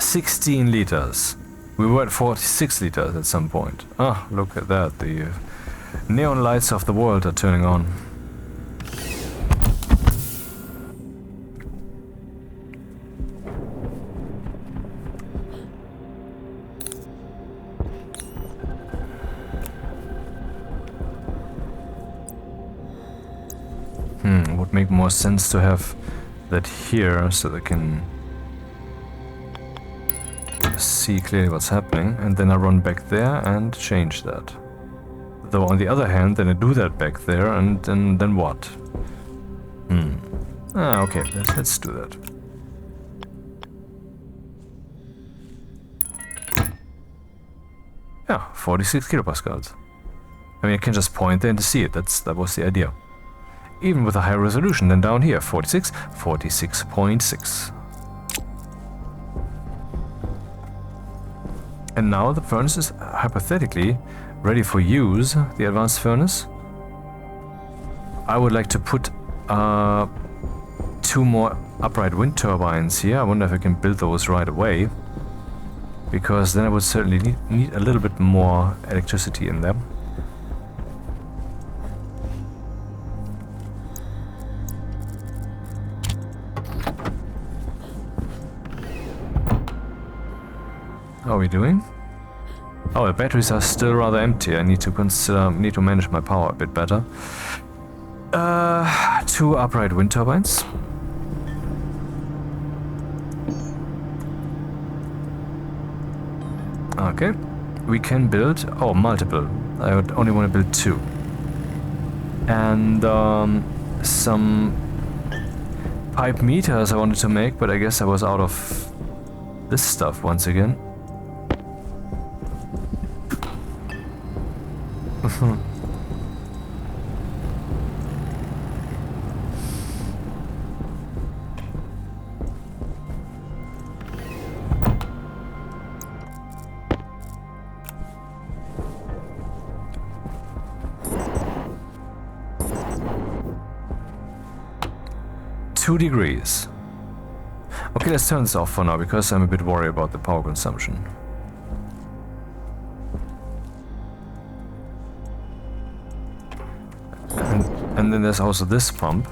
$16 liters. We were at 46 liters at some point. Ah, look at that. The neon lights of the world are turning on. Would make more sense to have that here so they can see clearly what's happening, and then I run back there and change that. Though on the other hand, then I do that back there, and then what? Okay, let's do that. Yeah, 46 kilopascals. I mean, I can just point there and see it. That was the idea. Even with a higher resolution than down here, 46, 46.6. And now the furnace is hypothetically ready for use, the advanced furnace. I would like to put 2 more upright wind turbines here. I wonder if I can build those right away, because then I would certainly need a little bit more electricity in them. How are we doing? Oh, the batteries are still rather empty. I need to manage my power a bit better. 2 upright wind turbines. Okay, we can build multiple. I would only want to build 2, and some pipe meters I wanted to make, but I guess I was out of this stuff once again. Two degrees. Okay, let's turn this off for now because I'm a bit worried about the power consumption. And then there's also this pump.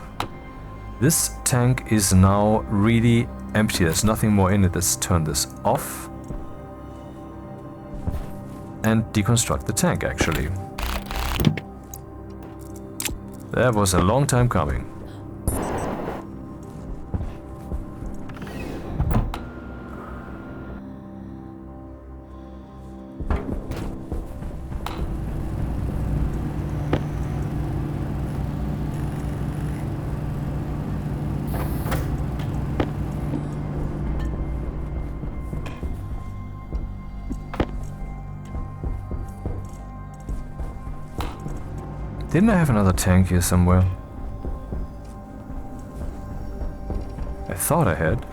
This tank is now really empty. There's nothing more in it. Let's turn this off and deconstruct the tank, actually. That was a long time coming. Didn't I have another tank here somewhere? I thought I had.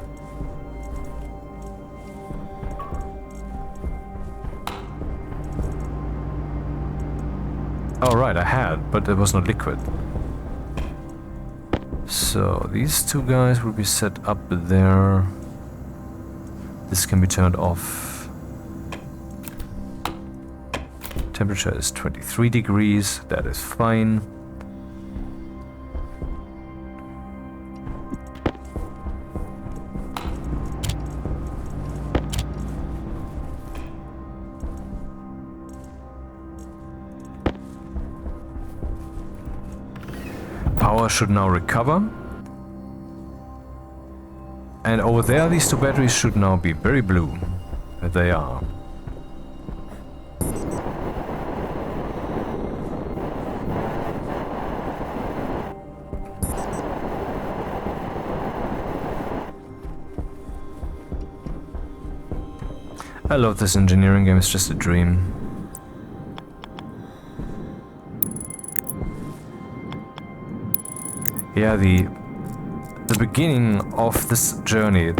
Oh right, I had, but it was not liquid. So these two guys will be set up there. This can be turned off. Temperature is 23 degrees, that is fine. Power should now recover. And over there, these two batteries should now be very blue. They are. I love this engineering game, it's just a dream. Yeah, the beginning of this journey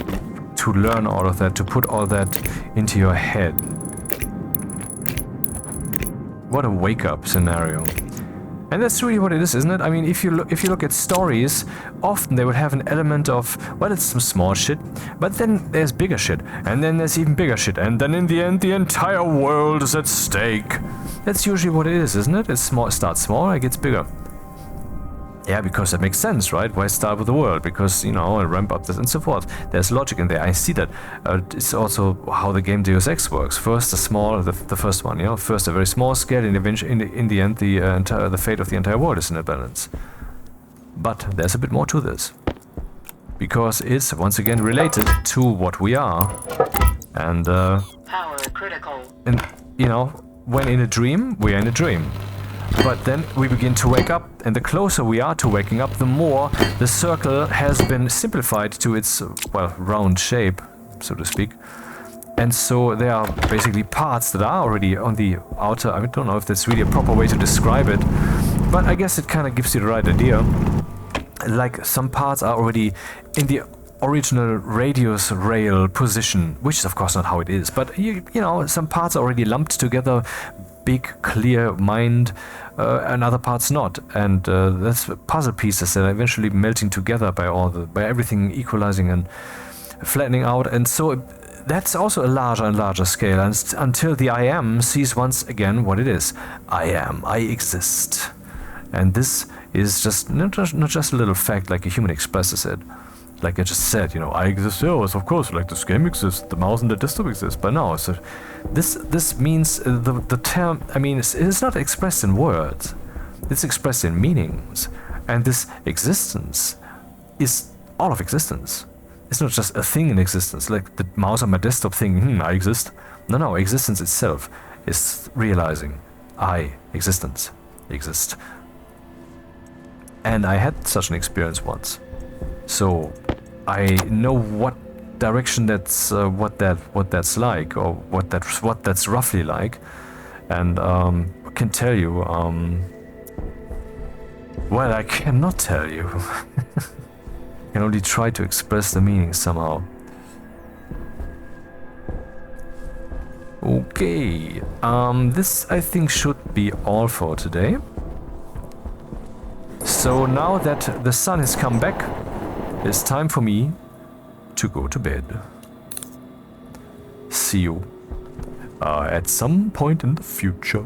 to learn all of that, to put all that into your head. What a wake-up scenario. And that's really what it is, isn't it? I mean, if you look at stories, often they would have an element of, well, it's some small shit, but then there's bigger shit, and then there's even bigger shit, and then in the end, the entire world is at stake. That's usually what it is, isn't it? It's small, it starts small, it gets bigger. Yeah, because that makes sense, right? Why start with the world? Because, you know, ramp up this and so forth. There's logic in there. I see that. It's also how the game Deus Ex works. First, the small, the first one, you know, first a very small scale, and eventually, in the end, the fate of the entire world is in a balance. But there's a bit more to this, because it's once again related to what we are, and Power critical. and you know, when in a dream, we are in a dream. But then we begin to wake up, and the closer we are to waking up, the more the circle has been simplified to its, well, round shape, so to speak. And so there are basically parts that are already on the outer, I don't know if that's really a proper way to describe it, but I guess it kind of gives you the right idea. Like some parts are already in the original radius rail position, which is of course not how it is, but you know, some parts are already lumped together, big, clear mind, and other parts not. And that's puzzle pieces that are eventually melting together by everything equalizing and flattening out. And so that's also a larger and larger scale, and until the I am sees once again what it is. I am, I exist. And this is just not just a little fact like a human expresses it. Like I just said, you know, I exist, yes, of course, like this game exists, the mouse and the desktop exist, but no, so this means the term, I mean, it's not expressed in words, it's expressed in meanings, and this existence is all of existence. It's not just a thing in existence, like the mouse on my desktop thing, I exist. No, existence itself is realizing, I, existence, exist. And I had such an experience once. So I know what direction that's what that's like, or what that's roughly like, and can tell you. Well, I cannot tell you. I can only try to express the meaning somehow. Okay, this I think should be all for today. So now that the sun has come back, it's time for me to go to bed. See you at some point in the future.